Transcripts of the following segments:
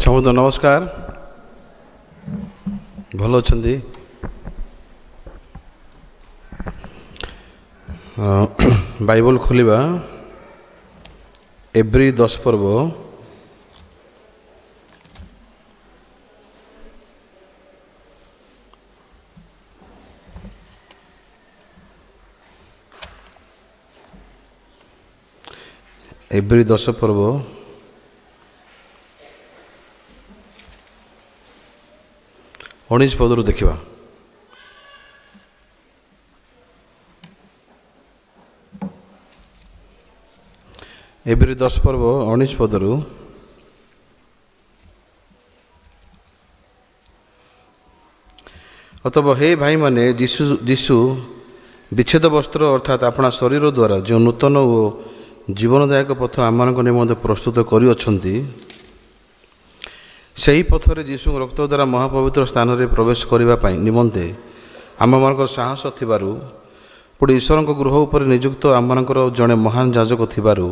समस्त नमस्कार भल अच्छी बाइबल खोलिबा एब्री 10 पर्व एब्री 10 पर्व 19 पदरू देखा एब्री 10 पर्व 19 पदरू अतः हे भाई माने जीशु विच्छेद वस्त्र अर्थात अपना शरीर द्वारा जो नूतन और जीवनदायक पथ आम निमंते प्रस्तुत करी सही पथरे जीशु रक्त द्वारा महापवित्र स्थान में प्रवेश करने निमंते आम मान साहस थिबारु पुणी ईश्वर गृह उपर नियुक्त आम जड़े महान जाजक थिबारु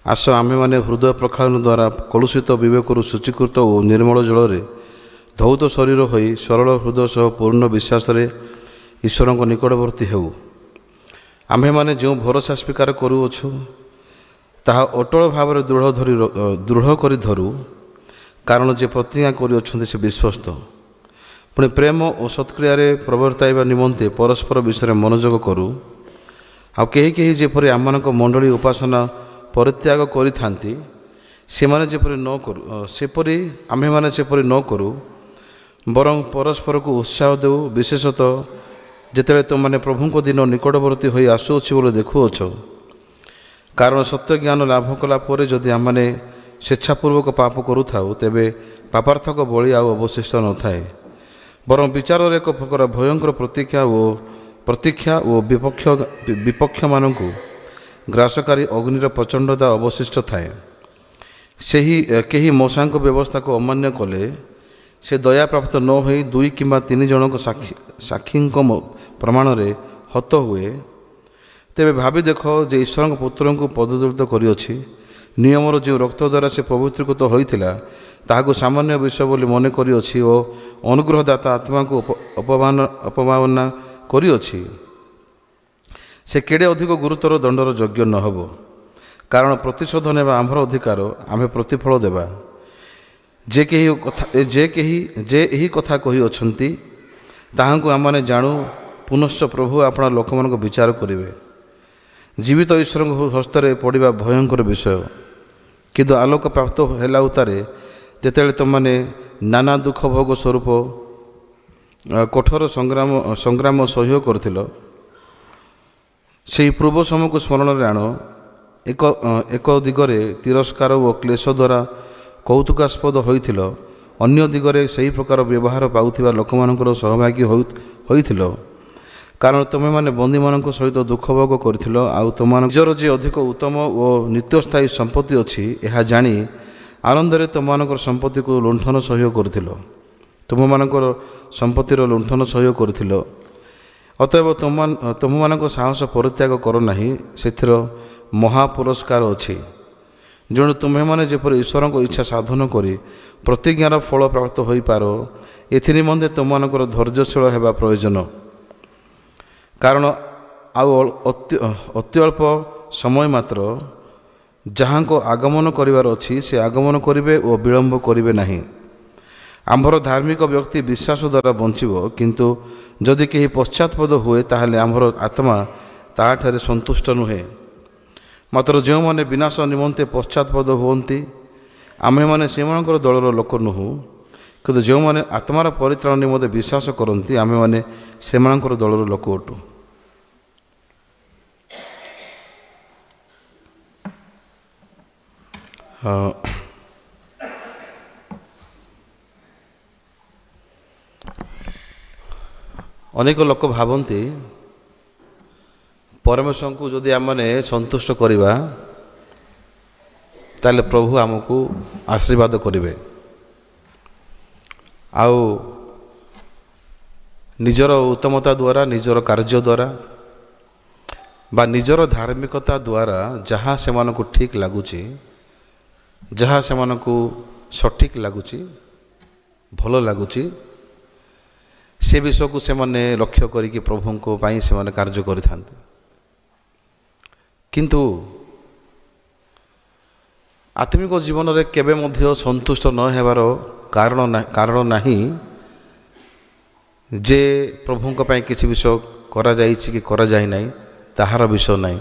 आस आमे माने हृदय प्रक्षालन द्वारा कलुषित विवेक शुचीकृत और निर्मल जल धौत शरीर हो सरल हृदय सह पूर्ण विश्वास ईश्वर निकटवर्ती हेउ आमे माने जो भरोसा स्वीकार करुअछु ताहा अटल भाव दृढ़ करी धरू कारण जे प्रतिज्ञा करी से विश्वस्त पुणी प्रेम और सत्क्रिय प्रवर्ताइबा निमंते परस्पर विषय मनोयोग करू आ कहीं जेपरी आम मंडली उपासना परित्याग करि सेमाने जेपरी न करू सेपरी आमे माने सेपरी न करू बरं परस्पर को उत्साह देऊ विशेषतः जेतेबेले तुमने प्रभु को दिन निकटवर्ती हो आसुअछि बोले देखुअछ कारण सत्य ज्ञान लाभ कला परे जदि आमने स्वेच्छापूर्वक पाप करूथाउ तेबे पापार्थक बलि आउ अवशिष्ट न थाए बरं विचार एक प्रकार भयंकर प्रतीक्षा और विपक्ष मानू ग्रासकारी अग्निर प्रचंडता अवशिष्ट थाए सही कहीं मशा व्यवस्था को अमान्य कले से दया प्राप्त न हो 2 किंबा 3 जनक साक्षी प्रमाण रे हत हुए तेबे भावी देख जे ईश्वर पुत्र को पददलित करिअछि नियमर जो रक्त द्वारा से पवित्रीकृत होइथिला ताहाको सामान्य विषय बोली मन करिअछि और अनुग्रहदाता आत्मा को अपमानना करिअछि से केड़े अधिक गुरुतर दंडर योग्य न हबो कारण प्रतिशोध नेबा आमर अधिकार आमे प्रतिफल देबा जे एही कथा कही अछंती ताहाको आमने जानू पुनश्च प्रभु अपना लोक मन को विचार करिवे जीवित ईश्वर हस्तरे पड़ा भयंकर विषय किंतु आलोक प्राप्त है उतारे जेतेबेले तुमने नाना दुख भोग स्वरूप कठोर संग्राम सहयोग करथिलो से पूर्व समय को स्मरण में आण एक दिगरे तिरस्कार और क्लेश द्वारा कौतुकास्पद होइथिलो अन्य दिगरे सही प्रकार व्यवहार पाउथिबा लोक मानकर सहभागी होइथिलो कारण तुमे माने बंदी मानक सहित दुख भोग करथिलो आउ तुम निजर जे अधिक उत्तम और नित्यस्थायी संपत्ति अछि यह जानी आनंद तुम संपत्ति को लुंठन सहयोग करथिलो तुम मानकर संपत्तिर लुंठन सहयोग करथिलो अतएव तुम मानक साहस परित्याग कर नाही सेथिर महापुरस्कार अछि जणु तुम्हें माने जेपरि ईश्वर को इच्छा साधन करी प्रतिज्ञार फल प्राप्त होई पारो एथि निमंते तुम मानकर धैर्यशील हेबा प्रयोजन कारण अत्यल्प समय मात्र जहाँ को आगमन करिवार अछि से आगमन करिवे और विलंब करिवे नहीं आम्भर धार्मिक व्यक्ति विश्वास द्वारा बंचिबो किंतु जदि कहीं पश्चात्पद हुए ताहले आम्भर आत्मा ताठारे संतुष्ट नुहे मात्र जो माने विनाश निमंते पश्चात्पद हुअन्ति आमे माने सेमानकर दलर लोक नुहु किंतु जो माने आत्मार परित्राण निमंते विश्वास करती आमे माने सेमानकर दलर लोक अटु अनेक लोक भावती परमेश्वर को जदि आमने संतुष्ट करिबा ताले प्रभु आमको आशीर्वाद करिवे आउ निजर उत्तमता द्वारा निजर कार्य द्वारा बा निजर धार्मिकता द्वारा जहाँ से मानक ठीक लगुच जहाँ से मानक ସଠିକ୍ ଲାଗୁଛି, ଭଲ ଲାଗୁଛି, ସେ ବିଷୟକୁ ସେମାନେ ଲକ୍ଷ୍ୟ କରିକି ପ୍ରଭୁଙ୍କ ପାଇଁ ସେମାନେ କାର୍ଯ୍ୟ କରିଥାନ୍ତି। କିନ୍ତୁ ଆତ୍ମିକ ଜୀବନରେ କେବେ ମଧ୍ୟ ସନ୍ତୁଷ୍ଟ ନ ହେବାର କାରଣ ନାହିଁ ଯେ ପ୍ରଭୁଙ୍କ ପାଇଁ କିଛି ବିଷୟ କରାଯାଇଛି କି କରାଯାଇ ନାହିଁ, ତାହାର ବିଷୟ ନାହିଁ।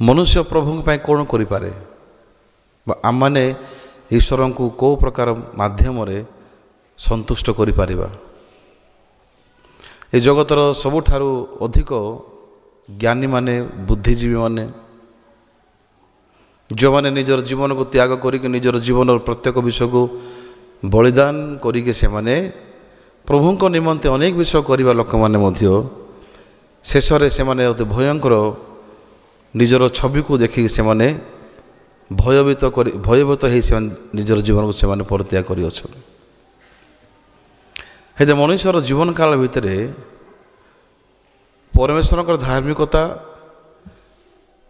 ମନୁଷ୍ୟ ପ୍ରଭୁଙ୍କ ପାଇଁ କ'ଣ କରିପାରେ ବା ଆମମାନେ ଈଶ୍ୱରଙ୍କୁ କେଉଁ ପ୍ରକାର ମାଧ୍ୟମରେ ସନ୍ତୁଷ୍ଟ କରିପାରିବା? ଏ ଜଗତର ସବୁଠାରୁ ଅଧିକ ଜ୍ଞାନୀମାନେ, ବୁଦ୍ଧିଜୀବୀମାନେ, ଯେଉଁମାନେ ନିଜର ଜୀବନକୁ ତ୍ୟାଗ କରିକି ନିଜର ଜୀବନର ପ୍ରତ୍ୟେକ ବିଷୟକୁ ବଳିଦାନ କରିକି ସେମାନେ ପ୍ରଭୁଙ୍କ ନିମନ୍ତେ ଅନେକ ବିଷୟ କରିବା ଲୋକମାନେ ମଧ୍ୟ ଶେଷରେ ସେମାନେ ଅତି ଭୟଙ୍କର ନିଜର ଛବିକୁ ଦେଖିକି ସେମାନେ ଭୟଭୀତ ହେଇ ସେମାନେ ନିଜର ଜୀବନକୁ ସେମାନେ ପରିତ୍ୟାଗ କରିଅଛନ୍ତି। ହେଲେ ମଣିଷର ଜୀବନକାଳ ଭିତରେ ପରମେଶ୍ୱରଙ୍କର ଧାର୍ମିକତା,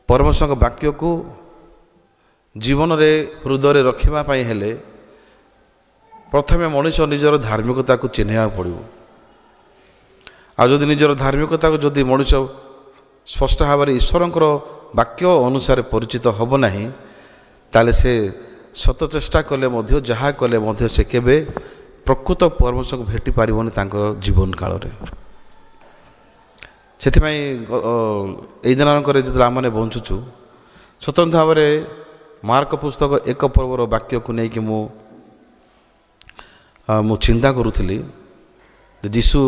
ପରମେଶ୍ୱରଙ୍କ ବାକ୍ୟକୁ ଜୀବନରେ ହୃଦୟରେ ରଖିବା ପାଇଁ ହେଲେ ପ୍ରଥମେ ମଣିଷ ନିଜର ଧାର୍ମିକତାକୁ ଚିହ୍ନିବାକୁ ପଡ଼ିବ। ଆଉ ଯଦି ନିଜର ଧାର୍ମିକତାକୁ ଯଦି ମଣିଷ ସ୍ପଷ୍ଟ ଭାବରେ ଈଶ୍ୱରଙ୍କର ବାକ୍ୟ ଅନୁସାରେ ପରିଚିତ ହେବ ନାହିଁ, ତାହେଲେ ସେ ଶତ ଚେଷ୍ଟା କଲେ ମଧ୍ୟ, ଯାହା କଲେ ମଧ୍ୟ ସେ କେବେ ପ୍ରକୃତ ପରମେଶ୍ୱରଙ୍କୁ ଭେଟି ପାରିବନି ତାଙ୍କର ଜୀବନ କାଳରେ। ସେଥିପାଇଁ ଏଇ ଦିନାଙ୍କରେ ଯେତେବେଳେ ଆମମାନେ ବଞ୍ଚୁଛୁ, ସ୍ୱତନ୍ତ୍ର ଭାବରେ ମାର୍କ ପୁସ୍ତକ 1 ପର୍ବର ବାକ୍ୟକୁ ନେଇକି ମୁଁ ଚିନ୍ତା କରୁଥିଲି ଯେ ଯୀଶୁ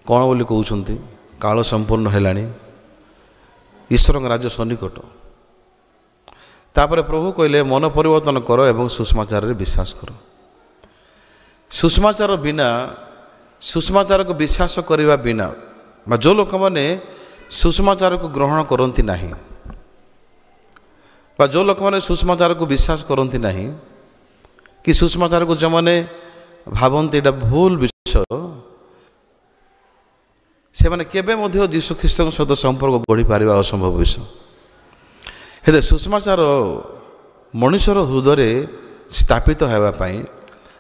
କ'ଣ ବୋଲି କହୁଛନ୍ତି, କାଳ ସମ୍ପୂର୍ଣ୍ଣ ହେଲାଣି, ଈଶ୍ୱରଙ୍କ ରାଜ୍ୟ ସନ୍ନିକଟ। ତାପରେ ପ୍ରଭୁ କହିଲେ ମନ ପରିବର୍ତ୍ତନ କର ଏବଂ ସୁସମାଚାରରେ ବିଶ୍ୱାସ କର। ସୁସମାଚାରକୁ ବିଶ୍ୱାସ କରିବା ବିନା ବା ଯେଉଁ ଲୋକମାନେ ସୁସମାଚାରକୁ ଗ୍ରହଣ କରନ୍ତି ନାହିଁ ବା ଯେଉଁ ଲୋକମାନେ ସୁସମାଚାରକୁ ବିଶ୍ୱାସ କରନ୍ତି ନାହିଁ କି ସୁସମାଚାରକୁ ଯେଉଁମାନେ ଭାବନ୍ତି ଏଇଟା ଭୁଲ ବିଷୟ, ସେମାନେ କେବେ ମଧ୍ୟ ଯୀଶୁ ଖ୍ରୀଷ୍ଟଙ୍କ ସହିତ ସମ୍ପର୍କ ଗଢ଼ିପାରିବା ଅସମ୍ଭବ ବିଷୟ। ହେଲେ ସୁସମାଚାର ମଣିଷର ହୃଦୟରେ ସ୍ଥାପିତ ହେବା ପାଇଁ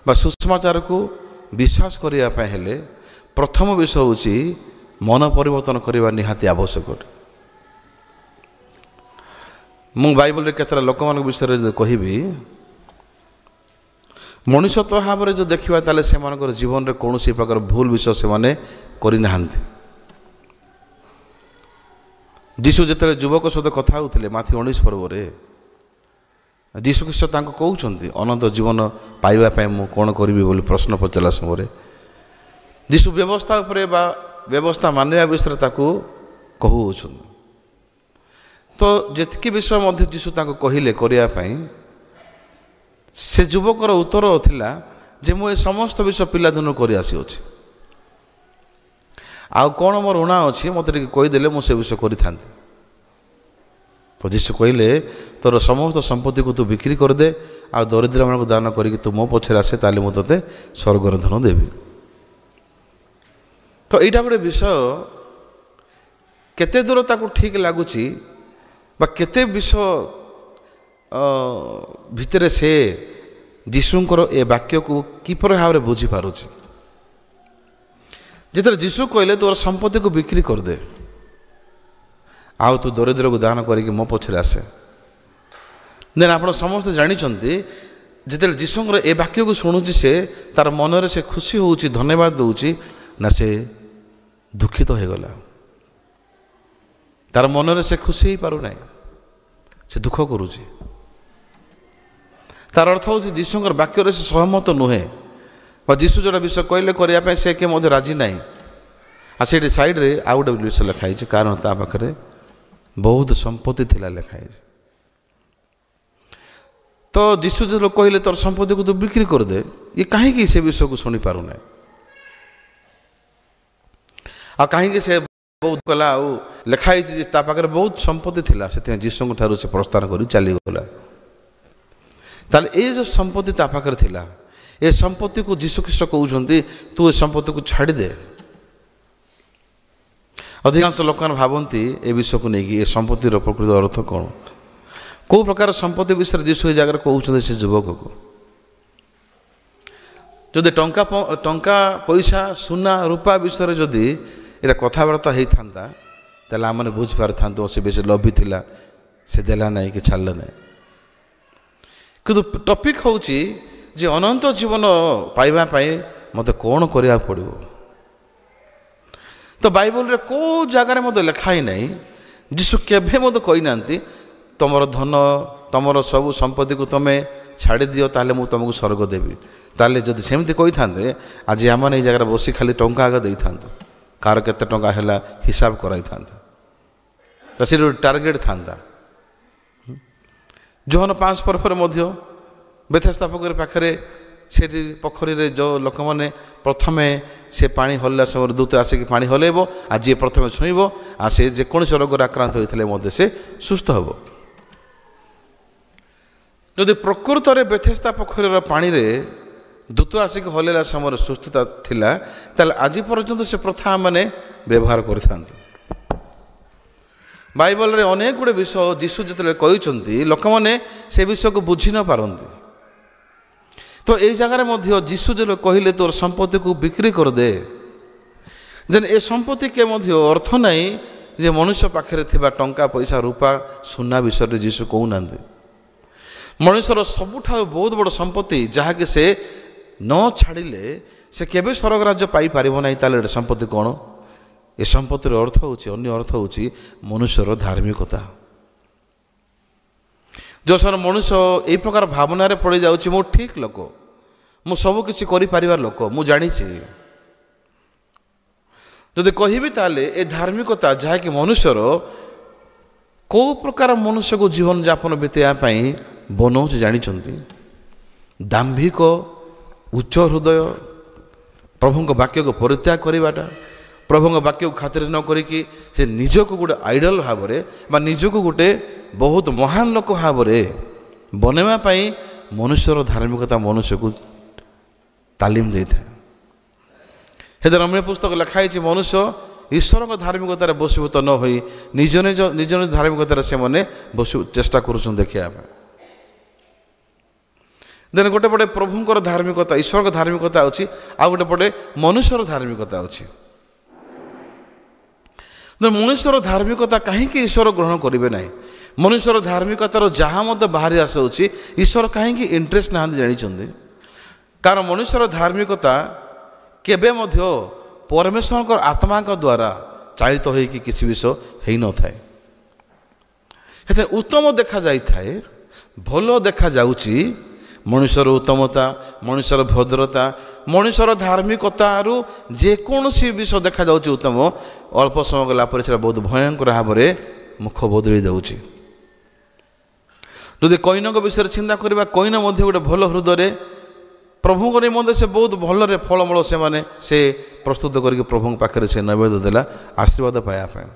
ବା ସୁସମାଚାରକୁ ବିଶ୍ୱାସ କରିବା ପାଇଁ ହେଲେ ପ୍ରଥମ ବିଷୟ ହେଉଛି ମନ ପରିବର୍ତ୍ତନ କରିବା ନିହାତି ଆବଶ୍ୟକ। ମୁଁ ବାଇବଲରେ କେତେଟା ଲୋକମାନଙ୍କ ବିଷୟରେ ଯଦି କହିବି, ମଣିଷତ୍ୱ ଭାବରେ ଯଦି ଦେଖିବା ତାହେଲେ ସେମାନଙ୍କର ଜୀବନରେ କୌଣସି ପ୍ରକାର ଭୁଲ ବିଷୟ ସେମାନେ କରିନାହାନ୍ତି। ଯୀଶୁ ଯେତେବେଳେ ଯୁବକ ସହିତ କଥା ହେଉଥିଲେ ମାଥ୍ୟୁ 19 ପର୍ବରେ, ଯୀଶୁ ଖ୍ରୀଷ୍ଟ ତାଙ୍କୁ କହୁଛନ୍ତି ଅନନ୍ତ ଜୀବନ ପାଇବା ପାଇଁ ମୁଁ କ'ଣ କରିବି ବୋଲି ପ୍ରଶ୍ନ ପଚାରିଲା ସମୟରେ ଯୀଶୁ ବ୍ୟବସ୍ଥା ଉପରେ ବା ବ୍ୟବସ୍ଥା ମାନିବା ବିଷୟରେ ତାକୁ କହୁଅଛନ୍ତି। ତ ଯେତିକି ବିଷୟ ମଧ୍ୟ ଯୀଶୁ ତାଙ୍କୁ କହିଲେ କରିବା ପାଇଁ, ସେ ଯୁବକର ଉତ୍ତର ଥିଲା ଯେ ମୁଁ ଏ ସମସ୍ତ ବିଷୟ ପିଲାଦିନରୁ କରି ଆସିଅଛି, ଆଉ କ'ଣ ମୋର ଋଣ ଅଛି ମୋତେ ଟିକେ କହିଦେଲେ ମୁଁ ସେ ବିଷୟ କରିଥାନ୍ତି। ତ ଯୀଶୁ କହିଲେ ତୋର ସମସ୍ତ ସମ୍ପତ୍ତିକୁ ତୁ ବିକ୍ରି କରିଦେ ଆଉ ଦରିଦ୍ରମାନଙ୍କୁ ଦାନ କରିକି ତୁ ମୋ ପଛରେ ଆସେ, ତାହେଲେ ମୁଁ ତୋତେ ସ୍ୱର୍ଗର ଧନ ଦେବି। ତ ଏଇଟା ଗୋଟେ ବିଷୟ କେତେ ଦୂର ତାକୁ ଠିକ୍ ଲାଗୁଛି ବା କେତେ ବିଷୟ ଭିତରେ ସେ ଯୀଶୁଙ୍କର ଏ ବାକ୍ୟକୁ କିପରି ଭାବରେ ବୁଝିପାରୁଛି। ଯେତେବେଳେ ଯୀଶୁ କହିଲେ ତୋର ସମ୍ପତ୍ତିକୁ ବିକ୍ରି କରିଦେ ଆଉ ତୁ ଦରିଦ୍ରକୁ ଦାନ କରିକି ମୋ ପଛରେ ଆସେ, ଦେନ୍ ଆପଣ ସମସ୍ତେ ଜାଣିଛନ୍ତି ଯେତେବେଳେ ଯୀଶୁଙ୍କର ଏ ବାକ୍ୟକୁ ଶୁଣୁଛି ସେ ତାର ମନରେ ସେ ଖୁସି ହେଉଛି, ଧନ୍ୟବାଦ ଦେଉଛି ନା ସେ ଦୁଃଖିତ ହୋଇଗଲା। ତାର ମନରେ ସେ ଖୁସି ହେଇପାରୁନାହିଁ, ସେ ଦୁଃଖ କରୁଛି। ତାର ଅର୍ଥ ହେଉଛି ଯୀଶୁଙ୍କର ବାକ୍ୟରେ ସେ ସହମତ ନୁହେଁ ବା ଯୀଶୁ ଯେଉଁଟା ବିଷୟ କହିଲେ କରିବା ପାଇଁ ସେ କିଏ ମଧ୍ୟ ରାଜି ନାହିଁ। ଆଉ ସେଇଠି ସାଇଡ଼ରେ ଆଉ ଗୋଟେ ବିଷୟ ଲେଖା ହେଇଛି, କାରଣ ତା ପାଖରେ ବହୁତ ସମ୍ପତ୍ତି ଥିଲା ଲେଖା ହେଇଛି। ତ ଯୀଶୁ ଯେତେବେଳେ କହିଲେ ତୋର ସମ୍ପତ୍ତିକୁ ତୁ ବିକ୍ରି କରିଦେ, ଇଏ କାହିଁକି ସେ ବିଷୟକୁ ଶୁଣିପାରୁନାହିଁ ଆଉ କାହିଁକି ସେ ବହୁତ କଲା। ଆଉ ଲେଖା ହେଇଛି ଯେ ତା ପାଖରେ ବହୁତ ସମ୍ପତ୍ତି ଥିଲା, ସେଥିପାଇଁ ଯୀଶୁଙ୍କ ଠାରୁ ସେ ପ୍ରସ୍ଥାନ କରି ଚାଲିଗଲା। ତାହେଲେ ଏ ଯେଉଁ ସମ୍ପତ୍ତି ତା ପାଖରେ ଥିଲା, ଏ ସମ୍ପତ୍ତିକୁ ଯୀଶୁ ଖ୍ରୀଷ୍ଟ କହୁଛନ୍ତି ତୁ ଏ ସମ୍ପତ୍ତିକୁ ଛାଡ଼ିଦେ। ଅଧିକାଂଶ ଲୋକମାନେ ଭାବନ୍ତି ଏ ବିଷୟକୁ ନେଇକି ଏ ସମ୍ପତ୍ତିର ପ୍ରକୃତ ଅର୍ଥ କ'ଣ। କେଉଁ ପ୍ରକାର ସମ୍ପତ୍ତି ବିଷୟରେ ଯୀଶୁ ଏ ଜାଗାରେ କହୁଛନ୍ତି ସେ ଯୁବକକୁ? ଯଦି ଟଙ୍କା ପଇସା ସୁନା ରୂପା ବିଷୟରେ ଯଦି ଏଇଟା କଥାବାର୍ତ୍ତା ହେଇଥାନ୍ତା ତାହେଲେ ଆମେ ବୁଝିପାରିଥାନ୍ତୁ ସେ ବେଶୀ ଲୋଭି ଥିଲା, ସେ ଦେଲା ନାହିଁ କି ଛାଡ଼ିଲା ନାହିଁ। କିନ୍ତୁ ଟପିକ୍ ହେଉଛି ଯେ ଅନନ୍ତ ଜୀବନ ପାଇବା ପାଇଁ ମୋତେ କ'ଣ କରିବାକୁ ପଡ଼ିବ। ତ ବାଇବଲରେ କେଉଁ ଜାଗାରେ ମୋତେ ଲେଖା ହିଁ ନାହିଁ, ଯୀଶୁ କେବେ ମୋତେ କହିନାହାନ୍ତି ତୁମର ଧନ ତୁମର ସବୁ ସମ୍ପତ୍ତିକୁ ତୁମେ ଛାଡ଼ିଦିଅ ତାହେଲେ ମୁଁ ତୁମକୁ ସ୍ୱର୍ଗ ଦେବି। ତାହେଲେ ଯଦି ସେମିତି କହିଥାନ୍ତେ ଆଜି ଆମମାନେ ଏଇ ଜାଗାରେ ବସି ଖାଲି ଟଙ୍କା ଆଗ ଦେଇଥାନ୍ତୁ, କାହାର କେତେ ଟଙ୍କା ହେଲା ହିସାବ କରାଇଥାନ୍ତା, ତ ସେଠି ଗୋଟେ ଟାର୍ଗେଟ୍ ଥାନ୍ତା। ଯୋହନ 5 ପରେ ମଧ୍ୟ ବେଥେସ୍ଦା ପୋଖରୀ ପାଖରେ ସେଠି ପୋଖରୀରେ ଯେଉଁ ଲୋକମାନେ ପ୍ରଥମେ ସେ ପାଣି ହଲିଲା ସମୟରେ ଦୂତ ଆସିକି ପାଣି ହଲେଇବ, ଆଉ ଯିଏ ପ୍ରଥମେ ଛୁଇଁବ ଆଉ ସେ ଯେକୌଣସି ରୋଗରେ ଆକ୍ରାନ୍ତ ହୋଇଥିଲେ ମଧ୍ୟ ସେ ସୁସ୍ଥ ହେବ। ଯଦି ପ୍ରକୃତରେ ବେଥେସ୍ଦା ପୋଖରୀର ପାଣିରେ ଦୂତ ଆସିକି ହଲେଇଲା ସମୟରେ ସୁସ୍ଥତା ଥିଲା ତାହେଲେ ଆଜି ପର୍ଯ୍ୟନ୍ତ ସେ ପ୍ରଥା ମାନେ ବ୍ୟବହାର କରିଥାନ୍ତି। ବାଇବଲରେ ଅନେକ ଗୁଡ଼ିଏ ବିଷୟ ଯୀଶୁ ଯେତେବେଳେ କହିଛନ୍ତି ଲୋକମାନେ ସେ ବିଷୟକୁ ବୁଝି ନ ପାରନ୍ତି। ତ ଏଇ ଜାଗାରେ ମଧ୍ୟ ଯୀଶୁ ଯେତେବେଳେ କହିଲେ ତୋର ସମ୍ପତ୍ତିକୁ ବିକ୍ରି କରିଦେ, ଦେନ୍ ଏ ସମ୍ପତ୍ତି କେ ମଧ୍ୟ ଅର୍ଥ ନାହିଁ ଯେ ମନୁଷ୍ୟ ପାଖରେ ଥିବା ଟଙ୍କା ପଇସା ରୂପା ସୁନା ବିଷୟରେ ଯୀଶୁ କହୁନାହାନ୍ତି। ମଣିଷର ସବୁଠାରୁ ବହୁତ ବଡ଼ ସମ୍ପତ୍ତି ଯାହାକି ସେ ନ ଛାଡ଼ିଲେ ସେ କେବେ ସ୍ୱର୍ଗ ରାଜ୍ୟ ପାଇପାରିବ ନାହିଁ। ତାହେଲେ ଏ ସମ୍ପତ୍ତି କ'ଣ? ଏ ସମ୍ପତ୍ତିର ଅର୍ଥ ହେଉଛି, ଅନ୍ୟ ଅର୍ଥ ହେଉଛି ମନୁଷ୍ୟର ଧାର୍ମିକତା। ଯେଉଁ ସମୟରେ ମଣିଷ ଏହି ପ୍ରକାର ଭାବନାରେ ପଡ଼ିଯାଉଛି ମୁଁ ଠିକ୍ ଲୋକ, ମୁଁ ସବୁକିଛି କରିପାରିବାର ଲୋକ, ମୁଁ ଜାଣିଛି, ଯଦି କହିବି ତାହେଲେ ଏ ଧାର୍ମିକତା ଯାହାକି ମନୁଷ୍ୟର କେଉଁ ପ୍ରକାର ମନୁଷ୍ୟକୁ ଜୀବନଯାପନ ବିତାଇବା ପାଇଁ ବନଉଛି ଜାଣିଛନ୍ତି? ଦାମ୍ଭିକ ଉଚ୍ଚ ହୃଦୟ, ପ୍ରଭୁଙ୍କ ବାକ୍ୟକୁ ପରିତ୍ୟାଗ କରିବାଟା, ପ୍ରଭୁଙ୍କ ବାକ୍ୟକୁ ଖାତିର ନ କରିକି ସେ ନିଜକୁ ଗୋଟେ ଆଇଡଲ ଭାବରେ ବା ନିଜକୁ ଗୋଟେ ବହୁତ ମହାନ ଲୋକ ଭାବରେ ବନେଇବା ପାଇଁ ମନୁଷ୍ୟର ଧାର୍ମିକତା ମନୁଷ୍ୟକୁ ତାଲିମ ଦେଇଥାଏ। ସେଥିରେ ରମ୍ୟ ପୁସ୍ତକ ଲେଖା ହେଇଛି ମନୁଷ୍ୟ ଈଶ୍ୱରଙ୍କ ଧାର୍ମିକତାରେ ବଶୀଭୂତ ନ ହୋଇ ନିଜ ନିଜ ଧାର୍ମିକତାରେ ସେମାନେ ଚେଷ୍ଟା କରୁଛନ୍ତି ଦେଖିବା ପାଇଁ। ଦେନ୍ ଗୋଟେ ପଟେ ପ୍ରଭୁଙ୍କର ଧାର୍ମିକତା ଈଶ୍ୱରଙ୍କ ଧାର୍ମିକତା ଅଛି, ଆଉ ଗୋଟେ ପଟେ ମନୁଷ୍ୟର ଧାର୍ମିକତା ଅଛି। ମନୁଷ୍ୟର ଧାର୍ମିକତା କାହିଁକି ଈଶ୍ୱର ଗ୍ରହଣ କରିବେ ନାହିଁ? ମନୁଷ୍ୟର ଧାର୍ମିକତାର ଯାହା ମଧ୍ୟ ବାହାରି ଆସୁଛି ଈଶ୍ୱର କାହିଁକି ଇଣ୍ଟରେଷ୍ଟ ନାହାନ୍ତି ଜାଣିଛନ୍ତି? କାରଣ ମନୁଷ୍ୟର ଧାର୍ମିକତା କେବେ ମଧ୍ୟ ପରମେଶ୍ୱରଙ୍କର ଆତ୍ମାଙ୍କ ଦ୍ୱାରା ଚାଳିତ ହୋଇକି କିଛି ବିଷୟ ହେଇନଥାଏ। ଏତେ ଉତ୍ତମ ଦେଖାଯାଇଥାଏ, ଭଲ ଦେଖାଯାଉଛି ମଣିଷର ଉତ୍ତମତା, ମଣିଷର ଭଦ୍ରତା, ମଣିଷର ଧାର୍ମିକତାରୁ ଯେକୌଣସି ବିଷୟ ଦେଖାଯାଉଛି ଉତ୍ତମ, ଅଳ୍ପ ସମୟ ଗଲା ପରେ ସେଟା ବହୁତ ଭୟଙ୍କର ଭାବରେ ମୁଖ ବଦଳି ଯାଉଛି। ଯଦି କଇନଙ୍କ ବିଷୟରେ ଚିନ୍ତା କରିବା, କଇନ ମଧ୍ୟ ଗୋଟେ ଭଲ ହୃଦୟରେ ପ୍ରଭୁଙ୍କ ନିମନ୍ତେ ସେ ବହୁତ ଭଲରେ ଫଳମୂଳ ସେମାନେ ସେ ପ୍ରସ୍ତୁତ କରିକି ପ୍ରଭୁଙ୍କ ପାଖରେ ସେ ନୈବେଦ୍ୟ ଦେଲା ଆଶୀର୍ବାଦ ପାଇବା ପାଇଁ।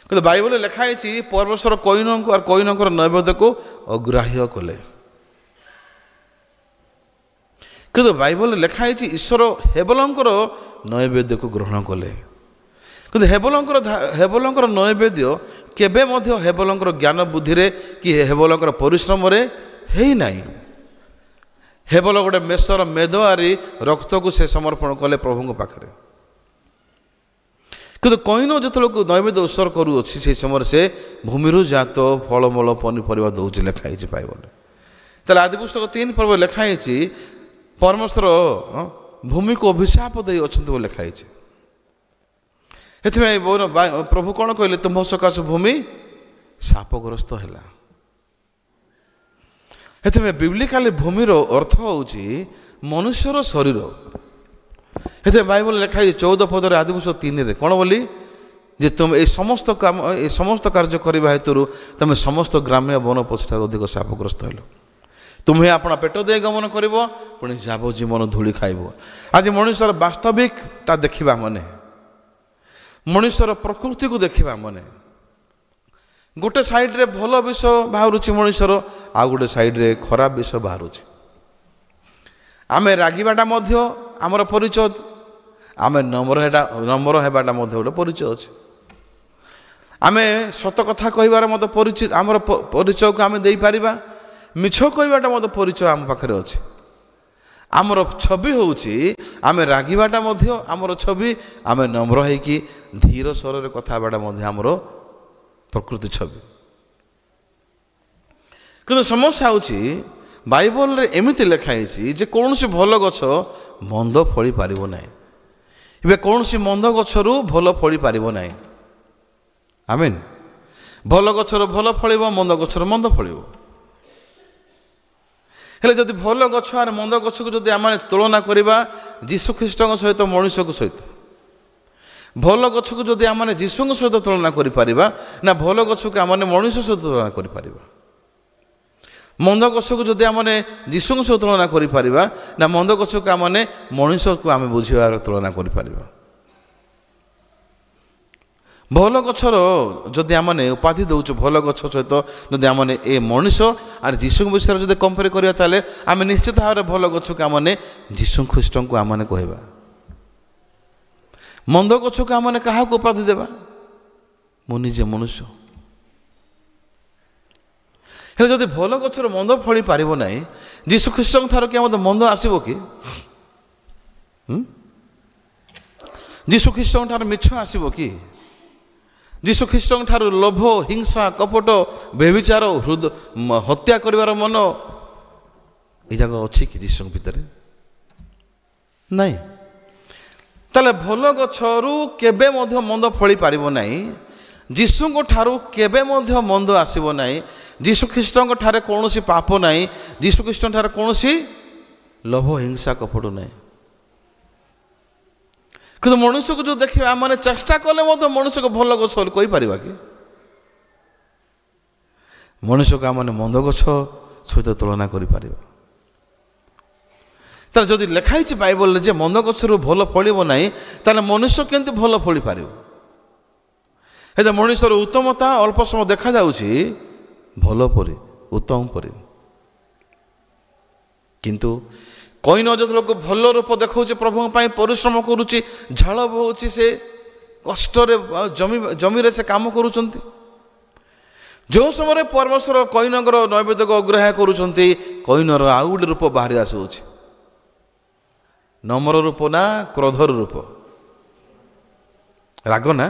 କିନ୍ତୁ ବାଇବଲରେ ଲେଖା ହେଇଛି ପରମେଶ୍ୱର କଇନଙ୍କୁ ଆଉ କଇନଙ୍କର ନୈବେଦ୍ୟକୁ ଅଗ୍ରାହ୍ୟ କଲେ। କିନ୍ତୁ ବାଇବଲରେ ଲେଖା ହେଇଛି ଈଶ୍ୱର ହେବଲଙ୍କର ନୈବେଦ୍ୟକୁ ଗ୍ରହଣ କଲେ। କିନ୍ତୁ ହେବଲଙ୍କର ନୈବେଦ୍ୟ କେବେ ମଧ୍ୟ ହେବଲଙ୍କର ଜ୍ଞାନ ବୁଦ୍ଧିରେ କି ହେବଲଙ୍କର ପରିଶ୍ରମରେ ହେଇନାହିଁ। ହେବଲ ଗୋଟେ ମେଷର ମେଦଆରି ରକ୍ତକୁ ସେ ସମର୍ପଣ କଲେ ପ୍ରଭୁଙ୍କ ପାଖରେ। କିନ୍ତୁ କଇନ ଯେତେବେଳକୁ ନୈବେଦ୍ୟ ଉତ୍ସର୍ଗ କରୁଅଛି ସେହି ସମୟରେ ସେ ଭୂମିରୁ ଜାତ ଫଳମୂଳ ପନିପରିବା ଦେଉଛି ଲେଖା ହେଇଛି ବାଇବଲରେ। ତାହେଲେ ଆଦି ପୁସ୍ତକ 3 ପର୍ବ ଲେଖା ହେଇଛି ପରମେଶ୍ୱର ଭୂମିକୁ ଅଭିଶାପ ଦେଇ ଅଛନ୍ତି ବୋଲି ଲେଖା ହେଇଛି। ସେଥିପାଇଁ ପ୍ରଭୁ କ'ଣ କହିଲେ? ତୁମ ସକାଶେ ଭୂମି ଶାପଗ୍ରସ୍ତ ହେଲା। ସେଥିପାଇଁ ବିବ୍ଲିକାଲି ଭୂମିର ଅର୍ଥ ହେଉଛି ମନୁଷ୍ୟର ଶରୀର। ସେଥିପାଇଁ ବାଇବଲ ଲେଖା ହେଇଛି 14 ପଦରେ ଆଦି ପୁସ୍ତକ 3ରେ କ'ଣ ବୋଲି? ଯେ ତୁମେ ଏ ସମସ୍ତ କାର୍ଯ୍ୟ କରିବା ହେତୁରୁ ତୁମେ ସମସ୍ତ ଗ୍ରାମ୍ୟ ବନପଶୁଠାରୁ ଅଧିକ ଶାପଗ୍ରସ୍ତ ହେଲ। ତୁମେ ଆପଣ ପେଟ ଦେଇ ଗମନ କରିବ, ପୁଣି ଯାବଜୀବନ ଧୂଳି ଖାଇବ। ଆଜି ମଣିଷର ବାସ୍ତବିକ ତା ଦେଖିବା ମନେ, ମଣିଷର ପ୍ରକୃତିକୁ ଦେଖିବା ମନେ। ଗୋଟେ ସାଇଡ଼୍ରେ ଭଲ ବିଷୟ ବାହାରୁଛି ମଣିଷର, ଆଉ ଗୋଟେ ସାଇଡ଼୍ରେ ଖରାପ ବିଷୟ ବାହାରୁଛି। ଆମେ ରାଗିବାଟା ମଧ୍ୟ ଆମର ପରିଚୟ, ଆମେ ନମ୍ର ହେବାଟା ମଧ୍ୟ ଗୋଟେ ପରିଚୟ ଅଛି। आमे सत कथा कहबार मत परिचय आमर परिचय को आमे देई पारिबा मिछ कहबाटा मत परिचय आम पाखरे अछि आमर छवि होउछि आमे रागिबाटा मध्य आमर छवि आमे नम्र है कि धीर स्वर रे कथा बाटा मध्य आमर प्रकृति छवि किंतु समस्या होउछि बाइबल रे एमिति लिखाइछि जे कोनोसी भल गछ मंद फळी पारिबो नाही एबे कोनोसी मंद गछरु भल फळी पारिबो नाही आमीन भल गछर भल फळिबो मंद गछर मंद फळिबो हेले जदि भल गछ आर मंद गछ को जदि आमे तुलना करिबा जीशु ख्रीष्ट सहित मनुष्य को सहित भल गछ को जदि आमे जीशु सहित तुलना करि पारिबा ना भल गछ को आमे मनुष्य सहित तुलना करि पारिबा मंद गछ को जदि आमे जीशु सहित तुलना करि पारिबा ना मंद गछ को आमे मनुष्य को आमे बुझिबार तुलना करि पारिबा भल गछर जदि आमे उपाधि दउछ भल गछ सहित जदि आमे ए मनुष्य आर जीशु विषय जदि कंपेयर करिया ताले आमे निश्चित भाव भल गछ को आमे जीशु ख्रीष्ट को आमे कहबा मंद गछ को आमे कहा को उपाधि देबा मु निजे मनुष्य हे जदि भल गछर मंद फळी पारिबो नाही जीशु ख्रीष्ट थार के मते मंद आसीबो कि जीशु ख्रीष्ट थार मिछ आसीबो कि जीशु ख्रीष्ट ठार लोभ हिंसा कपट व्यभिचार हत्या करिवार मन ए जगह अछि कि जीशु भितर नहीं ताले भल गछरु केबे मध्य मंद फळी पारिबो नाही जीशु को ठारू केबे मध्य मंद आसीबो नाही जीशु ख्रीष्ट ठारे कोनोसी पाप नाही जीशु ख्रीष्ट ठारे कोनोसी लोभ हिंसा कपट नाही किंतु मनुष्य को जो देखिए मैंने चेष्टा कले मनुष्य को भल गछ कही पार कि मनुष्य को आम मंद गछ सहित तुलना कर जदि लिखाई बाइबल जे मंद गछरु भल फलिबो नाही ताले मनुष्य केंति भल फली पारिबो हे मनुष्यर उत्तमता अल्प समय देखा जाउछि भल परि उत्तम परि किंतु कईन जो लोक भल रूप देखा प्रभु परिश्रम करुच्ची झाल बोची से कष्ट जमी से काम करुँच जो समय परमेश्वर कईनगर नैवेद्य अग्राह्य करुँच कईनर आउ गोटे रूप बाहरी आसूँ नम्र रूप ना क्रोधर रूप राग ना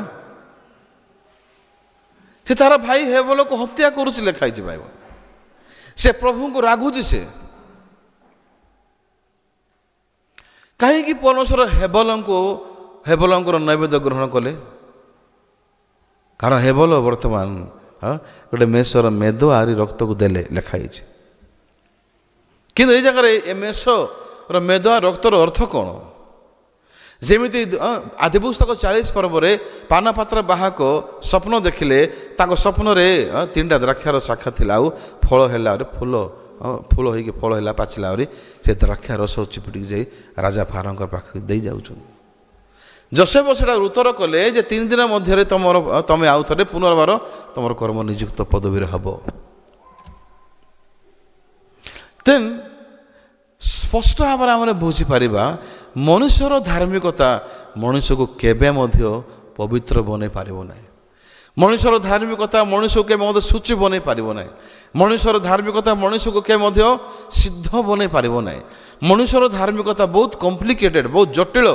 से तार भाई हेबल को हत्या करुच्ची लिखाई बाइबल से प्रभु को रागुची से कहीं परमेश्वर हेबलंकर नैवेद्य ग्रहण कले कारण हेबल वर्तमान गोटे मेषर मेद आरी रक्त को देले लिखाई कि जगह मेषर मेद आ रक्तर अर्थ कौन जमीती आदिपुस्तक 40 पर्व पान पात्र बाहक स्वप्न देखिले स्वप्न तीन टा द्राक्षार शाखा थिला फल है फूल फूल होइके फल है पाचिला से द्राक्षा रस चिपिटिक जाई राजा फारों पाख दे जाऊँ जोसेफ से उत्तर कले जे 3 दिन मध्य तमें आउ थे पुनर्बार तुम कर्म निजुक्त पदवी हम तेन स्पष्ट भाव में बुझीपर मनुष्यर धार्मिकता मनुष्य को केबे मध्य पवित्र बनै पारिबो नाही मनुष्यर धार्मिकता मनुष्य के मध्य सूची बनै पारिबो नाही मनुष्यर धार्मिकता मनुष्य को के मध्य सिद्ध बनै पारिबो नाही मनुष्यर धार्मिकता बहुत कॉम्प्लिकेटेड बहुत जटिल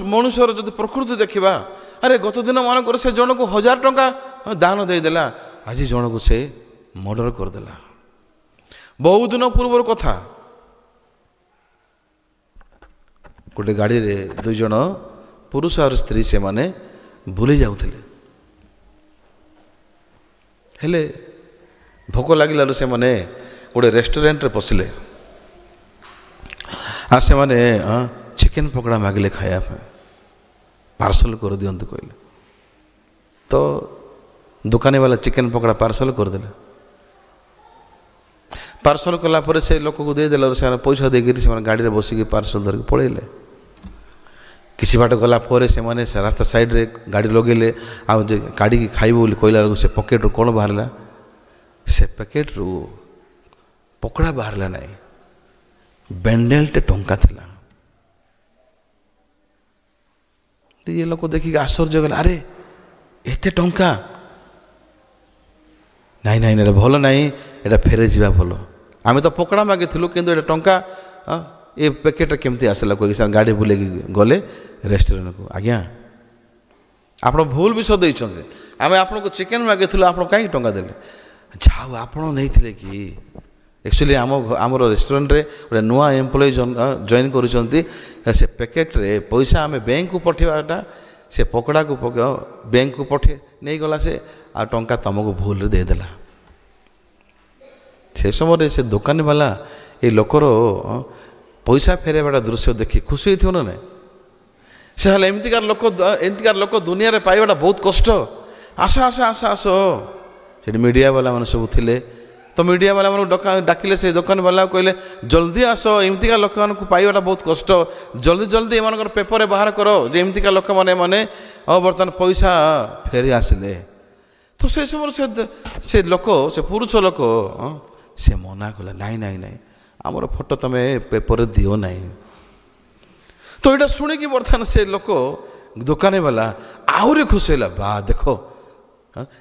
मनुष्यर जदि प्रकृति देखा अरे गत दिन मानक से जन को 1000 टंका दान देदेला आज जन को से मर्डर करदेला बहुत दिन पूर्व कथा गोटे गाड़ी रे 2 जन पुरुष और स्त्री से माने भूली जाउथिले हेले भोक लगिलार से माने गोटे रेस्टोरेंट रे पसिले आ से माने चिकेन पकड़ा मागिले खाया पार्सल कर दियंतु कहले तो दुकानी वाला चिकेन पकड़ा पार्सल करदेले पार्सल कला पर से लोक को देदेल से पैसा देकर से गाड़ी रे बसिक पार्सल धरिक पलैले किसी बाट गला पर से माने रास्ता साइड रे गाड़ी लगेले आ गाड़ी की खाइबो बोली कहला से पॉकेट रो कोन बाहरला से पैकेट रो पकड़ा बाहरला नहीं बेंडेलटे टंका थिला ये लोग देखिक आश्चर्य गला अरे ଏତେ ଟଙ୍କା ନାଇଁ ନାଇଁ ଏଇଟା ଭଲ ନାହିଁ, ଏଇଟା ଫେରେଇ ଯିବା ଭଲ। ଆମେ ତ ପକଡ଼ା ମାଗିଥିଲୁ, କିନ୍ତୁ ଏଇଟା ଟଙ୍କା ଏ ପ୍ୟାକେଟ୍ଟା କେମିତି ଆସିଲା କହିକି ସାର୍ ଗାଡ଼ି ବୁଲେଇକି ଗଲେ ରେଷ୍ଟୁରାଣ୍ଟକୁ। ଆଜ୍ଞା ଆପଣ ଭୁଲ ବିଷୟ ଦେଇଛନ୍ତି, ଆମେ ଆପଣଙ୍କୁ ଚିକେନ୍ ମାଗିଥିଲୁ, ଆପଣ କାହିଁକି ଟଙ୍କା ଦେଲେ? ଯାଉ ଆପଣ ନେଇଥିଲେ କି? ଆକ୍ଚୁଆଲି ଆମର ରେଷ୍ଟୁରାଣ୍ଟରେ ଗୋଟେ ନୂଆ ଏମ୍ପ୍ଲୟି ଜଏନ୍ କରୁଛନ୍ତି, ସେ ପ୍ୟାକେଟ୍ରେ ପଇସା ଆମେ ବ୍ୟାଙ୍କକୁ ପଠାଇବାଟା, ସେ ପକଡ଼ାକୁ ବ୍ୟାଙ୍କକୁ ପଠାଇ ନେଇଗଲା ସେ, ଆଉ ଟଙ୍କା ତୁମକୁ ଭୁଲରେ ଦେଇଦେଲା। ସେ ସମୟରେ ସେ ଦୋକାନୀବାଲା ଏ ଲୋକର ପଇସା ଫେରାଇବାଟା ଦୃଶ୍ୟ ଦେଖି ଖୁସି ହେଇଥିବ ନା ନାହିଁ? ସେ ହେଲେ ଏମିତିକାର ଲୋକ ଦୁନିଆରେ ପାଇବାଟା ବହୁତ କଷ୍ଟ। ଆସ ଆସ ଆସ ଆସ। ସେଠି ମିଡ଼ିଆ ବାଲାମାନେ ସବୁ ଥିଲେ, ତ ମିଡ଼ିଆ ବାଲାମାନଙ୍କୁ ଡାକିଲେ, ସେ ଦୋକାନବାଲାକୁ କହିଲେ ଜଲ୍ଦି ଆସ, ଏମିତିକା ଲୋକମାନଙ୍କୁ ପାଇବାଟା ବହୁତ କଷ୍ଟ, ଜଲ୍ଦି ଜଲ୍ଦି ଏମାନଙ୍କର ପେପରରେ ବାହାର କର ଯେ ଏମିତିକା ଲୋକମାନେ ବର୍ତ୍ତମାନ ପଇସା ଫେରି ଆସିଲେ। ତ ସେ ସମୟରେ ସେ ଲୋକ, ସେ ପୁରୁଷ ଲୋକ ସେ ମନା କଲା, ନାଇଁ ନାଇଁ ନାଇଁ, ଆମର ଫଟୋ ତୁମେ ପେପରରେ ଦିଅ ନାହିଁ। ତ ଏଇଟା ଶୁଣିକି ବର୍ତ୍ତମାନ ସେ ଲୋକ ଦୋକାନୀବାଲା ଆହୁରି ଖୁସି ହେଲା, ବା ଦେଖ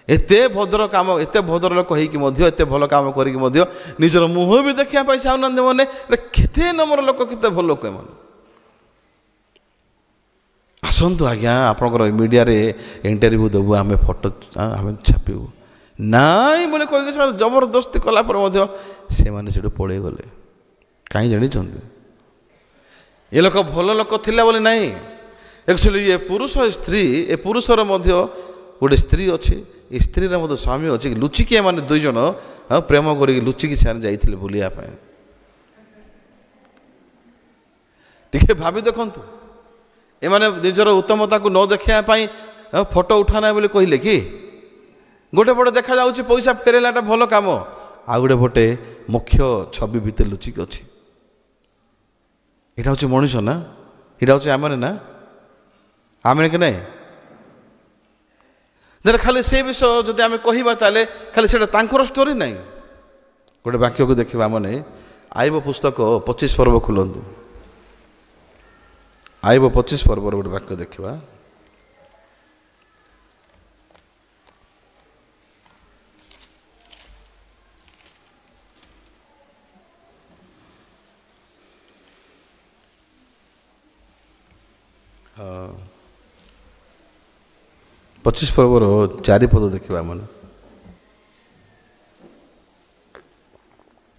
ଏତେ ଭଦ୍ର କାମ, ଏତେ ଭଦ୍ର ଲୋକ ହେଇକି ମଧ୍ୟ, ଏତେ ଭଲ କାମ କରିକି ମଧ୍ୟ ନିଜର ମୁହଁ ବି ଦେଖିବା ପାଇଁ ଚାହୁଁନାହାନ୍ତି। ମାନେ କେତେ ନମ୍ବର ଲୋକ, କେତେ ଭଲ ଲୋକ ଏମାନେ। ଆସନ୍ତୁ ଆଜ୍ଞା, ଆପଣଙ୍କର ମିଡ଼ିଆରେ ଇଣ୍ଟରଭ୍ୟୁ ଦେବୁ, ଆମେ ଫଟୋ ଆମେ ଛାପିବୁ। ନାଇଁ ବୋଲି କହିକି ସାର୍ ଜବରଦସ୍ତି କଲା ପରେ ମଧ୍ୟ ସେମାନେ ସେଠୁ ପଳେଇ ଗଲେ। କାହିଁ ଜାଣିଛନ୍ତି? ଏ ଲୋକ ଭଲ ଲୋକ ଥିଲା ବୋଲି ନାହିଁ। ଆକ୍ଚୁଆଲି ଏ ପୁରୁଷ ସ୍ତ୍ରୀ, ଏ ପୁରୁଷର ମଧ୍ୟ ଗୋଟେ ସ୍ତ୍ରୀ ଅଛି, ଏ ସ୍ତ୍ରୀର ମଧ୍ୟ ସ୍ୱାମୀ ଅଛି। ଲୁଚିକି ଏମାନେ ଦୁଇ ଜଣ ପ୍ରେମ କରିକି ଲୁଚିକି ସେମାନେ ଯାଇଥିଲେ ବୁଲିବା ପାଇଁ। ଟିକେ ଭାବି ଦେଖନ୍ତୁ, ଏମାନେ ନିଜର ଉତ୍ତମତାକୁ ନ ଦେଖିବା ପାଇଁ ଫଟୋ ଉଠା ନାହିଁ ବୋଲି କହିଲେ କି? ଗୋଟେ ପଟେ ଦେଖାଯାଉଛି ପଇସା ଫେରାଇଲାଟା ଭଲ କାମ, ଆଉ ଗୋଟେ ପଟେ ମୁଖ୍ୟ ଛବି ଭିତରେ ଲୁଚିକି ଅଛି। ଏଇଟା ହେଉଛି ମଣିଷ ନା? ଏଇଟା ହେଉଛି ଆମେ ନା? ଆମେ କି ନାହିଁ? ଦେଲେ ଖାଲି ସେ ବିଷୟ ଯଦି ଆମେ କହିବା, ତାହେଲେ ଖାଲି ସେଇଟା ତାଙ୍କର ଷ୍ଟୋରି ନାହିଁ। ଗୋଟେ ବାକ୍ୟକୁ ଦେଖିବା, ମାନେ ଆଇବ ପୁସ୍ତକ 25 ପର୍ବ ଖୋଲନ୍ତୁ। ଆଇବ 25 ପର୍ବର ଗୋଟେ ବାକ୍ୟ ଦେଖିବା। ହଁ, 25 ପର୍ବର 4 ପଦ ଦେଖିବା। ମାନେ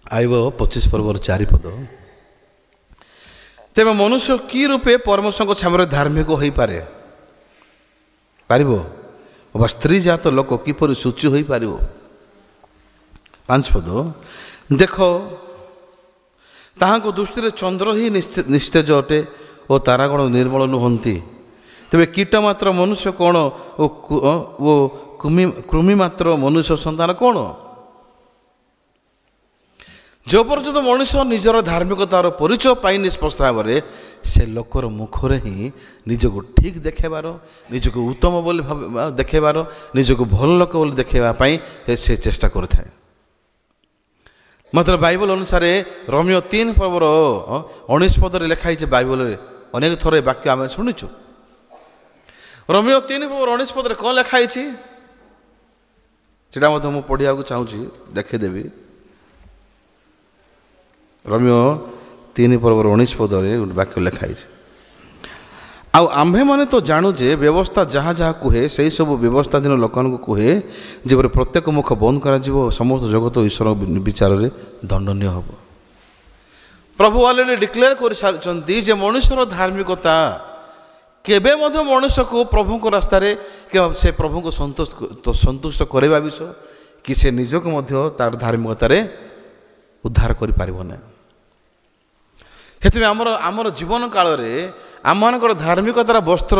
ଆଇବ 25 ପର୍ବର 4 ପଦ। ତେବେ ମନୁଷ୍ୟ କି ରୂପେ ପରମେଶ୍ୱରଙ୍କ ସାମ୍ନାରେ ଧାର୍ମିକ ହୋଇପାରେ ପାରିବ, ବା ସ୍ତ୍ରୀ ଜାତ ଲୋକ କିପରି ସୂଚି ହୋଇପାରିବ? 5 ପଦ, ଦେଖ ତାହାଙ୍କ ଦୃଷ୍ଟିରେ ଚନ୍ଦ୍ର ହିଁ ନିସ୍ତେଜ ଅଟେ ଓ ତାରାଗଣ ନିର୍ମଳ ନୁହନ୍ତି। ତେବେ କୀଟ ମାତ୍ର ମନୁଷ୍ୟ କ'ଣ ଓ କୃମି ମାତ୍ର ମନୁଷ୍ୟ ସନ୍ତାନ କ'ଣ? ଯେଉଁ ପର୍ଯ୍ୟନ୍ତ ମଣିଷ ନିଜର ଧାର୍ମିକତାର ପରିଚୟ ପାଇନି ସ୍ପଷ୍ଟ ଭାବରେ, ସେ ଲୋକର ମୁଖରେ ହିଁ ନିଜକୁ ଠିକ୍ ଦେଖାଇବାର, ନିଜକୁ ଉତ୍ତମ ବୋଲି ଦେଖାଇବାର, ନିଜକୁ ଭଲ ଲୋକ ବୋଲି ଦେଖାଇବା ପାଇଁ ସେ ଚେଷ୍ଟା କରିଥାଏ। ମାତ୍ର ବାଇବଲ ଅନୁସାରେ ରୋମିଓ 3 ପର୍ବର 19 ପଦରେ ଲେଖା ହେଇଛି। ବାଇବଲରେ ଅନେକ ଥର ଏ ବାକ୍ୟ ଆମେ ଶୁଣିଛୁ। ରୋମିଓ 3 ପର୍ବର 19 ପଦରେ କ'ଣ ଲେଖା ହେଇଛି ସେଟା ମଧ୍ୟ ମୁଁ ପଢ଼ିବାକୁ ଚାହୁଁଛି, ଦେଖେଇଦେବି। ରୋମିଓ 3 ପର୍ବର 19 ପଦରେ ଗୋଟେ ବାକ୍ୟ ଲେଖା ହେଇଛି, ଆଉ ଆମ୍ଭେମାନେ ତ ଜାଣୁ ଯେ ବ୍ୟବସ୍ଥା ଯାହା ଯାହା କୁହେ ସେହିସବୁ ବ୍ୟବସ୍ଥାଧୀନ ଲୋକମାନଙ୍କୁ କୁହେ, ଯେପରି ପ୍ରତ୍ୟେକ ମୁଖ ବନ୍ଦ କରାଯିବ ଓ ସମସ୍ତ ଜଗତ ଈଶ୍ୱର ବିଚାରରେ ଦଣ୍ଡନୀୟ ହେବ। ପ୍ରଭୁ ଅଲରେଡ଼ି ଡିକ୍ଲେୟାର କରିସାରିଛନ୍ତି ଯେ ମଣିଷର ଧାର୍ମିକତା କେବେ ମଧ୍ୟ ମଣିଷକୁ ପ୍ରଭୁଙ୍କ ରାସ୍ତାରେ ସେ ପ୍ରଭୁଙ୍କୁ ସନ୍ତୁଷ୍ଟ କରିବା ବିଷୟ କି ସେ ନିଜକୁ ମଧ୍ୟ ତାର ଧାର୍ମିକତାରେ ଉଦ୍ଧାର କରିପାରିବ ନାହିଁ। ସେଥିପାଇଁ ଆମର ଜୀବନ କାଳରେ ଆମମାନଙ୍କର ଧାର୍ମିକତାର ବସ୍ତ୍ର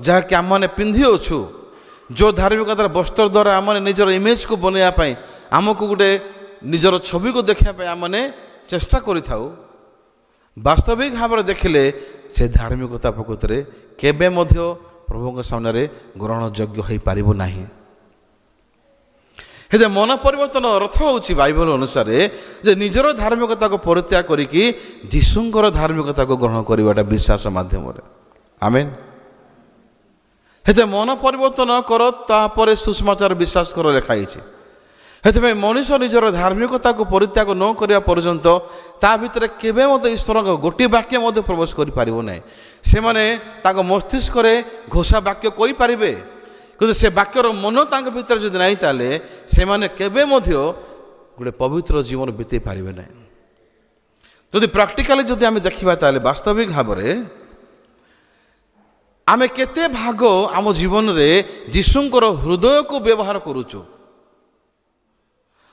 ଯାହାକି ଆମମାନେ ପିନ୍ଧି ଅଛୁ, ଯେଉଁ ଧାର୍ମିକତାର ବସ୍ତ୍ର ଦ୍ୱାରା ଆମମାନେ ନିଜର ଇମେଜକୁ ବନେଇବା ପାଇଁ, ଆମକୁ ଗୋଟେ ନିଜର ଛବିକୁ ଦେଖିବା ପାଇଁ ଆମମାନେ ଚେଷ୍ଟା କରିଥାଉ, ବାସ୍ତବିକ ଭାବରେ ଦେଖିଲେ ସେ ଧାର୍ମିକତା ପ୍ରକୃତରେ କେବେ ମଧ୍ୟ ପ୍ରଭୁଙ୍କ ସାମ୍ନାରେ ଗ୍ରହଣଯୋଗ୍ୟ ହୋଇପାରିବ ନାହିଁ। ହେଲେ ମନ ପରିବର୍ତ୍ତନ ଅର୍ଥ ହେଉଛି ବାଇବଲ ଅନୁସାରେ ଯେ ନିଜର ଧାର୍ମିକତାକୁ ପରିତ୍ୟାଗ କରିକି ଯୀଶୁଙ୍କର ଧାର୍ମିକତାକୁ ଗ୍ରହଣ କରିବାଟା ବିଶ୍ୱାସ ମାଧ୍ୟମରେ। ଆମେନ୍। ହେତେ ମନ ପରିବର୍ତ୍ତନ କର, ତାପରେ ସୁସମାଚାର ବିଶ୍ୱାସ କର ଲେଖା ହେଇଛି। ସେଥିପାଇଁ ମଣିଷ ନିଜର ଧାର୍ମିକତାକୁ ପରିତ୍ୟାଗ ନ କରିବା ପର୍ଯ୍ୟନ୍ତ ତା ଭିତରେ କେବେ ମଧ୍ୟ ଈଶ୍ୱରଙ୍କ ଗୋଟିଏ ବାକ୍ୟ ମଧ୍ୟ ପ୍ରବେଶ କରିପାରିବ ନାହିଁ। ସେମାନେ ତାଙ୍କ ମସ୍ତିଷ୍କରେ ଘୋଷା ବାକ୍ୟ କହିପାରିବେ, କିନ୍ତୁ ସେ ବାକ୍ୟର ମନ ତାଙ୍କ ଭିତରେ ଯଦି ନାହିଁ, ତାହେଲେ ସେମାନେ କେବେ ମଧ୍ୟ ଗୋଟେ ପବିତ୍ର ଜୀବନ ବିତେଇ ପାରିବେ ନାହିଁ। ଯଦି ପ୍ରାକ୍ଟିକାଲି ଯଦି ଆମେ ଦେଖିବା, ତାହେଲେ ବାସ୍ତବିକ ଭାବରେ ଆମେ କେତେ ଭାଗ ଆମ ଜୀବନରେ ଯୀଶୁଙ୍କର ହୃଦୟକୁ ବ୍ୟବହାର କରୁଛୁ।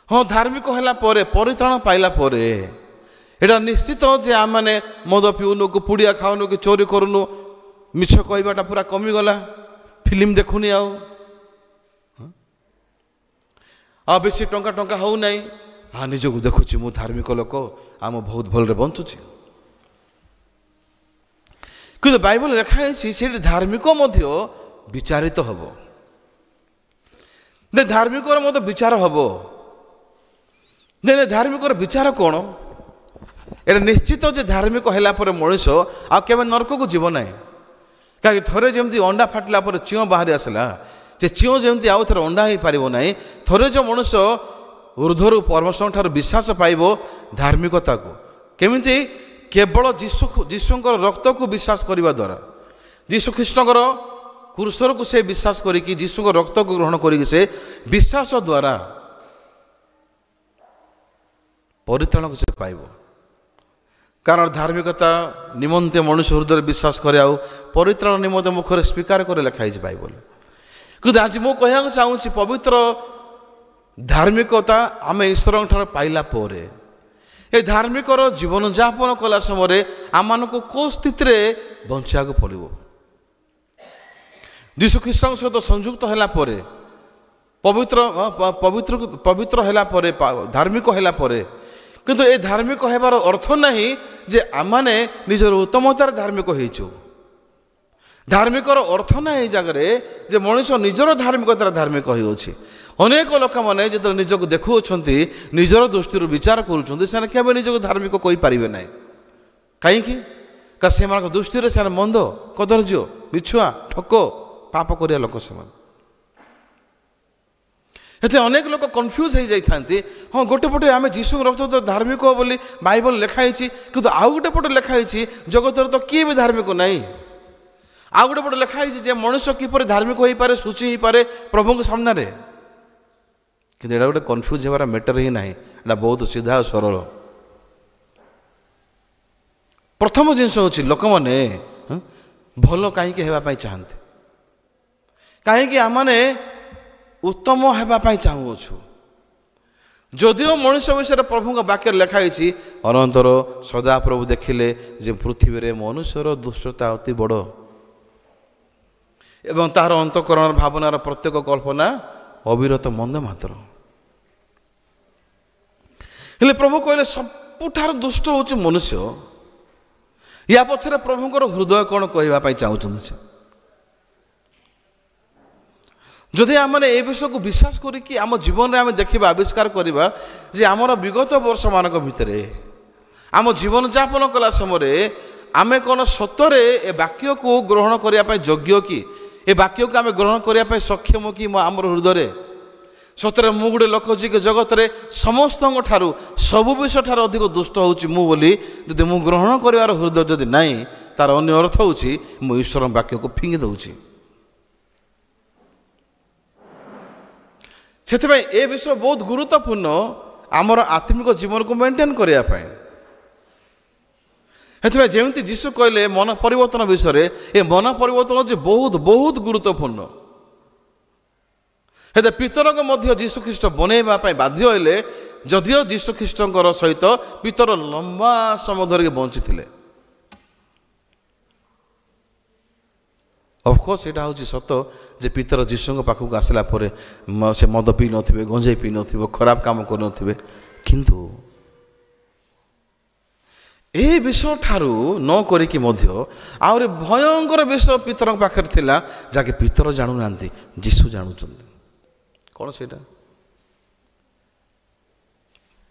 ହଁ, ଧାର୍ମିକ ହେଲା ପରେ, ପରିତ୍ରାଣ ପାଇଲା ପରେ ଏଇଟା ନିଶ୍ଚିତ ଯେ ଆମମାନେ ମଦ ପିଉନୁ, କି ପୁଡ଼ିଆ ଖାଉନୁ, କି ଚୋରି କରୁନୁ, ମିଛ କହିବାଟା ପୁରା କମିଗଲା, ଫିଲ୍ମ ଦେଖୁନି ଆଉ ବେଶୀ ଟଙ୍କା ହେଉନାହିଁ। ହଁ, ନିଜକୁ ଦେଖୁଛି ମୁଁ ଧାର୍ମିକ ଲୋକ, ଆଉ ମୁଁ ବହୁତ ଭଲରେ ବଞ୍ଚୁଛି। କିନ୍ତୁ ବାଇବଲ ଲେଖା ହେଇଛି ସେଠି ଧାର୍ମିକ ମଧ୍ୟ ବିଚାରିତ ହେବ। ଧାର୍ମିକର ମଧ୍ୟ ବିଚାର ହେବ। ଧାର୍ମିକର ବିଚାର କ'ଣ? ଏଇଟା ନିଶ୍ଚିତ ଯେ ଧାର୍ମିକ ହେଲା ପରେ ମଣିଷ ଆଉ କେବେ ନରକକୁ ଯିବ ନାହିଁ। କାହିଁକି ଥରେ ଯେମିତି ଅଣ୍ଡା ଫାଟିଲା ପରେ ଚିଅଁ ବାହାରି ଆସିଲା, ସେ ଚିଅଁ ଯେମିତି ଆଉ ଥରେ ଅଣ୍ଡା ହେଇପାରିବ ନାହିଁ। ଥରେ ଯେଉଁ ମଣିଷ ଉର୍ଦ୍ଧ୍ୱରୁ ପରମେଶ୍ୱରଙ୍କ ଠାରୁ ବିଶ୍ୱାସ ପାଇବ ଧାର୍ମିକତାକୁ, କେମିତି? କେବଳ ଯୀଶୁଙ୍କର ରକ୍ତକୁ ବିଶ୍ୱାସ କରିବା ଦ୍ୱାରା, ଯୀଶୁ ଖ୍ରୀଷ୍ଟଙ୍କର କ୍ରୁଶକୁ ସେ ବିଶ୍ୱାସ କରିକି, ଯୀଶୁଙ୍କ ରକ୍ତକୁ ଗ୍ରହଣ କରିକି, ସେ ବିଶ୍ୱାସ ଦ୍ୱାରା ପରିତ୍ରାଣକୁ ସେ ପାଇବ। କାରଣ ଧାର୍ମିକତା ନିମନ୍ତେ ମଣିଷ ହୃଦୟରେ ବିଶ୍ୱାସ କରେ, ଆଉ ପରିତ୍ରାଣ ନିମନ୍ତେ ମୁଖରେ ସ୍ୱୀକାର করে ଲେଖା ହେଇଛି ବାଇବଲ। କିନ୍ତୁ ଆଜି ମୁଁ କହିବାକୁ ଚାହୁଁଛି, ପବିତ୍ର ଧାର୍ମିକତା ଆମେ ଈଶ୍ୱରଙ୍କ ଠାରୁ ପାଇଲା ପରେ ଏ ଧାର୍ମିକର ଜୀବନଯାପନ କଲା ସମୟରେ ଆମମାନଙ୍କୁ କେଉଁ ସ୍ଥିତିରେ ବଞ୍ଚିବାକୁ ପଡ଼ିବ? ଯୀଶୁ ଖ୍ରୀଷ୍ଟଙ୍କ ସହିତ ସଂଯୁକ୍ତ ହେଲା ପରେ, ପବିତ୍ର ହେଲା ପରେ, ଧାର୍ମିକ ହେଲା ପରେ, କିନ୍ତୁ ଏ ଧାର୍ମିକ ହେବାର ଅର୍ଥ ନାହିଁ ଯେ ଆମମାନେ ନିଜର ଉତ୍ତମତାରେ ଧାର୍ମିକ ହେଇଛୁ। ଧାର୍ମିକର ଅର୍ଥ ନାହିଁ ଏ ଜାଗାରେ ଯେ ମଣିଷ ନିଜର ଧାର୍ମିକତାରେ ଧାର୍ମିକ ହୋଇଅଛି। ଅନେକ ଲୋକମାନେ ଯେତେବେଳେ ନିଜକୁ ଦେଖୁଅଛନ୍ତି, ନିଜର ଦୃଷ୍ଟିରୁ ବିଚାର କରୁଛନ୍ତି, ସେମାନେ କେବେ ନିଜକୁ ଧାର୍ମିକ କହିପାରିବେ ନାହିଁ। କାହିଁକି? କାରଣ ସେମାନଙ୍କ ଦୃଷ୍ଟିରେ ସେମାନେ ମନ୍ଦ, କଦର୍ଯ୍ୟ, ମିଛୁଆ, ଠକ, ପାପ କରିବା ଲୋକ ସେମାନେ। ଏତେ ଅନେକ ଲୋକ କନଫ୍ୟୁଜ୍ ହେଇଯାଇଥାନ୍ତି। ହଁ, ଗୋଟେ ପଟେ ଆମେ ଯୀଶୁଙ୍କ ରକ୍ତ ଧାର୍ମିକ ବୋଲି ବାଇବଲ ଲେଖା ହେଇଛି, କିନ୍ତୁ ଆଉ ଗୋଟେ ପଟେ ଲେଖା ହେଇଛି ଜଗତରେ ତ କିଏ ବି ଧାର୍ମିକ ନାହିଁ। ଆଉ ଗୋଟେ ପଟେ ଲେଖା ହେଇଛି ଯେ ମଣିଷ କିପରି ଧାର୍ମିକ ହୋଇପାରେ, ସୂଚି ହୋଇପାରେ ପ୍ରଭୁଙ୍କ ସାମ୍ନାରେ। କିନ୍ତୁ ଏଇଟା ଗୋଟେ କନଫ୍ୟୁଜ୍ ହେବାର ମ୍ୟାଟର ହିଁ ନାହିଁ। ଏଇଟା ବହୁତ ସିଧା ଓ ସରଳ। ପ୍ରଥମ ଜିନିଷ ହେଉଛି ଲୋକମାନେ ଭଲ କାହିଁକି ହେବା ପାଇଁ ଚାହାନ୍ତି? କାହିଁକି ଆମମାନେ ଉତ୍ତମ ହେବା ପାଇଁ ଚାହୁଁଅଛୁ? ଯଦିଓ ମଣିଷ ବିଷୟରେ ପ୍ରଭୁଙ୍କ ବାକ୍ୟରେ ଲେଖା ହେଇଛି, ଅନନ୍ତର ସଦାପ୍ରଭୁ ଦେଖିଲେ ଯେ ପୃଥିବୀରେ ମନୁଷ୍ୟର ଦୁଷ୍ଟତା ଅତି ବଡ଼ ଏବଂ ତାହାର ଅନ୍ତଃକରଣର ଭାବନାର ପ୍ରତ୍ୟେକ କଳ୍ପନା ଅବିରତ ମନ୍ଦ ମାତ୍ର। ହେଲେ ପ୍ରଭୁ କହିଲେ ସବୁଠାରୁ ଦୁଷ୍ଟ ହେଉଛି ମନୁଷ୍ୟ। ୟା ପଛରେ ପ୍ରଭୁଙ୍କର ହୃଦୟ କ'ଣ କହିବା ପାଇଁ ଚାହୁଁଛନ୍ତି ସେ? ଯଦି ଆମେ ଏ ବିଷୟକୁ ବିଶ୍ୱାସ କରିକି ଆମ ଜୀବନରେ ଆମେ ଦେଖିବା, ଆବିଷ୍କାର କରିବା ଯେ ଆମର ବିଗତ ବର୍ଷମାନଙ୍କ ଭିତରେ ଆମ ଜୀବନଯାପନ କଲା ସମୟରେ ଆମେ କ'ଣ ସତରେ ଏ ବାକ୍ୟକୁ ଗ୍ରହଣ କରିବା ପାଇଁ ଯୋଗ୍ୟ କି? ଏ ବାକ୍ୟକୁ ଆମେ ଗ୍ରହଣ କରିବା ପାଇଁ ସକ୍ଷମ କି? ଆମର ହୃଦୟରେ ସତରେ ମୁଁ ଗୋଟେ ଲୋକ ଯିଏକି ଜଗତରେ ସମସ୍ତଙ୍କ ଠାରୁ, ସବୁ ବିଷୟ ଠାରୁ ଅଧିକ ଦୁଷ୍ଟ ହେଉଛି ମୁଁ ବୋଲି ଯଦି ମୁଁ ଗ୍ରହଣ କରିବାର ହୃଦୟ ଯଦି ନାହିଁ, ତାର ଅନ୍ୟ ଅର୍ଥ ହେଉଛି ମୁଁ ଈଶ୍ୱରଙ୍କ ବାକ୍ୟକୁ ଫିଙ୍ଗି ଦେଉଛି। ସେଥିପାଇଁ ଏ ବିଷୟ ବହୁତ ଗୁରୁତ୍ୱପୂର୍ଣ୍ଣ ଆମର ଆତ୍ମିକ ଜୀବନକୁ ମେଣ୍ଟେନ୍ କରିବା ପାଇଁ। ସେଥିପାଇଁ ଯେମିତି ଯୀଶୁ କହିଲେ ମନ ପରିବର୍ତ୍ତନ ବିଷୟରେ, ଏ ମନ ପରିବର୍ତ୍ତନ ହେଉଛି ବହୁତ ବହୁତ ଗୁରୁତ୍ୱପୂର୍ଣ୍ଣ। ହେଲେ ପିତରଙ୍କୁ ମଧ୍ୟ ଯୀଶୁ ଖ୍ରୀଷ୍ଟ ବନେଇବା ପାଇଁ ବାଧ୍ୟ ହେଲେ, ଯଦିଓ ଯୀଶୁ ଖ୍ରୀଷ୍ଟଙ୍କର ସହିତ ପିତର ଲମ୍ବା ସମୟ ଧରିକି ବଞ୍ଚିଥିଲେ। ଅଫକୋର୍ସ ଏଇଟା ହେଉଛି ସତ ଯେ ପିତର ଯୀଶୁଙ୍କ ପାଖକୁ ଆସିଲା ପରେ ସେ ମଦ ପିଇ ନଥିବେ, ଗଞ୍ଜେଇ ପିଇ ନଥିବ, ଖରାପ କାମ କରିନଥିବେ, କିନ୍ତୁ ଏ ବିଷୟ ଠାରୁ ନ କରିକି ମଧ୍ୟ ଆହୁରି ଭୟଙ୍କର ବିଷୟ ପିତରଙ୍କ ପାଖରେ ଥିଲା, ଯାହାକି ପିତର ଜାଣୁନାହାନ୍ତି, ଯୀଶୁ ଜାଣୁଛନ୍ତି। କ'ଣ ସେଇଟା?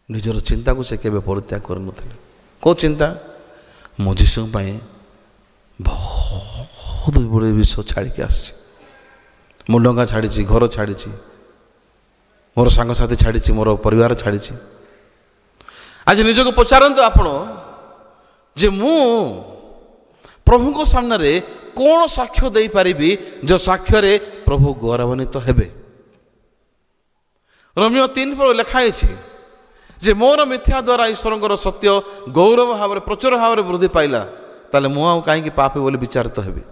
ନିଜର ଚିନ୍ତାକୁ ସେ କେବେ ପରିତ୍ୟାଗ କରିନଥିଲେ। କେଉଁ ଚିନ୍ତା? ମୁଁ ଯୀଶୁଙ୍କ ପାଇଁ ବହୁତ ବଡ଼ ବିଷୟ ଛାଡ଼ିକି ଆସିଛି, ମୁଁ ଡଙ୍ଗା ଛାଡ଼ିଛି, ଘର ଛାଡ଼ିଛି, ମୋର ସାଙ୍ଗସାଥି ଛାଡ଼ିଛି, ମୋର ପରିବାର ଛାଡ଼ିଛି। ଆଜି ନିଜକୁ ପଚାରନ୍ତୁ ଆପଣ ଯେ ମୁଁ ପ୍ରଭୁଙ୍କ ସାମ୍ନାରେ କ'ଣ ସାକ୍ଷ୍ୟ ଦେଇପାରିବି ଯେଉଁ ସାକ୍ଷ୍ୟରେ ପ୍ରଭୁ ଗୌରବାନ୍ୱିତ ହେବେ। ରୋମିଓ 3 ଲେଖା ହେଇଛି ଯେ ମୋର ମିଥ୍ୟା ଦ୍ୱାରା ଈଶ୍ୱରଙ୍କର ସତ୍ୟ ଗୌରବ ଭାବରେ ପ୍ରଚୁର ଭାବରେ ବୃଦ୍ଧି ପାଇଲା, ତାହେଲେ ମୁଁ ଆଉ କାହିଁକି ପାପୀ ବୋଲି ବିଚାରିତ ହେବି।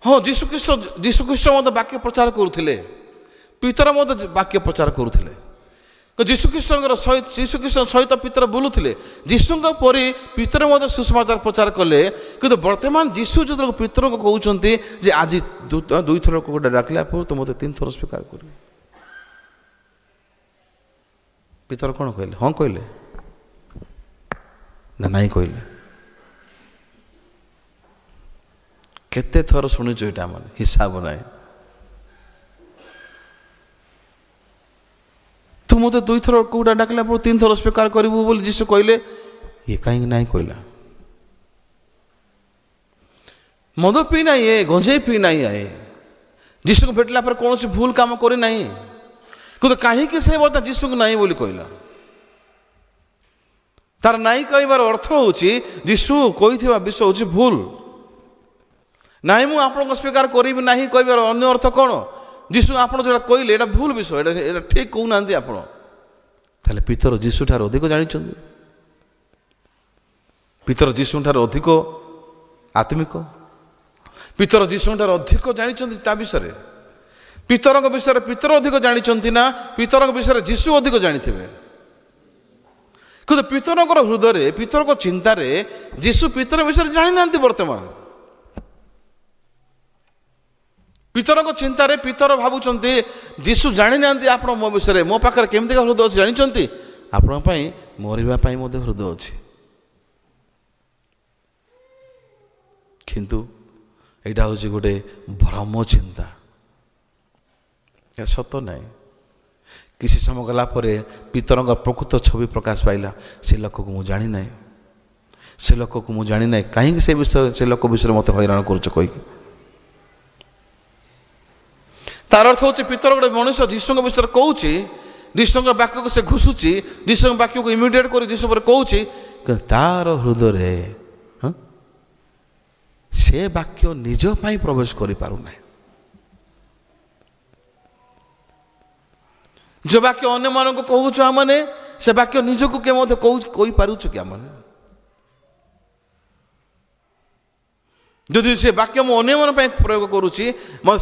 ହଁ, ଯୀଶୁଖ୍ରୀଷ୍ଟ ମଧ୍ୟ ବାକ୍ୟ ପ୍ରଚାର କରୁଥିଲେ, ପିତର ମଧ୍ୟ ବାକ୍ୟ ପ୍ରଚାର କରୁଥିଲେ। ଯୀଶୁଖ୍ରୀଷ୍ଟଙ୍କ ସହିତ ପିତର ବୁଲୁଥିଲେ, ଯୀଶୁଙ୍କ ପରି ପିତର ମଧ୍ୟ ସୁସମାଚାର ପ୍ରଚାର କଲେ। କିନ୍ତୁ ବର୍ତ୍ତମାନ ଯୀଶୁ ଯେତେବେଳେ ପିତରଙ୍କୁ କହୁଛନ୍ତି ଯେ ଆଜି 2 ଥର ଗୋଟେ ଡାକିଲା ପରେ ତୁ ମୋତେ 3 ଥର ସ୍ୱୀକାର କରିବୁ, ପିତର କ'ଣ କହିଲେ? ହଁ କହିଲେ ନା ନାଇଁ କହିଲେ? କେତେ ଥର ଶୁଣିଛୁ ଏଇଟା, ମାନେ ହିସାବ ନାହିଁ। ତୁ ମୋତେ 2 ଥର କୋଉଟା ଡାକିଲା ପରେ 3 ଥର ସ୍ୱୀକାର କରିବୁ ବୋଲି ଯୀଶୁ କହିଲେ, ଇଏ କାହିଁକି ନାହିଁ କହିଲା? ମଦ ପିଇ ନାହିଁ, ଗଞ୍ଜେଇ ପିଇ ନାହିଁ, ଯୀଶୁକୁ ଭେଟିଲା ପରେ କୌଣସି ଭୁଲ କାମ କରିନାହିଁ, କିନ୍ତୁ କାହିଁକି ସେ ବର୍ତ୍ତମାନ ଯୀଶୁକୁ ନାହିଁ ବୋଲି କହିଲା? ତାର ନାହିଁ କହିବାର ଅର୍ଥ ହେଉଛି ଯୀଶୁ କହିଥିବା ବିଷୟ ହେଉଛି ଭୁଲ। ନାହିଁ ମୁଁ ଆପଣଙ୍କୁ ସ୍ୱୀକାର କରିବି ନାହିଁ କହିବାର ଅନ୍ୟ ଅର୍ଥ କ'ଣ? ଯୀଶୁ ଆପଣ ଯେଉଁଟା କହିଲେ ଏଇଟା ଭୁଲ ବିଷୟ, ଏଇଟା ଠିକ୍ କହୁନାହାନ୍ତି ଆପଣ। ତାହେଲେ ପିତର ଯୀଶୁ ଠାରୁ ଅଧିକ ଜାଣିଛନ୍ତି, ପିତର ଯୀଶୁଙ୍କ ଠାରୁ ଅଧିକ ଆତ୍ମିକ, ପିତର ଯୀଶୁଙ୍କ ଠାରୁ ଅଧିକ ଜାଣିଛନ୍ତି ତା ବିଷୟରେ। ପିତରଙ୍କ ବିଷୟରେ ପିତର ଅଧିକ ଜାଣିଛନ୍ତି ନା ପିତରଙ୍କ ବିଷୟରେ ଯୀଶୁ ଅଧିକ ଜାଣିଥିବେ? କିନ୍ତୁ ପିତରଙ୍କର ହୃଦୟରେ, ପିତରଙ୍କ ଚିନ୍ତାରେ ଯୀଶୁ ପିତର ବିଷୟରେ ଜାଣିନାହାନ୍ତି। ବର୍ତ୍ତମାନ ପିତରଙ୍କ ଚିନ୍ତାରେ ପିତର ଭାବୁଛନ୍ତି ଯୀଶୁ ଜାଣିନାହାନ୍ତି ଆପଣ ମୋ ବିଷୟରେ, ମୋ ପାଖରେ କେମିତିକା ହୃଦୟ ଅଛି ଜାଣିଛନ୍ତି? ଆପଣଙ୍କ ପାଇଁ ମରିବା ପାଇଁ ମଧ୍ୟ ହୃଦୟ ଅଛି। କିନ୍ତୁ ଏଇଟା ହେଉଛି ଗୋଟେ ଭ୍ରମ ଚିନ୍ତା, ସତ ନାହିଁ। କିଛି ସମୟ ଗଲା ପରେ ପିତରଙ୍କ ପ୍ରକୃତ ଛବି ପ୍ରକାଶ ପାଇଲା। ସେ ଲୋକକୁ ମୁଁ ଜାଣିନାହିଁ, ସେ ଲୋକକୁ ମୁଁ ଜାଣିନାହିଁ, କାହିଁକି ସେ ଲୋକ ବିଷୟରେ ମୋତେ ହଇରାଣ କରୁଛ କହିକି। ତାର ଅର୍ଥ ହେଉଛି ପିତର ଗୋଟେ ମଣିଷ ଯୀଶୁଙ୍କ ବିଷୟରେ କହୁଛି, ଯୀଶୁଙ୍କ ବାକ୍ୟକୁ ସେ ଘୁଷୁଛି, ଯୀଶୁଙ୍କ ବାକ୍ୟକୁ ଇମିଡିଏଟ୍ କରି ଯୀଶୁ ଉପରେ କହୁଛି, କିନ୍ତୁ ତାର ହୃଦୟରେ ସେ ବାକ୍ୟ ନିଜ ପାଇଁ ପ୍ରବେଶ କରିପାରୁନାହିଁ। ଯେ ବାକ୍ୟ ଅନ୍ୟମାନଙ୍କୁ କହୁଛୁ ଆମମାନେ, ସେ ବାକ୍ୟ ନିଜକୁ କେ ମଧ୍ୟ କହିପାରୁଛୁ କି ଆମମାନେ? ଯଦି ସେ ବାକ୍ୟ ମୁଁ ଅନ୍ୟମାନଙ୍କ ପାଇଁ ପ୍ରୟୋଗ କରୁଛି,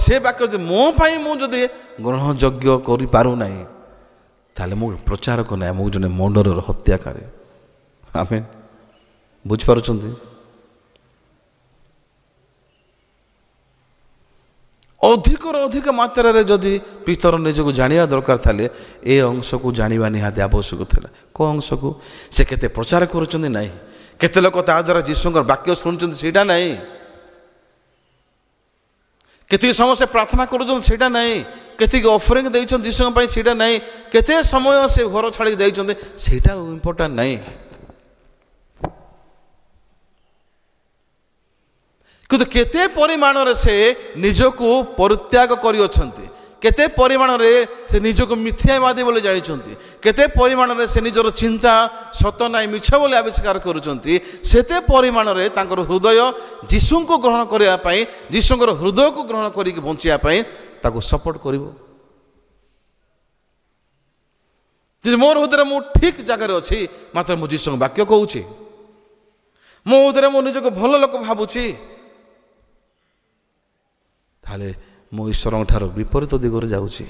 ସେ ବାକ୍ୟ ଯଦି ମୋ ପାଇଁ ମୁଁ ଯଦି ଗ୍ରହଣଯୋଗ୍ୟ କରିପାରୁନାହିଁ, ତାହେଲେ ମୁଁ ପ୍ରଚାରକ ନାହିଁ, ମୁଁ ଜଣେ ମର୍ଡରର ହତ୍ୟାକାରୀ। ଆମେ ବୁଝିପାରୁଛନ୍ତି? ଅଧିକରୁ ଅଧିକ ମାତ୍ରାରେ ଯଦି ପିତର ନିଜକୁ ଜାଣିବା ଦରକାର ଥିଲେ ଏ ଅଂଶକୁ ଜାଣିବା ନିହାତି ଆବଶ୍ୟକ ଥିଲା। କେଉଁ ଅଂଶକୁ? ସେ କେତେ ପ୍ରଚାର କରୁଛନ୍ତି ନାହିଁ, କେତେ ଲୋକ ତା ଦ୍ୱାରା ଯୀଶୁଙ୍କର ବାକ୍ୟ ଶୁଣୁଛନ୍ତି ସେଇଟା ନାହିଁ, କେତିକି ସମୟ ସେ ପ୍ରାର୍ଥନା କରୁଛନ୍ତି ସେଇଟା ନାହିଁ, କେତିକି ଅଫରିଂ ଦେଇଛନ୍ତି ଯୀଶୁଙ୍କ ପାଇଁ ସେଇଟା ନାହିଁ, କେତେ ସମୟ ସେ ଘର ଛାଡ଼ିକି ଯାଇଛନ୍ତି ସେଇଟା ଇମ୍ପୋର୍ଟାଣ୍ଟ ନାହିଁ। କିନ୍ତୁ କେତେ ପରିମାଣରେ ସେ ନିଜକୁ ପରିତ୍ୟାଗ କରିଅଛନ୍ତି, କେତେ ପରିମାଣରେ ସେ ନିଜକୁ ମିଥ୍ୟାବାଦୀ ବୋଲି ଜାଣିଛନ୍ତି, କେତେ ପରିମାଣରେ ସେ ନିଜର ଚିନ୍ତା ସତ ନାହିଁ ମିଛ ବୋଲି ଆବିଷ୍କାର କରୁଛନ୍ତି, ସେତେ ପରିମାଣରେ ତାଙ୍କର ହୃଦୟ ଯୀଶୁଙ୍କୁ ଗ୍ରହଣ କରିବା ପାଇଁ, ଯୀଶୁଙ୍କର ହୃଦୟକୁ ଗ୍ରହଣ କରିକି ବଞ୍ଚିବା ପାଇଁ ତାକୁ ସପୋର୍ଟ କରିବ। ଯଦି ମୋର ହୃଦୟରେ ମୁଁ ଠିକ୍ ଜାଗାରେ ଅଛି, ମାତ୍ର ମୁଁ ଯୀଶୁଙ୍କ ବାକ୍ୟ କହୁଛି, ମୋ ହୃଦୟରେ ମୁଁ ନିଜକୁ ଭଲ ଲୋକ ଭାବୁଛି, ତାହେଲେ ମୁଁ ଈଶ୍ୱରଙ୍କ ଠାରୁ ବିପରୀତ ଦିଗରେ ଯାଉଛି।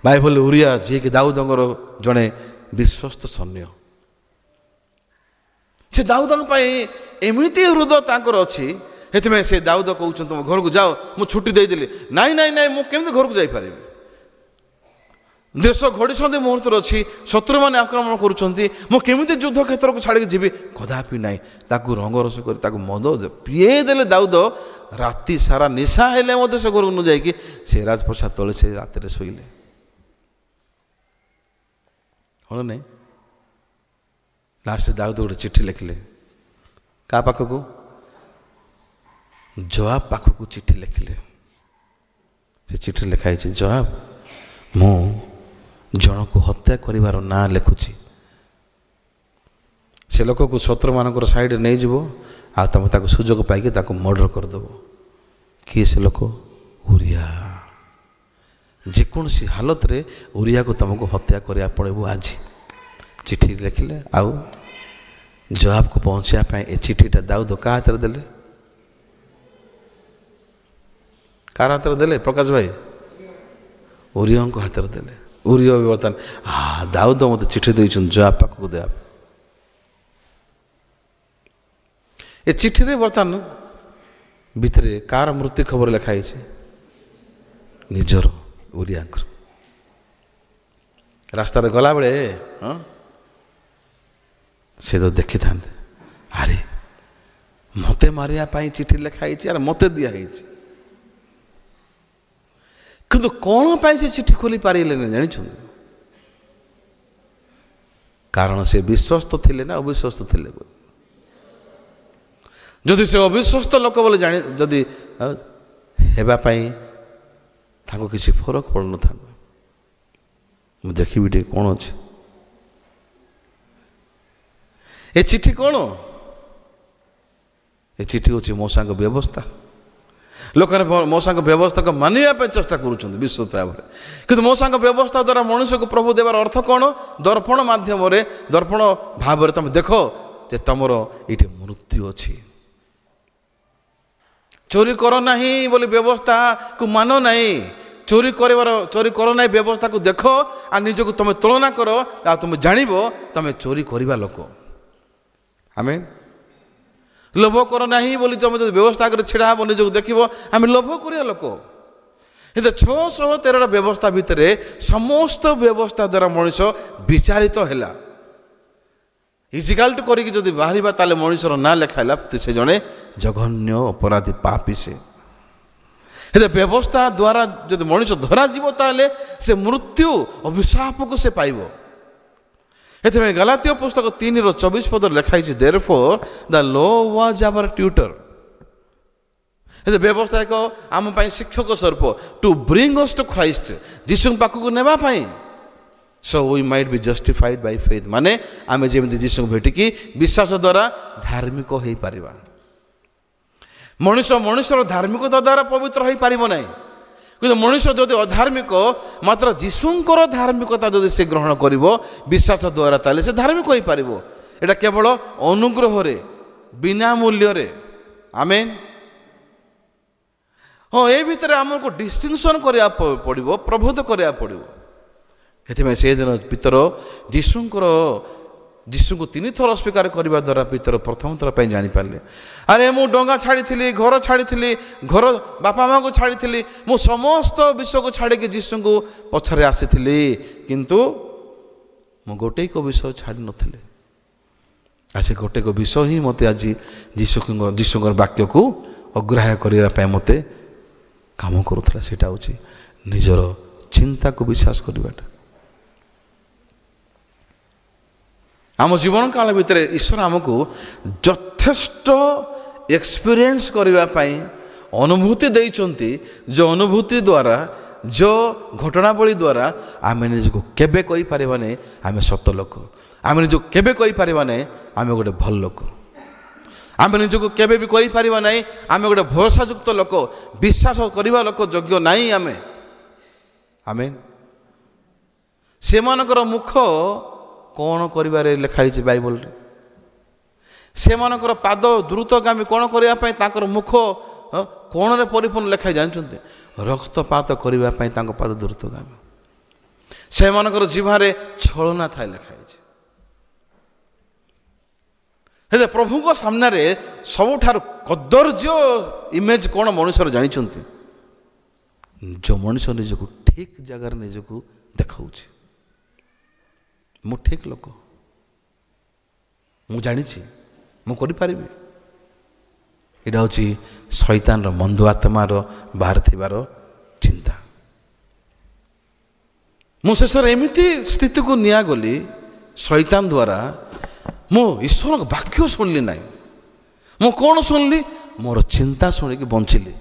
ବାଇବଲ ଉରିଆ ଯିଏକି ଦାଉଦଙ୍କର ଜଣେ ବିଶ୍ୱସ୍ତ ସୈନ୍ୟ, ସେ ଦାଉଦଙ୍କ ପାଇଁ ଏମିତି ହୃଦୟ ତାଙ୍କର ଅଛି, ସେଥିପାଇଁ ସେ ଦାଉଦ କହୁଛନ୍ତି ତୁମ ଘରକୁ ଯାଅ, ମୁଁ ଛୁଟି ଦେଇଦେଲି। ନାଇଁ ନାଇଁ ନାଇଁ, ମୁଁ କେମିତି ଘରକୁ ଯାଇପାରିବି? ଦେଶ ଘଡ଼ିସନ୍ଧି ମୁହୂର୍ତ୍ତରେ ଅଛି, ଶତ୍ରୁମାନେ ଆକ୍ରମଣ କରୁଛନ୍ତି, ମୁଁ କେମିତି ଯୁଦ୍ଧ କ୍ଷେତ୍ରକୁ ଛାଡ଼ିକି ଯିବି? କଦାପି ନାହିଁ। ତାକୁ ରଙ୍ଗରସ କରି ତାକୁ ମଦ ପିଏଇ ଦେଲେ ଦାଉଦ, ରାତି ସାରା ନିଶା ହେଲେ ମଧ୍ୟ ସେ ଘରକୁ ନ ଯାଇକି ସେ ରାଜପ୍ରସାଦ ତଳେ ସେ ରାତିରେ ଶୋଇଲେ। ହଁ ନାହିଁ? ଲାଷ୍ଟରେ ଦାଉଦ ଗୋଟେ ଚିଠି ଲେଖିଲେ, କାହା ପାଖକୁ? ଜବାବ ପାଖକୁ ଚିଠି ଲେଖିଲେ। ସେ ଚିଠି ଲେଖା ହେଇଛି, ଜବାବ ମୁଁ ଜଣକୁ ହତ୍ୟା କରିବାର ନାଁ ଲେଖୁଛି। ସେ ଲୋକକୁ ଶତ୍ରୁମାନଙ୍କର ସାଇଡ଼ରେ ନେଇଯିବ ଆଉ ତୁମେ ତାକୁ ସୁଯୋଗ ପାଇକି ତାକୁ ମର୍ଡର କରିଦେବ। କିଏ ସେ ଲୋକ? ଉରିୟା। ଯେକୌଣସି ହାଲତରେ ଉରିୟାକୁ ତୁମକୁ ହତ୍ୟା କରିବାକୁ ପଡ଼ିବ ଆଜି। ଚିଠି ଲେଖିଲେ ଆଉ ଜବାବକୁ ପହଞ୍ଚିବା ପାଇଁ ଏ ଚିଠିଟା ଦାଉଦ କାହା ହାତରେ ଦେଲେ? କାହାର ହାତରେ ଦେଲେ ପ୍ରକାଶ ଭାଇ? ଉରିୟାଙ୍କ ହାତରେ ଦେଲେ। ଉରିୟା ବର୍ତ୍ତମାନ ଦାଉଦ ମୋତେ ଚିଠି ଦେଇଛନ୍ତି ଜବାବ ପାଖକୁ ଦେବା। ଏ ଚିଠିରେ ବର୍ତ୍ତମାନ ଭିତରେ କାହାର ମୃତ୍ୟୁ ଖବର ଲେଖା ହେଇଛି? ନିଜର ଉରିୟାଙ୍କର। ରାସ୍ତାରେ ଗଲାବେଳେ ସେ ତ ଦେଖିଥାନ୍ତେ, ଆରେ ମୋତେ ମାରିବା ପାଇଁ ଚିଠି ଲେଖା ହେଇଛି, ଆରେ ମୋତେ ଦିଆହେଇଛି। କିନ୍ତୁ କ'ଣ ପାଇଁ ସେ ଚିଠି ଖୋଲି ପାରିଲେନି ଜାଣିଛନ୍ତି? କାରଣ ସେ ବିଶ୍ୱସ୍ତ ଥିଲେ ନା ଅବିଶ୍ୱସ୍ତ ଥିଲେ? ଯଦି ସେ ଅବିଶ୍ୱସ୍ତ ଲୋକ ବୋଲି ଜାଣି ଯଦି ହେବା ପାଇଁ ତାଙ୍କୁ କିଛି ଫରକ ପଡ଼ିନଥାନ୍ତା। ମୁଁ ଦେଖିବି ଟିକେ କ'ଣ ଅଛି ଏ ଚିଠି। କ'ଣ ଏ ଚିଠି ହେଉଛି ମୋ ସାଙ୍ଗ ବ୍ୟବସ୍ଥା। ଲୋକମାନେ ମୋ ସାଙ୍ଗ ବ୍ୟବସ୍ଥାକୁ ମାନିବା ପାଇଁ ଚେଷ୍ଟା କରୁଛନ୍ତି ବିଶ୍ୱସ୍ତ ଭାବରେ, କିନ୍ତୁ ମୋ ସାଙ୍ଗ ବ୍ୟବସ୍ଥା ଦ୍ୱାରା ମଣିଷକୁ ପ୍ରଭୁ ଦେବାର ଅର୍ଥ କ'ଣ? ଦର୍ପଣ ମାଧ୍ୟମରେ, ଦର୍ପଣ ଭାବରେ ତମେ ଦେଖ ଯେ ତମର ଏଇଠି ମୃତ୍ୟୁ ଅଛି। ଚୋରି କର ନାହିଁ ବୋଲି ବ୍ୟବସ୍ଥାକୁ ମାନ ନାହିଁ। ଚୋରି କର ନାହିଁ ବ୍ୟବସ୍ଥାକୁ ଦେଖ ଆଉ ନିଜକୁ ତମେ ତୁଳନା କର ଆଉ ତମେ ଜାଣିବ ତମେ ଚୋରି କରିବା ଲୋକ। ଆମେ ଲୋଭ କର ନାହିଁ ବୋଲି ତମେ ଯଦି ବ୍ୟବସ୍ଥା ଆଗରେ ଛିଡ଼ା ହେବ ନିଜକୁ ଦେଖିବ ଆମେ ଲୋଭ କରିବା ଲୋକ। କିନ୍ତୁ 613ର ବ୍ୟବସ୍ଥା ଭିତରେ ସମସ୍ତ ବ୍ୟବସ୍ଥା ଦ୍ୱାରା ମଣିଷ ବିଚାରିତ ହେଲା। ଇଜିକାଲ୍ଟ କରିକି ଯଦି ବାହାରିବା ତାହେଲେ ମଣିଷର ନାଁ ଲେଖା ହେଲା ସେ ଜଣେ ଜଘନ୍ୟ ଅପରାଧୀ, ପାପୀ। ସେ ହେଲେ ବ୍ୟବସ୍ଥା ଦ୍ୱାରା ଯଦି ମଣିଷ ଧରାଯିବ ତାହେଲେ ସେ ମୃତ୍ୟୁ ଅଭିଶାପକୁ ସେ ପାଇବ। ଏଥିପାଇଁ ଗଲାତୀୟ ପୁସ୍ତକ 3:24 ଲେଖା ହେଇଛି, therefore the law was our tutor। ହେଲେ ବ୍ୟବସ୍ଥା ଏକ ଆମ ପାଇଁ ଶିକ୍ଷକ ସ୍ୱରୂପ, to bring us to Christ, ଯୀଶୁଙ୍କ ପାଖକୁ ନେବା ପାଇଁ। So we might be justified by faith, ମାନେ ଆମେ ଯେମିତି ଯୀଶୁଙ୍କୁ ଭେଟିକି ବିଶ୍ୱାସ ଦ୍ୱାରା ଧାର୍ମିକ ହେଇପାରିବା। ମଣିଷର ଧାର୍ମିକତା ଦ୍ୱାରା ପବିତ୍ର ହେଇପାରିବ ନାହିଁ। କିନ୍ତୁ ମଣିଷ ଯଦି ଅଧାର୍ମିକ ମାତ୍ର ଯୀଶୁଙ୍କର ଧାର୍ମିକତା ଯଦି ସେ ଗ୍ରହଣ କରିବ ବିଶ୍ୱାସ ଦ୍ୱାରା ତାହେଲେ ସେ ଧାର୍ମିକ ହେଇପାରିବ। ଏଇଟା କେବଳ ଅନୁଗ୍ରହରେ, ବିନା ମୂଲ୍ୟରେ। ଆମେନ୍। ହଁ, ଏ ଭିତରେ ଆମକୁ ଡିଷ୍ଟିଂସନ୍ କରିବାକୁ ପଡ଼ିବ, ପ୍ରଭୁତ୍ୱ କରିବାକୁ ପଡ଼ିବ। ସେଥିପାଇଁ ସେଦିନ ପିତର ଯୀଶୁଙ୍କୁ 3 ଥର ଅସ୍ୱୀକାର କରିବା ଦ୍ୱାରା ପିତର ପ୍ରଥମ ଥର ପାଇଁ ଜାଣିପାରିଲେ, ଆରେ ମୁଁ ଡଙ୍ଗା ଛାଡ଼ିଥିଲି, ଘର ଛାଡ଼ିଥିଲି, ଘର ବାପା ମାଆଙ୍କୁ ଛାଡ଼ିଥିଲି, ମୁଁ ସମସ୍ତ ବିଷୟକୁ ଛାଡ଼ିକି ଯୀଶୁଙ୍କୁ ପଛରେ ଆସିଥିଲି, କିନ୍ତୁ ମୁଁ ଗୋଟେକ ବିଷୟ ଛାଡ଼ିନଥିଲି। ଆଉ ସେ ଗୋଟେକ ବିଷୟ ହିଁ ମୋତେ ଆଜି ଯୀଶୁଙ୍କର ବାକ୍ୟକୁ ଅଗ୍ରାହ୍ୟ କରିବା ପାଇଁ ମୋତେ କାମ କରୁଥିଲା। ସେଇଟା ହେଉଛି ନିଜର ଚିନ୍ତାକୁ ବିଶ୍ୱାସ କରିବାଟା। ଆମ ଜୀବନ କାଳ ଭିତରେ ଈଶ୍ୱର ଆମକୁ ଯଥେଷ୍ଟ ଏକ୍ସପିରିଏନ୍ସ କରିବା ପାଇଁ ଅନୁଭୂତି ଦେଇଛନ୍ତି, ଯେଉଁ ଅନୁଭୂତି ଦ୍ୱାରା, ଯେଉଁ ଘଟଣାବଳୀ ଦ୍ୱାରା ଆମେ ନିଜକୁ କେବେ କହିପାରିବା ନାହିଁ ଆମେ ସତ ଲୋକ, ଆମେ ନିଜକୁ କେବେ କହିପାରିବା ନାହିଁ ଆମେ ଗୋଟେ ଭଲ ଲୋକ, ଆମେ ନିଜକୁ କେବେ ବି କହିପାରିବା ନାହିଁ ଆମେ ଗୋଟେ ଭରସାଯୁକ୍ତ ଲୋକ, ବିଶ୍ୱାସ କରିବା ଲୋକ ଯୋଗ୍ୟ ନାହିଁ ଆମେ। ସେମାନଙ୍କର ମୁଖ କ'ଣ କରିବାରେ ଲେଖା ହେଇଛି ବାଇବଲରେ? ସେମାନଙ୍କର ପାଦ ଦ୍ରୁତଗାମୀ କ'ଣ କରିବା ପାଇଁ ତାଙ୍କର ମୁଖ କ'ଣରେ ପରିପୂର୍ଣ୍ଣ ଲେଖା ହେଇ ଜାଣିଛନ୍ତି? ରକ୍ତପାତ କରିବା ପାଇଁ ତାଙ୍କ ପାଦ ଦ୍ରୁତଗାମୀ। ସେମାନଙ୍କର ଜିହ୍ୱାରେ ଛଳନା ଥାଏ ଲେଖା ହେଇଛି। ହେଲେ ପ୍ରଭୁଙ୍କ ସାମ୍ନାରେ ସବୁଠାରୁ କଦର୍ଯ୍ୟ ଇମେଜ କ'ଣ ମଣିଷର ଜାଣିଛନ୍ତି? ଯେଉଁ ମଣିଷ ନିଜକୁ ଠିକ୍ ଜାଗାରେ ନିଜକୁ ଦେଖାଉଛି, ମୁଁ ଠିକ୍ ଲୋକ, ମୁଁ ଜାଣିଛି, ମୁଁ କରିପାରିବି। ଏଇଟା ହେଉଛି ଶୈତାନର ମନ୍ଦ ଆତ୍ମାର ବାହାରେ ଥିବାର ଚିନ୍ତା। ମୁଁ ଶେଷରେ ଏମିତି ସ୍ଥିତିକୁ ନିଆଗଲି ଶୈତାନ ଦ୍ୱାରା, ମୁଁ ଈଶ୍ୱରଙ୍କ ବାକ୍ୟ ଶୁଣିଲି ନାହିଁ। ମୁଁ କ'ଣ ଶୁଣିଲି? मोर चिंता शुणिकी बंचिली।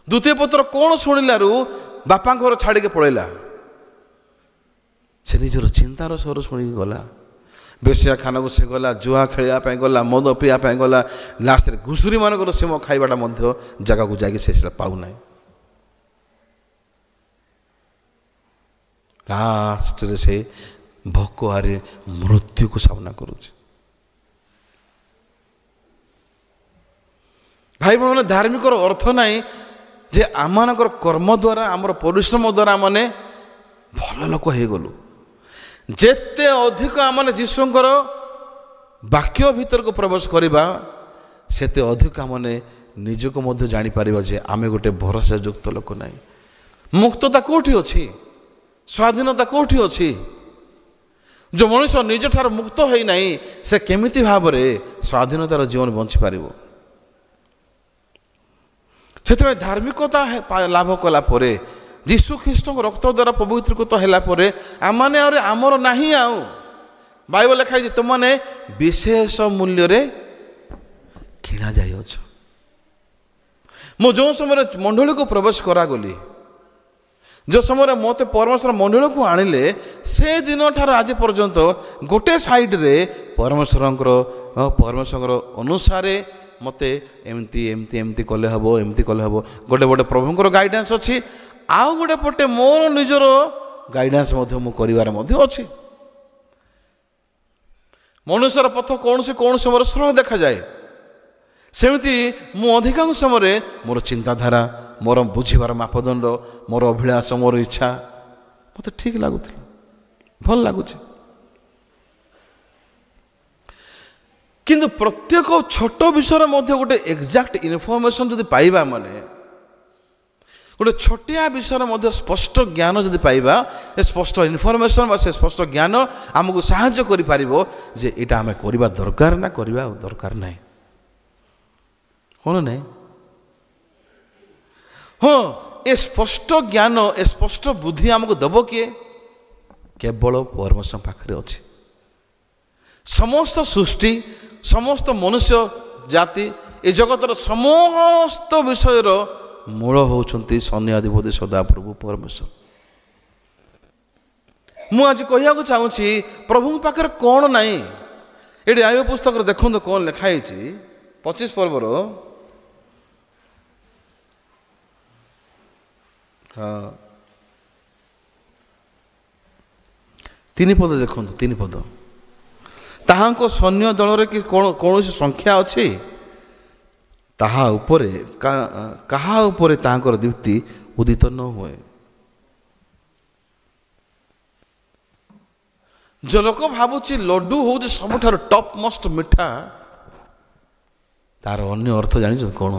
द्वितीय पुत्र कौन शुणिलु बापा घर छाड़ी पलैला से निजर चिंतार स्वर शुणिकी गला। बेसिया खाना को से गला, जुआ खेलने गला, मद पीवाई गला, लास्ट घुषुरी मान से मो खाइबाटा जगह को जाकि से पाऊना। लास्ट से भोक आरे मृत्यु को सामना करुचे। भाई बहन धार्मिक अर्थ नाई जे आम कर्म द्वारा आमर परिश्रम द्वारा आमने भल लोक हो गलु। जेते अधिक आमने जीशुंकर वाक्य भीतर को प्रवेश करवा सेते अधिक आमने निजको मध्य जानी पारिबा जे आमे गोटे भरोसा युक्त लोक नाई। मुक्तता कोठी अछि, स्वाधीनता कोठी अछि? जो मनुष्य निज ठार मुक्त होई नाही से केमिति भाव रे स्वाधीनतार जीवन बंची पारिबो? से धार्मिकता लाभ कला परे जीशु ख्रीष्ट रक्त द्वारा पवित्रकृत है आमने आमर नाही आउ बाइबल लिखाई तुमने विशेष मूल्य रे किणा जाइछ। मु जो समय मंडली को प्रवेश करा गली, जो समय मत परमेश्वर मंडल को आणिले से दिन ठार आज पर्यंत गोटे साइड रे परमेश्वर अनुसार मते एमती एमती एमती कले हम एमती कले हम गोटे गोटे प्रभुंर गाइडेंस अच्छी आउ गोटे पटे मोर निजर गाइडेंस अच्छी। मनुष्यर पथ कौन समय सरल देखा जाए सेमती मु अधिकांश समय मोर चिंताधारा मोर बुझीबार मापदंड मोर अभिलाष मोर इच्छा मत ठीक लगुला भल लगुच। किंतु प्रत्येक छोट विषय गोटे एक्जाक्ट इनफॉरमेशन जदि पाइबा माने गोटे छोटिया विषय स्पष्ट ज्ञान जदि पाइबा स्पष्ट इनफॉरमेशन से स्पष्ट ज्ञान आमको साहाय्य करि पारिबो जे एटा आमे करबा दरकार ना करबा दरकार नहीं कोन नहीं। हाँ ए स्पष्ट ज्ञान ए स्पष्ट बुद्धि आमको दबो किए केवल परमेश्वर पाखरे अछि। समस्त सृष्टि समस्त मनुष्य जाति ए जगतर समस्त विषय मूल होउछंती सन्याधिपति सदाप्रभु परमेश्वर। मु आज कहया चाहूँगी प्रभु पाखरे कौन नहीं ये आय पुस्तक देखो कौन लिखाई 25 पर्वर हाँ 3 पद देखो 3 पद ताहांको सैन्य दल रे कि कौन संख्या अच्छी ताहा उपरे कहा उपरे ताहांकर दीप्ति उदित न हुए। जो लोक भावुची लड्डू हूँ सबुठार टॉप मोस्ट मिठा तार अन्य अर्थ जानी कौन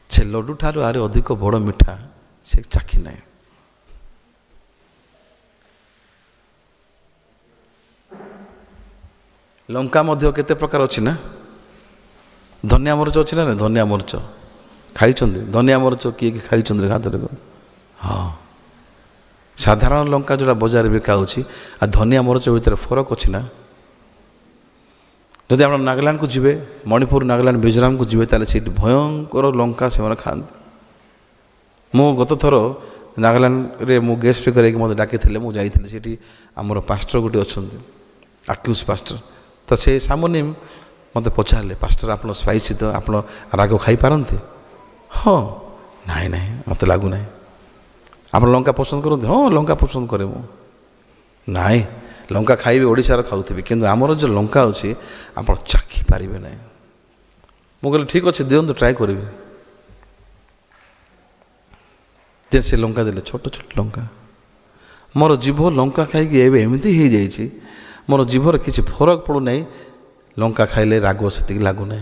से लड्डू ठार आरे अधिक बड़ मिठा से चाखी ना। लंका मध्य केते प्रकार अच्छी ना धनिया मरच अच्छी ना धनिया मरच खाई धनिया मरच किए कि खाई खाते हाँ साधारण लंका जोड़ा बजार बिका आ धनिया मरच भर फरक अच्छी ना। जदि आप नागालैंड को जीवे मणिपुर नागालैंड मिजोराम को जीवे ताले सीट भयंकर लंका से खाते। मु गत थर नागालैंड रे मु गेस्ट स्पीकर एक मत डाकी मुझे आमर पास्टर गोटे अच्छा आक्यूज पास्टर तो से सामोनिम मत पचारे पास्टर आप स्पाइसी तो आप राग खाई पारती हाँ नाई ना मत लगुना आप लंका पसंद करते हाँ लंका पसंद करे मु नाई लंका खाइबे ओडिशार खाऊे कि आमर जो लंका अच्छी आप चाखी पारे ना। मुझे ठीक अच्छे दिंतु ट्राए करी से लंका देले छोट छोट लंका मोर जीभ लंका खाई एमती हो जाइए मोर जीभर किसी फरक पड़ूना लंका खाइले राग से लगुना।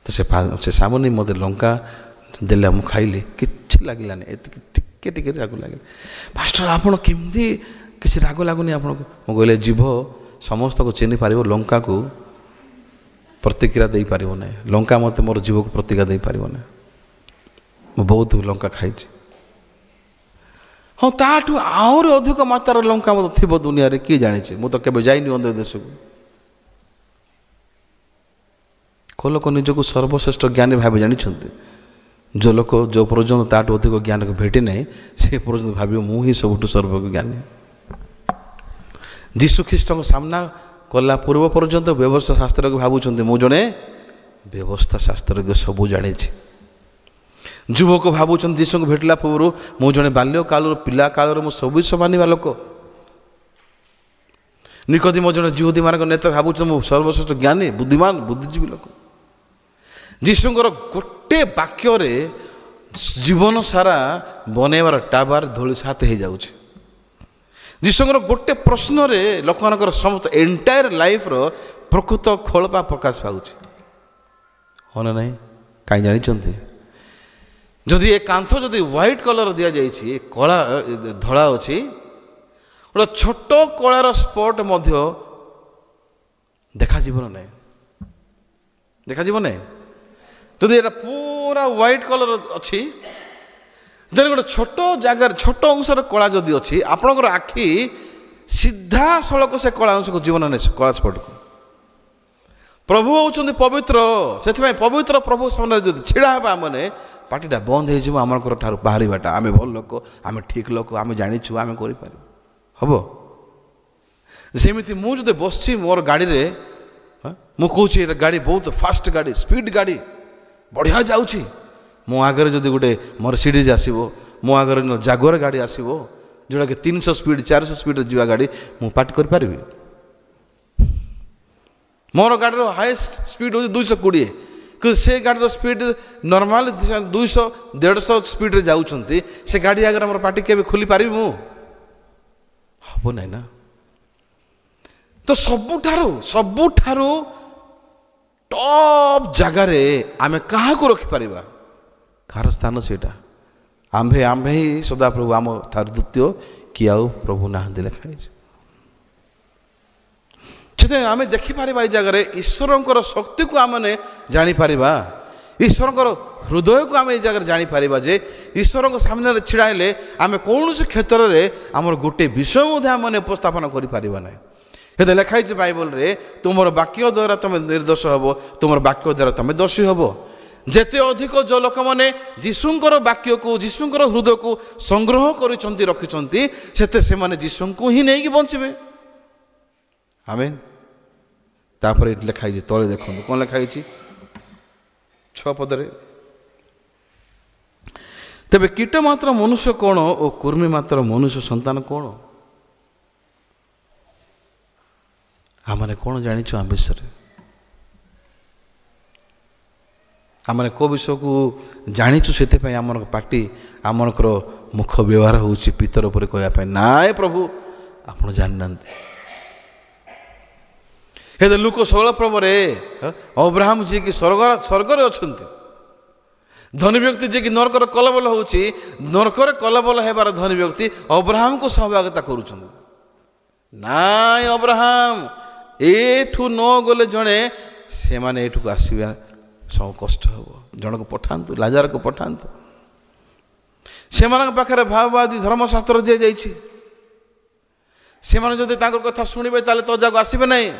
तो से सामने मत लंका देले मु खाइले कि लगलानी टिके टिके राग लगे फास्टर आप केमती किसी राग लगुनि आपको मुझे कहले जीभ समस्त को चिन्ह पार लंका को प्रतिक्रिया दे पार ना लंका मत मोर जीभ को प्रतिक्रिया दे पार ना मु बहुत लंका खाई हाँ ताठू आहरी अधिक मात्रार लंका मत थी दुनिया किए जानी मुझे तो केवे जाइनि अन्य देश को କେଉଁ ଲୋକ ନିଜକୁ ସର୍ବଶ୍ରେଷ୍ଠ ଜ୍ଞାନୀ ଭାବେ ଜାଣିଛନ୍ତି? ଯେଉଁ ଲୋକ ଯେଉଁ ପର୍ଯ୍ୟନ୍ତ ତାଠୁ ଅଧିକ ଜ୍ଞାନକୁ ଭେଟି ନାହିଁ ସେ ପର୍ଯ୍ୟନ୍ତ ଭାବିବ ମୁଁ ହିଁ ସବୁଠୁ ସର୍ବଜ୍ଞାନୀ। ଯୀଶୁ ଖ୍ରୀଷ୍ଟଙ୍କ ସାମ୍ନା କଲା ପୂର୍ବ ପର୍ଯ୍ୟନ୍ତ ବ୍ୟବସ୍ଥା ଶାସ୍ତ୍ରକୁ ଭାବୁଛନ୍ତି ମୁଁ ଜଣେ ବ୍ୟବସ୍ଥା ଶାସ୍ତ୍ରଜ୍ଞ, ସବୁ ଜାଣିଛି। ଯୁବକ ଭାବୁଛନ୍ତି ଯୀଶୁଙ୍କୁ ଭେଟିଲା ପୂର୍ବରୁ ମୁଁ ଜଣେ ବାଲ୍ୟକାଳରୁ ପିଲା କାଳରୁ ମୁଁ ସବୁ ଜିନିଷ ମାନିବା ଲୋକ। ନିକୋଦିମ ଜଣେ ଯିହୁଦୀମାନଙ୍କ ନେତା ଭାବୁଛନ୍ତି ମୁଁ ସର୍ବଶ୍ରେଷ୍ଠ ଜ୍ଞାନୀ, ବୁଦ୍ଧିମାନ, ବୁଦ୍ଧିଜୀବୀ ଲୋକ। ଯୀଶୁଙ୍କର ଗୋଟେ ବାକ୍ୟରେ ଜୀବନ ସାରା ବନେଇବାର ଟାବାର ଧୂଳିସାତ ହେଇଯାଉଛି। ଯୀଶୁଙ୍କର ଗୋଟେ ପ୍ରଶ୍ନରେ ଲୋକମାନଙ୍କର ସମସ୍ତ ଏଣ୍ଟାୟାର ଲାଇଫ୍ର ପ୍ରକୃତ ଖୋଳପା ପ୍ରକାଶ ପାଉଛି। ହଁ ନା ନାହିଁ? କାହିଁ ଜାଣିଛନ୍ତି? ଯଦି ଏ କାନ୍ଥ ଯଦି ହ୍ୱାଇଟ୍ କଲର୍ ଦିଆଯାଇଛି, କଳା ଧଳା ଅଛି, ଗୋଟେ ଛୋଟ କଳାର ସ୍ପଟ୍ ମଧ୍ୟ ଦେଖାଯିବ ନା ନାହିଁ? ଦେଖାଯିବ ନାହିଁ? ଯଦି ଏଇଟା ପୁରା ହ୍ୱାଇଟ୍ କଲର୍ ଅଛି, ଯଦି ଗୋଟେ ଛୋଟ ଜାଗାରେ ଛୋଟ ଅଂଶର କଳା ଯଦି ଅଛି, ଆପଣଙ୍କର ଆଖି ସିଧାସଳଖ ସେ କଳା ଅଂଶକୁ ଯିବ ନା ନାହିଁ? କଳା ସ୍ପଟକୁ। ପ୍ରଭୁ ହେଉଛନ୍ତି ପବିତ୍ର, ସେଥିପାଇଁ ପବିତ୍ର ପ୍ରଭୁ ସାମ୍ନାରେ ଯଦି ଛିଡ଼ା ହେବା ମାନେ ପାଟିଟା ବନ୍ଦ ହେଇଯିବ ଆମଙ୍କର ଠାରୁ ବାହାରିବାଟା। ଆମେ ଭଲ ଲୋକ, ଆମେ ଠିକ୍ ଲୋକ, ଆମେ ଜାଣିଛୁ, ଆମେ କରିପାରିବୁ। ହବ ସେମିତି ମୁଁ ଯଦି ବସିଛି ମୋର ଗାଡ଼ିରେ, ମୁଁ କହୁଛି ଏଇଟା ଗାଡ଼ି ବହୁତ ଫାଷ୍ଟ ଗାଡ଼ି, ସ୍ପିଡ଼ ଗାଡ଼ି, ବଢ଼ିଆ ଯାଉଛି, ମୋ ଆଗରେ ଯଦି ଗୋଟେ ମର୍ସିଡିଜ୍ ଆସିବ, ମୋ ଆଗରେ ଜାଗୁଆର ଗାଡ଼ି ଆସିବ ଯେଉଁଟାକି 300 ସ୍ପିଡ଼ 400 ସ୍ପିଡ଼ରେ ଯିବା ଗାଡ଼ି, ମୁଁ ପାର୍ଟି କରିପାରିବି? ମୋର ଗାଡ଼ିର ହାଏଷ୍ଟ ସ୍ପିଡ଼ ହେଉଛି 220, କିନ୍ତୁ ସେ ଗାଡ଼ିର ସ୍ପିଡ଼ ନର୍ମାଲ 200-150 ସ୍ପିଡ଼ରେ ଯାଉଛନ୍ତି, ସେ ଗାଡ଼ି ଆଗରେ ଆମର ପାର୍ଟି କେବେ ଖୋଲି ପାରିବି ମୁଁ? ହବ ନାହିଁ ନା? ତ ସବୁଠାରୁ ଟପ୍ ଜାଗାରେ ଆମେ କାହାକୁ ରଖିପାରିବା? କାହାର ସ୍ଥାନ ସେଇଟା? ଆମ୍ଭେ ହିଁ ସଦାପ୍ରଭୁ, ଆମ ଠାରୁ ଦ୍ୱିତୀୟ କିଏ ଆଉ ପ୍ରଭୁ ନାହାନ୍ତି ଲେଖା ହେଇଛି। ସେଥିପାଇଁ ଆମେ ଦେଖିପାରିବା ଏଇ ଜାଗାରେ ଈଶ୍ୱରଙ୍କର ଶକ୍ତିକୁ ଆମେ ଜାଣିପାରିବା, ଈଶ୍ୱରଙ୍କର ହୃଦୟକୁ ଆମେ ଏଇ ଜାଗାରେ ଜାଣିପାରିବା ଯେ ଈଶ୍ୱରଙ୍କ ସାମ୍ନାରେ ଛିଡ଼ା ହେଲେ ଆମେ କୌଣସି କ୍ଷେତ୍ରରେ ଆମର ଗୋଟେ ବିଷୟ ମଧ୍ୟ ଆମେ ଉପସ୍ଥାପନ କରିପାରିବା ନାହିଁ। ହେଲେ ଲେଖା ହେଇଛି ବାଇବଲରେ, ତୁମର ବାକ୍ୟ ଦ୍ୱାରା ତୁମେ ନିର୍ଦ୍ଦୋଷ ହେବ, ତୁମର ବାକ୍ୟ ଦ୍ୱାରା ତୁମେ ଦୋଷୀ ହେବ। ଯେତେ ଅଧିକ ଯେଉଁ ଲୋକମାନେ ଯୀଶୁଙ୍କର ବାକ୍ୟକୁ, ଯୀଶୁଙ୍କର ହୃଦୟକୁ ସଂଗ୍ରହ କରିଛନ୍ତି, ରଖିଛନ୍ତି, ସେତେ ସେମାନେ ଯୀଶୁଙ୍କୁ ହିଁ ନେଇକି ବଞ୍ଚିବେ। ଆମେନ୍। ତାପରେ ଏଠି ଲେଖା ହେଇଛି, ତଳେ ଦେଖନ୍ତୁ କ'ଣ ଲେଖା ହେଇଛି 6 ପଦରେ, ତେବେ କୀଟ ମାତ୍ର ମନୁଷ୍ୟ କ'ଣ ଓ କୁର୍ମୀ ମାତ୍ର ମନୁଷ୍ୟ ସନ୍ତାନ କ'ଣ? ଆମମାନେ କ'ଣ ଜାଣିଛୁ ଆମ ବିଷୟରେ? ଆମମାନେ କେଉଁ ବିଷୟକୁ ଜାଣିଛୁ? ସେଥିପାଇଁ ଆମର ପାଟି, ଆମମାନଙ୍କର ମୁଖ ବ୍ୟବହାର ହେଉଛି ପିତର ଉପରେ କହିବା ପାଇଁ, ନାଇଁ ପ୍ରଭୁ ଆପଣ ଜାଣିନାହାନ୍ତି। ହେଲେ ଲୁକ 16 ପର୍ବରେ ଅବ୍ରାହମ ଯିଏକି ସ୍ୱର୍ଗରେ ଅଛନ୍ତି, ଧନୀ ବ୍ୟକ୍ତି ଯିଏକି ନରକର କଲବଲ ହେଉଛି, ନରକରେ କଲବଲ ହେବାର ଧନୀ ବ୍ୟକ୍ତି ଅବ୍ରାହମକୁ ସହଭାଗିତା କରୁଛନ୍ତି। ନାଇଁ ଅବ୍ରାହମ, ଏଠୁ ନ ଗଲେ ଜଣେ ସେମାନେ ଏଠୁକୁ ଆସିବା ସବୁ କଷ୍ଟ ହେବ, ଜଣକୁ ପଠାନ୍ତୁ, ଲାଜାରକୁ ପଠାନ୍ତୁ। ସେମାନଙ୍କ ପାଖରେ ଭାବବାଦୀ ଧର୍ମଶାସ୍ତ୍ର ଦିଆଯାଇଛି, ସେମାନେ ଯଦି ତାଙ୍କର କଥା ଶୁଣିବେ ତାହେଲେ ତ ଯାକୁ ଆସିବେ ନାହିଁ।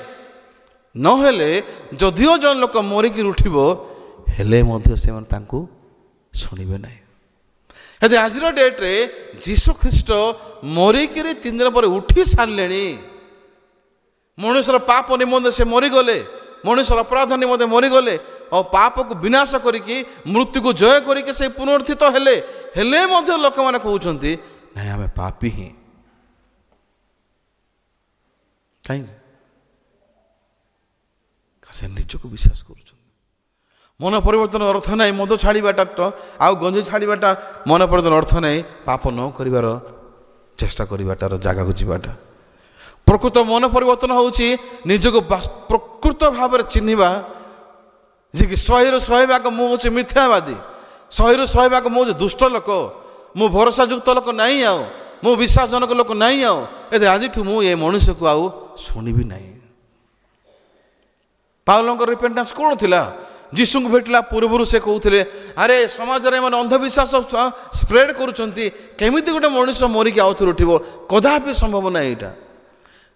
ନହେଲେ ଯଦିଓ ଜଣେ ଲୋକ ମରିକି ଉଠିବ ହେଲେ ମଧ୍ୟ ସେମାନେ ତାଙ୍କୁ ଶୁଣିବେ ନାହିଁ। ହେଲେ ଆଜିର ଡେଟ୍ରେ ଯୀଶୁ ଖ୍ରୀଷ୍ଟ ମରିକିରି 3 ଦିନ ପରେ ଉଠି ସାରିଲେଣି। ମଣିଷର ପାପ ନିମନ୍ତେ ସେ ମରିଗଲେ, ମଣିଷର ଅପରାଧ ନିମନ୍ତେ ମରିଗଲେ, ଆଉ ପାପକୁ ବିନାଶ କରିକି ମୃତ୍ୟୁକୁ ଜୟ କରିକି ସେ ପୁନରୁତ୍ଥିତ ହେଲେ ମଧ୍ୟ ଲୋକମାନେ କହୁଛନ୍ତି ନାଇଁ ଆମେ ପାପୀ ହିଁ। କାହିଁକି? ସେ ନିଜକୁ ବିଶ୍ୱାସ କରୁଛନ୍ତି। ମନ ପରିବର୍ତ୍ତନ ଅର୍ଥ ନାହିଁ ମଦ ଛାଡ଼ିବାଟା, ଆଉ ଗଞ୍ଜେଇ ଛାଡ଼ିବାଟା ମନ ପରିବର୍ତ୍ତନ ଅର୍ଥ ନାହିଁ ପାପ ନ କରିବାର ଚେଷ୍ଟା କରିବାଟାର ଜାଗାକୁ ଯିବାଟା। ପ୍ରକୃତ ମନ ପରିବର୍ତ୍ତନ ହେଉଛି ନିଜକୁ ପ୍ରକୃତ ଭାବରେ ଚିହ୍ନିବା ଯେ କି 100ରୁ 100 ଭାଗ ମୁଁ ହେଉଛି ମିଥ୍ୟାବାଦୀ, 100ରୁ 100 ଭାଗ ମୁଁ ହେଉଛି ଦୁଷ୍ଟ ଲୋକ, ମୁଁ ଭରସାଯୁକ୍ତ ଲୋକ ନାହିଁ, ଆଉ ମୁଁ ବିଶ୍ୱାସଜନକ ଲୋକ ନାହିଁ, ଆଉ ଏତେ ଆଜିଠୁ ମୁଁ ଏ ମଣିଷକୁ ଆଉ ଶୁଣିବି ନାହିଁ। ପାଉଲଙ୍କର ରିପେଣ୍ଟାନ୍ସ କ'ଣ ଥିଲା? ଯୀଶୁଙ୍କୁ ଭେଟିଲା ପୂର୍ବରୁ ସେ କହୁଥିଲେ ଆରେ ସମାଜରେ ଏମାନେ ଅନ୍ଧବିଶ୍ୱାସ ସ୍ପ୍ରେଡ୍ କରୁଛନ୍ତି, କେମିତି ଗୋଟେ ମଣିଷ ମରିକି ଆଉଥରେ ଉଠିବ? କଦାପି ସମ୍ଭବ ନାହିଁ ଏଇଟା।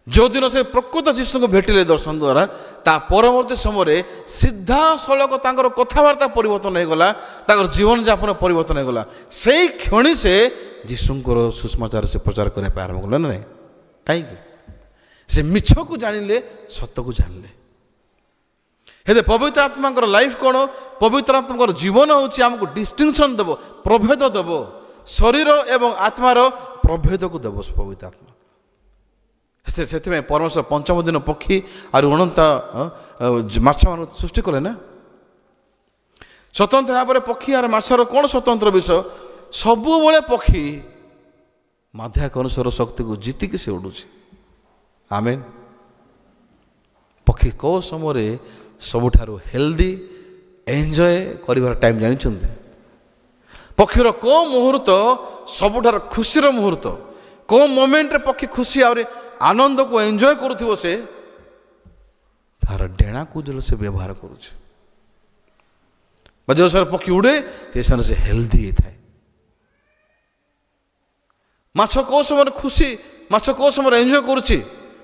ଯେଉଁଦିନ ସେ ପ୍ରକୃତ ଯୀଶୁଙ୍କୁ ଭେଟିଲେ ଦର୍ଶନ ଦ୍ୱାରା ତା ପରବର୍ତ୍ତୀ ସମୟରେ ସିଧାସଳଖ ତାଙ୍କର କଥାବାର୍ତ୍ତା ପରିବର୍ତ୍ତନ ହୋଇଗଲା, ତାଙ୍କର ଜୀବନଯାପନ ପରିବର୍ତ୍ତନ ହୋଇଗଲା। ସେଇ କ୍ଷଣି ସେ ଯୀଶୁଙ୍କର ସୁସମାଚାର ସେ ପ୍ରଚାର କରିବା ପାଇଁ ଆରମ୍ଭ କଲେ ନା ନାହିଁ? କାହିଁକି? ସେ ମିଛକୁ ଜାଣିଲେ, ସତକୁ ଜାଣିଲେ। ହେଲେ ପବିତ୍ର ଆତ୍ମାଙ୍କର ଲାଇଫ୍ କ'ଣ? ପବିତ୍ର ଆତ୍ମାଙ୍କର ଜୀବନ ହେଉଛି ଆମକୁ ଡିଷ୍ଟିଂସନ୍ ଦେବ, ପ୍ରଭେଦ ଦେବ, ଶରୀର ଏବଂ ଆତ୍ମାର ପ୍ରଭେଦକୁ ଦେବ ପବିତ୍ର ଆତ୍ମା। ସେଥିପାଇଁ ପରମେଶ୍ୱର ପଞ୍ଚମ ଦିନ ପକ୍ଷୀ ଆଉ ଅନନ୍ତା ମାଛମାନଙ୍କୁ ସୃଷ୍ଟି କଲେ ନା। ସ୍ୱତନ୍ତ୍ର ଭାବରେ ପକ୍ଷୀ ଆଉ ମାଛର କ'ଣ ସ୍ୱତନ୍ତ୍ର ବିଷୟ? ସବୁବେଳେ ପକ୍ଷୀ ମାଧ୍ୟାକର୍ଷଣ ଶକ୍ତିକୁ ଜିତିକି ସେ ଉଡ଼ୁଛି। ଆମେନ୍। ପକ୍ଷୀ କେଉଁ ସମୟରେ ସବୁଠାରୁ ହେଲ୍ଦି ଏନ୍ଜୟ କରିବାର ଟାଇମ୍ ଜାଣିଛନ୍ତି? ପକ୍ଷୀର କେଉଁ ମୁହୂର୍ତ୍ତ ସବୁଠାରୁ ଖୁସିର ମୁହୂର୍ତ୍ତ? କେଉଁ ମୋମେଣ୍ଟରେ ପକ୍ଷୀ ଖୁସି ଆହୁରି ଆନନ୍ଦକୁ ଏନ୍ଜୟ କରୁଥିବ? ସେ ତାର ଡେଣାକୁ ଯେତେବେଳେ ସେ ବ୍ୟବହାର କରୁଛି ବା ଯେଉଁ ସମୟରେ ପକ୍ଷୀ ଉଡ଼େ ସେ ସମୟରେ ସେ ହେଲ୍ଦି ହେଇଥାଏ। ମାଛ କେଉଁ ସମୟରେ ଖୁସି, ମାଛ କେଉଁ ସମୟରେ ଏନ୍ଜୟ କରୁଛି?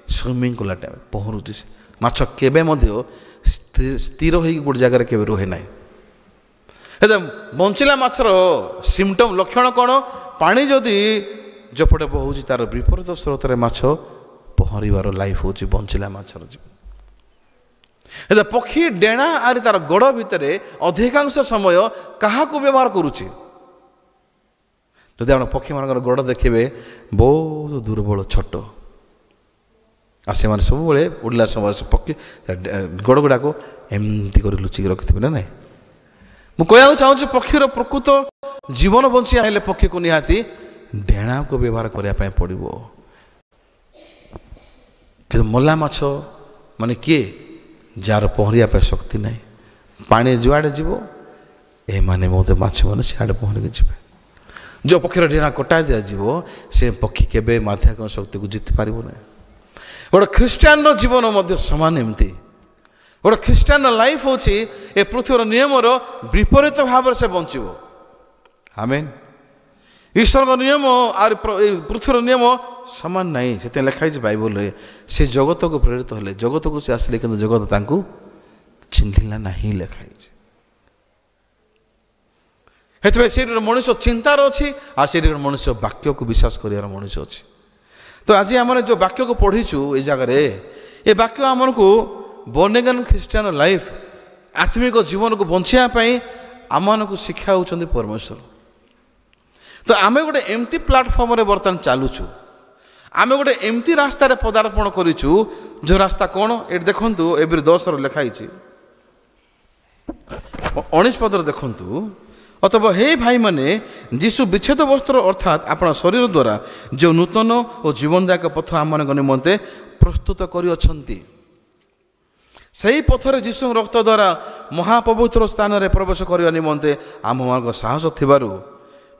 ସୁଇମିଂ କଲା ଟାଇମ୍ ପହଁରୁଛି ସେ। ମାଛ କେବେ ମଧ୍ୟ ସ୍ଥିର ହୋଇକି ଗୋଟେ ଜାଗାରେ କେବେ ରୁହେ ନାହିଁ। ହେଲେ ବଞ୍ଚିଲା ମାଛର ସିମ୍ପଟମ୍ ଲକ୍ଷଣ କ'ଣ? ପାଣି ଯଦି ଯେପଟେ ବହୁଛି ତାର ବିପରୀତ ସ୍ରୋତରେ ମାଛ ପହଁରିବାର ଲାଇଫ୍ ହେଉଛି ବଞ୍ଚିଲା ମାଛର ଜୀବନ। ହେଲେ ପକ୍ଷୀ ଡେଣା ଆରି ତାର ଗୋଡ଼ ଭିତରେ ଅଧିକାଂଶ ସମୟ କାହାକୁ ବ୍ୟବହାର କରୁଛି? ଯଦି ଆପଣ ପକ୍ଷୀମାନଙ୍କର ଗୋଡ଼ ଦେଖିବେ ବହୁତ ଦୁର୍ବଳ, ଛୋଟ, ଆଉ ସେମାନେ ସବୁବେଳେ ଉଡ଼ିଲା ସମୟରେ ସେ ପକ୍ଷୀ ଗୋଡ଼ ଗୁଡ଼ାକୁ ଏମିତି କରି ଲୁଚିକି ରଖିଥିବେ ନା ନାହିଁ? ମୁଁ କହିବାକୁ ଚାହୁଁଛି ପକ୍ଷୀର ପ୍ରକୃତ ଜୀବନ ବଞ୍ଚିବା ହେଲେ ପକ୍ଷୀକୁ ନିହାତି ଡେଣାକୁ ବ୍ୟବହାର କରିବା ପାଇଁ ପଡ଼ିବ। କିନ୍ତୁ ମଲା ମାଛ ମାନେ କିଏ? ଯାହାର ପହଁରିବା ପାଇଁ ଶକ୍ତି ନାହିଁ। ପାଣି ଯୁଆଡ଼େ ଯିବ ଏମାନେ ମଧ୍ୟ ମାଛମାନେ ସିଆଡ଼େ ପହଁରିକି ଯିବେ। ଯେଉଁ ପକ୍ଷୀର ଡେଣା କଟା ଦିଆଯିବ ସେ ପକ୍ଷୀ କେବେ ମାଧ୍ୟାକର୍ଷଣ ଶକ୍ତିକୁ ଜିତି ପାରିବ ନାହିଁ। ଗୋଟେ ଖ୍ରୀଷ୍ଟିଆନର ଜୀବନ ମଧ୍ୟ ସମାନ ଏମିତି। ଗୋଟେ ଖ୍ରୀଷ୍ଟିଆନର ଲାଇଫ୍ ହେଉଛି ଏ ପୃଥିବୀର ନିୟମର ବିପରୀତ ଭାବରେ ସେ ବଞ୍ଚିବ। ଆମେନ୍। ଈଶ୍ୱରଙ୍କ ନିୟମ ଆଉ ପୃଥିବୀର ନିୟମ ସମାନ ନାହିଁ। ସେଥିପାଇଁ ଲେଖା ହେଇଛି ବାଇବଲରେ, ସେ ଜଗତକୁ ପ୍ରେରିତ ହେଲେ, ଜଗତକୁ ସେ ଆସିଲେ କିନ୍ତୁ ଜଗତ ତାଙ୍କୁ ଚିହ୍ନିଲା ନାହିଁ ଲେଖା ହେଇଛି। ସେଥିପାଇଁ ସେଇଠି ମଣିଷ ଚିନ୍ତାର ଅଛି ଆଉ ସେଇଠି ମଣିଷ ବାକ୍ୟକୁ ବିଶ୍ୱାସ କରିବାର ମଣିଷ ଅଛି। ତ ଆଜି ଆମେ ଯେଉଁ ବାକ୍ୟକୁ ପଢ଼ିଛୁ ଏଇ ଜାଗାରେ, ଏ ବାକ୍ୟ ଆମକୁ ବର୍ଣ୍ଣ ଖ୍ରୀଷ୍ଟିଆନ ଲାଇଫ୍ ଆତ୍ମିକ ଜୀବନକୁ ବଞ୍ଚିବା ପାଇଁ ଆମମାନଙ୍କୁ ଶିକ୍ଷା ହେଉଛନ୍ତି ପରମେଶ୍ୱର। ତ ଆମେ ଗୋଟେ ଏମିତି ପ୍ଲାଟଫର୍ମରେ ବର୍ତ୍ତମାନ ଚାଲୁଛୁ, ଆମେ ଗୋଟେ ଏମିତି ରାସ୍ତାରେ ପଦାର୍ପଣ କରିଛୁ ଯେଉଁ ରାସ୍ତା କ'ଣ? ଏଠି ଦେଖନ୍ତୁ, ଏଭ୍ରି 10ର ଲେଖା ହେଇଛି 19 ପଦରେ ଦେଖନ୍ତୁ। ଅଥବା ହେ ଭାଇମାନେ, ଯୀଶୁ ବିଚ୍ଛେଦ ବସ୍ତ୍ର ଅର୍ଥାତ୍ ଆପଣା ଶରୀର ଦ୍ୱାରା ଯେଉଁ ନୂତନ ଓ ଜୀବନଦାୟକ ପଥ ଆମମାନଙ୍କ ନିମନ୍ତେ ପ୍ରସ୍ତୁତ କରିଅଛନ୍ତି, ସେହି ପଥରେ ଯୀଶୁଙ୍କ ରକ୍ତ ଦ୍ୱାରା ମହାପବିତ୍ର ସ୍ଥାନରେ ପ୍ରବେଶ କରିବା ନିମନ୍ତେ ଆମମାନଙ୍କ ସାହସ ଥିବାରୁ,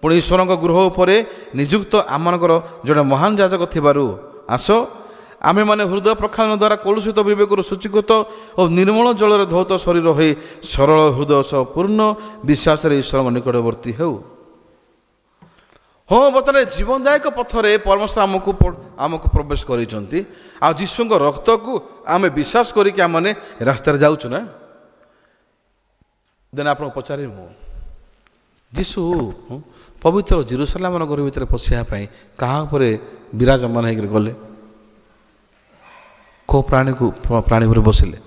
ପୁଣି ଈଶ୍ୱରଙ୍କ ଗୃହ ଉପରେ ନିଯୁକ୍ତ ଆମମାନଙ୍କର ଜଣେ ମହାନ ଯାଜକ ଥିବାରୁ, ଆସ ଆମେମାନେ ହୃଦୟ ପ୍ରକ୍ଷାଳନ ଦ୍ୱାରା କଳୁଷିତ ବିବେକରୁ ଶୁଚିକୃତ ଓ ନିର୍ମଳ ଜଳରେ ଧୌତ ଶରୀର ହୋଇ ସରଳ ହୃଦୟ ସହ ପୂର୍ଣ୍ଣ ବିଶ୍ୱାସରେ ଈଶ୍ୱରଙ୍କ ନିକଟବର୍ତ୍ତୀ ହେଉ। ହଁ, ବର୍ତ୍ତମାନ ଜୀବନଦାୟକ ପଥରେ ପରମେଶ୍ୱର ଆମକୁ ପ୍ରବେଶ କରିଛନ୍ତି। ଆଉ ଯୀଶୁଙ୍କ ରକ୍ତକୁ ଆମେ ବିଶ୍ୱାସ କରିକି ଆମମାନେ ରାସ୍ତାରେ ଯାଉଛୁ ନା। ଦେନ୍ ଆପଣଙ୍କୁ ପଚାରିବି ମୁଁ, ଯୀଶୁ ପବିତ୍ର ଜେରୁସାଲେମ ନଗର ଭିତରେ ପଶିବା ପାଇଁ କାହା ଉପରେ ବିରାଜମାନ ହେଇକରି ଗଲେ? କେଉଁ ପ୍ରାଣୀ ଉପରେ ବସିଲେ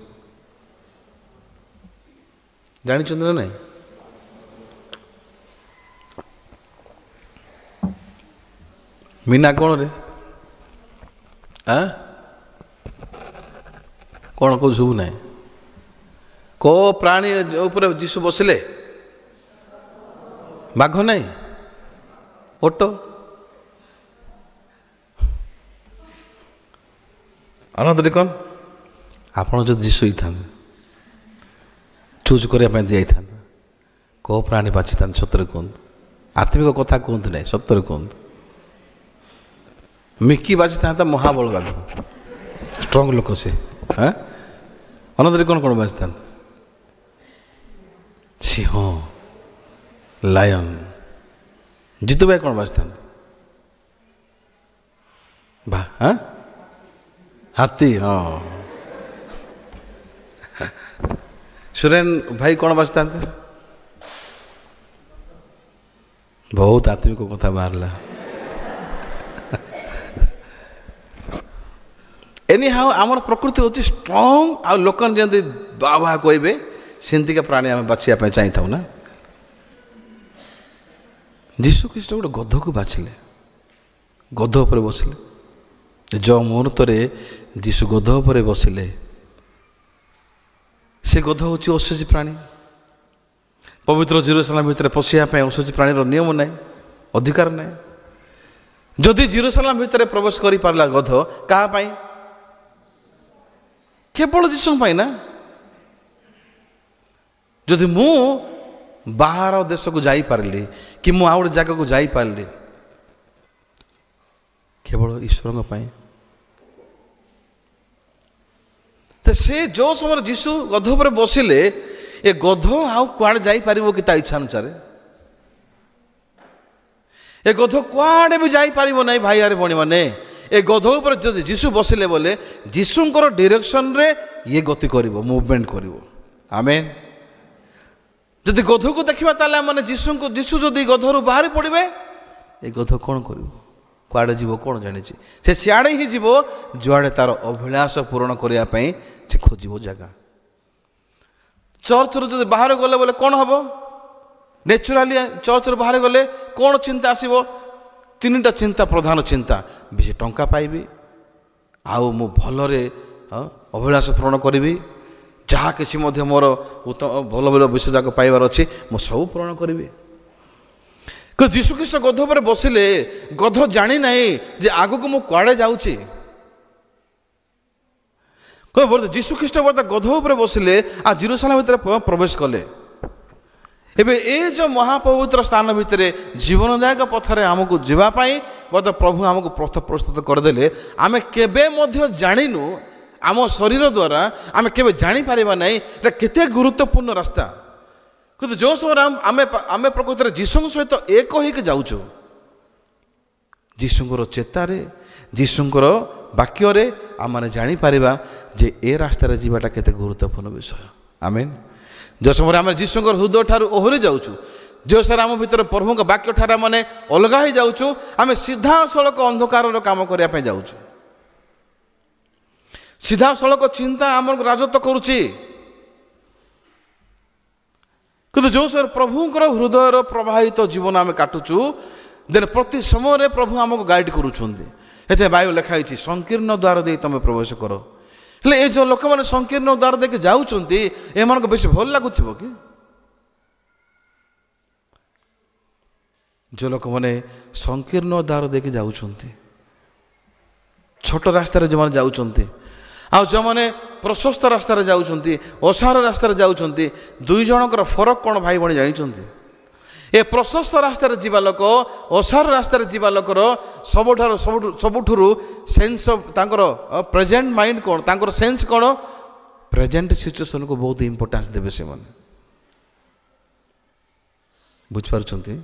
ଜାଣିଛନ୍ତି ନା ନାହିଁ? ମିନା କ'ଣରେ କ'ଣ କହୁଛୁ ସବୁ ନାହିଁ? କେଉଁ ପ୍ରାଣୀ ଉପରେ ଯୀଶୁ ବସିଲେ? ବାଘ ନାହିଁ, ଓଟ। ଆନନ୍ଦରେ କ'ଣ ଆପଣ ଯଦି ଯୀଶୁ ହେଇଥାନ୍ତେ, ଚୁଜ୍ କରିବା ପାଇଁ ଦିଆଯାଇଥାନ୍ତେ, କେଉଁ ପ୍ରାଣୀ ବାଛିଥାନ୍ତେ? ସତରେ କୁହନ୍ତୁ, ଆତ୍ମିକ କଥା କୁହନ୍ତୁ ନାହିଁ, ସତରେ କୁହନ୍ତୁ। ମିକି ବାଛିଥାନ୍ତା ମହାବଳ ବାଘ, ଷ୍ଟ୍ରଙ୍ଗ ଲୋକ ସେ। ଅନନ୍ଦରେ କ'ଣ କ'ଣ ବାଛିଥାନ୍ତେ? ସିଂହ, ଲାୟନ୍। ଜିତୁ ଭାଇ କ'ଣ ବାଛିଥାନ୍ତେ? ହାତୀ। ହଁ, ସୁରେନ ଭାଇ କ'ଣ ବାଛିଥାନ୍ତେ? ବହୁତ ଆତ୍ମିକ କଥା ବାହାରିଲା। ଏନି ହାଉ ଆମର ପ୍ରକୃତି ହେଉଛି ଷ୍ଟ୍ରଙ୍ଗ, ଆଉ ଲୋକମାନେ ଯେମିତି ବାହା ବାହା କହିବେ ସେମିତିକା ପ୍ରାଣୀ ଆମେ ବାଛିବା ପାଇଁ ଚାହିଁଥାଉ ନା। ଯୀଶୁ ଖ୍ରୀଷ୍ଟ ଗୋଟେ ଗଧକୁ ବାଛିଲେ, ଗଧ ଉପରେ ବସିଲେ। ଯେଉଁ ମୁହୂର୍ତ୍ତରେ ଯୀଶୁ ଗଧ ଉପରେ ବସିଲେ, ସେ ଗଧ ହେଉଛି ଅଶୁଚି ପ୍ରାଣୀ। ପବିତ୍ର ଜେରୁସାଲେମ ଭିତରେ ପଶିବା ପାଇଁ ଅଶୁଚି ପ୍ରାଣୀର ନିୟମ ନାହିଁ, ଅଧିକାର ନାହିଁ। ଯଦି ଜେରୁସାଲେମ ଭିତରେ ପ୍ରବେଶ କରିପାରିଲା ଗଧ, କାହା ପାଇଁ? କେବଳ ଯୀଶୁଙ୍କ ପାଇଁ ନା। ଯଦି ମୁଁ ବାହାର ଦେଶକୁ ଯାଇପାରିଲି କି ମୁଁ ଆଉ ଗୋଟେ ଜାଗାକୁ ଯାଇପାରିଲି, କେବଳ ଈଶ୍ୱରଙ୍କ ପାଇଁ। ତ ସେ ଯେଉଁ ସମୟରେ ଯୀଶୁ ଗଧ ଉପରେ ବସିଲେ, ଏ ଗଧ ଆଉ କୁଆଡ଼େ ଯାଇପାରିବ କି ତା ଇଚ୍ଛା ଅନୁସାରେ? ଏ ଗଧ କୁଆଡ଼େ ବି ଯାଇପାରିବ ନାହିଁ। ଭାଇ ଆରେ ଭଉଣୀମାନେ, ଏ ଗଧ ଉପରେ ଯଦି ଯୀଶୁ ବସିଲେ ବୋଲେ ଯୀଶୁଙ୍କର ଡିରେକ୍ସନରେ ଇଏ ଗତି କରିବ, ମୁଭମେଣ୍ଟ କରିବ। ଆମେନ୍। ଯଦି ଗଧକୁ ଦେଖିବା ତାହେଲେ ମାନେ ଯୀଶୁ ଯଦି ଗଧରୁ ବାହାରି ପଡ଼ିବେ, ଏ ଗଧ କ'ଣ କରିବ? କୁଆଡ଼େ ଯିବ କ'ଣ ଜାଣିଛି? ସେ ସିଆଡ଼େ ହିଁ ଯିବ ଯୁଆଡ଼େ ତାର ଅଭିଳାଷ ପୂରଣ କରିବା ପାଇଁ ସେ ଖୋଜିବ ଜାଗା। ଚର୍ଚ୍ଚରୁ ଯଦି ବାହାରେ ଗଲେ ବୋଲେ କ'ଣ ହେବ? ନ୍ୟାଚୁରାଲି ଚର୍ଚ୍ଚରୁ ବାହାରେ ଗଲେ କ'ଣ ଚିନ୍ତା ଆସିବ? ତିନିଟା ଚିନ୍ତା, ପ୍ରଧାନ ଚିନ୍ତା। ବେଶୀ ଟଙ୍କା ପାଇବି, ଆଉ ମୁଁ ଭଲରେ ଅଭିଳାଷ ପୂରଣ କରିବି, ଯାହା କିଛି ମଧ୍ୟ ମୋର ଭଲ ଭଲ ବିଷୟ ଯାକ ପାଇବାର ଅଛି ମୁଁ ସବୁ ପୂରଣ କରିବି। କିନ୍ତୁ ଯୀଶୁଖ୍ରୀଷ୍ଟ ଗଧ ଉପରେ ବସିଲେ ଗଧ ଜାଣିନାହିଁ ଯେ ଆଗକୁ ମୁଁ କୁଆଡ଼େ ଯାଉଛି। ଯୀଶୁଖ୍ରୀଷ୍ଟ ବର୍ତ୍ତମାନ ଗଧ ଉପରେ ବସିଲେ ଆଉ ଜେରୁସାଲେମ ଭିତରେ ପ୍ରବେଶ କଲେ। ଏବେ ଏ ଯେଉଁ ମହାପବିତ୍ର ସ୍ଥାନ ଭିତରେ ଜୀବନଦାୟକ ପଥରେ ଆମକୁ ଯିବା ପାଇଁ ବର୍ତ୍ତମାନ ପ୍ରଭୁ ଆମକୁ ପଥ ପ୍ରସ୍ତୁତ କରିଦେଲେ। ଆମେ କେବେ ମଧ୍ୟ ଜାଣିନୁ, ଆମ ଶରୀର ଦ୍ୱାରା ଆମେ କେବେ ଜାଣିପାରିବା ନାହିଁ ଏଟା କେତେ ଗୁରୁତ୍ୱପୂର୍ଣ୍ଣ ରାସ୍ତା। କିନ୍ତୁ ଯେଉଁ ସମୟରେ ଆମେ ପ୍ରକୃତରେ ଯୀଶୁଙ୍କ ସହିତ ଏକ ହୋଇକି ଯାଉଛୁ, ଯୀଶୁଙ୍କର ଚେତାରେ, ଯୀଶୁଙ୍କର ବାକ୍ୟରେ ଆମମାନେ ଜାଣିପାରିବା ଯେ ଏ ରାସ୍ତାରେ ଯିବାଟା କେତେ ଗୁରୁତ୍ୱପୂର୍ଣ୍ଣ ବିଷୟ। ଆମେନ୍। ଯେଉଁ ସମୟରେ ଆମେ ଯୀଶୁଙ୍କର ହୃଦୟ ଠାରୁ ଓହରି ଯାଉଛୁ, ଯେଉଁ ସମୟରେ ଆମ ଭିତରେ ପ୍ରଭୁଙ୍କ ବାକ୍ୟ ଠାରୁ ଆମେ ଅଲଗା ହେଇଯାଉଛୁ, ଆମେ ସିଧାସଳଖ ଅନ୍ଧକାରର କାମ କରିବା ପାଇଁ ଯାଉଛୁ। ସିଧାସଳଖ ଚିନ୍ତା ଆମକୁ ରାଜତ୍ୱ କରୁଛି। କିନ୍ତୁ ଯେଉଁ ସମୟରେ ପ୍ରଭୁଙ୍କର ହୃଦୟର ପ୍ରବାହିତ ଜୀବନ ଆମେ କାଟୁଛୁ, ଦେନ୍ ପ୍ରତି ସମୟରେ ପ୍ରଭୁ ଆମକୁ ଗାଇଡ଼ କରୁଛନ୍ତି। ଏଥିରେ ବାଇବେଲ ଲେଖା ହେଇଛି, ସଂକୀର୍ଣ୍ଣ ଦ୍ୱାର ଦେଇ ତମେ ପ୍ରବେଶ କର। ହେଲେ ଏ ଯେଉଁ ଲୋକମାନେ ସଂକୀର୍ଣ୍ଣ ଦ୍ୱାର ଦେଇକି ଯାଉଛନ୍ତି, ଏମାନଙ୍କୁ ବେଶୀ ଭଲ ଲାଗୁଥିବ କି? ଯେଉଁ ଲୋକମାନେ ସଂକୀର୍ଣ୍ଣ ଦ୍ୱାର ଦେଇକି ଯାଉଛନ୍ତି, ଛୋଟ ରାସ୍ତାରେ ଯେଉଁମାନେ ଯାଉଛନ୍ତି, ଆଉ ଯେଉଁମାନେ ପ୍ରଶସ୍ତ ରାସ୍ତାରେ ଯାଉଛନ୍ତି, ଓସାର ରାସ୍ତାରେ ଯାଉଛନ୍ତି, ଦୁଇ ଜଣଙ୍କର ଫରକ କ'ଣ ଭାଇ ଭଉଣୀ ଜାଣିଛନ୍ତି? ଏ ପ୍ରଶସ୍ତ ରାସ୍ତାରେ ଯିବା ଲୋକ, ଓସାର ରାସ୍ତାରେ ଯିବା ଲୋକର ସବୁଠାରୁ ସେନ୍ସ ଅଫ୍ ତାଙ୍କର ପ୍ରେଜେଣ୍ଟ ମାଇଣ୍ଡ କ'ଣ, ତାଙ୍କର ସେନ୍ସ କ'ଣ? ପ୍ରେଜେଣ୍ଟ ସିଚୁଏସନକୁ ବହୁତ ଇମ୍ପୋର୍ଟାନ୍ସ ଦେବେ ସେମାନେ। ବୁଝିପାରୁଛନ୍ତି?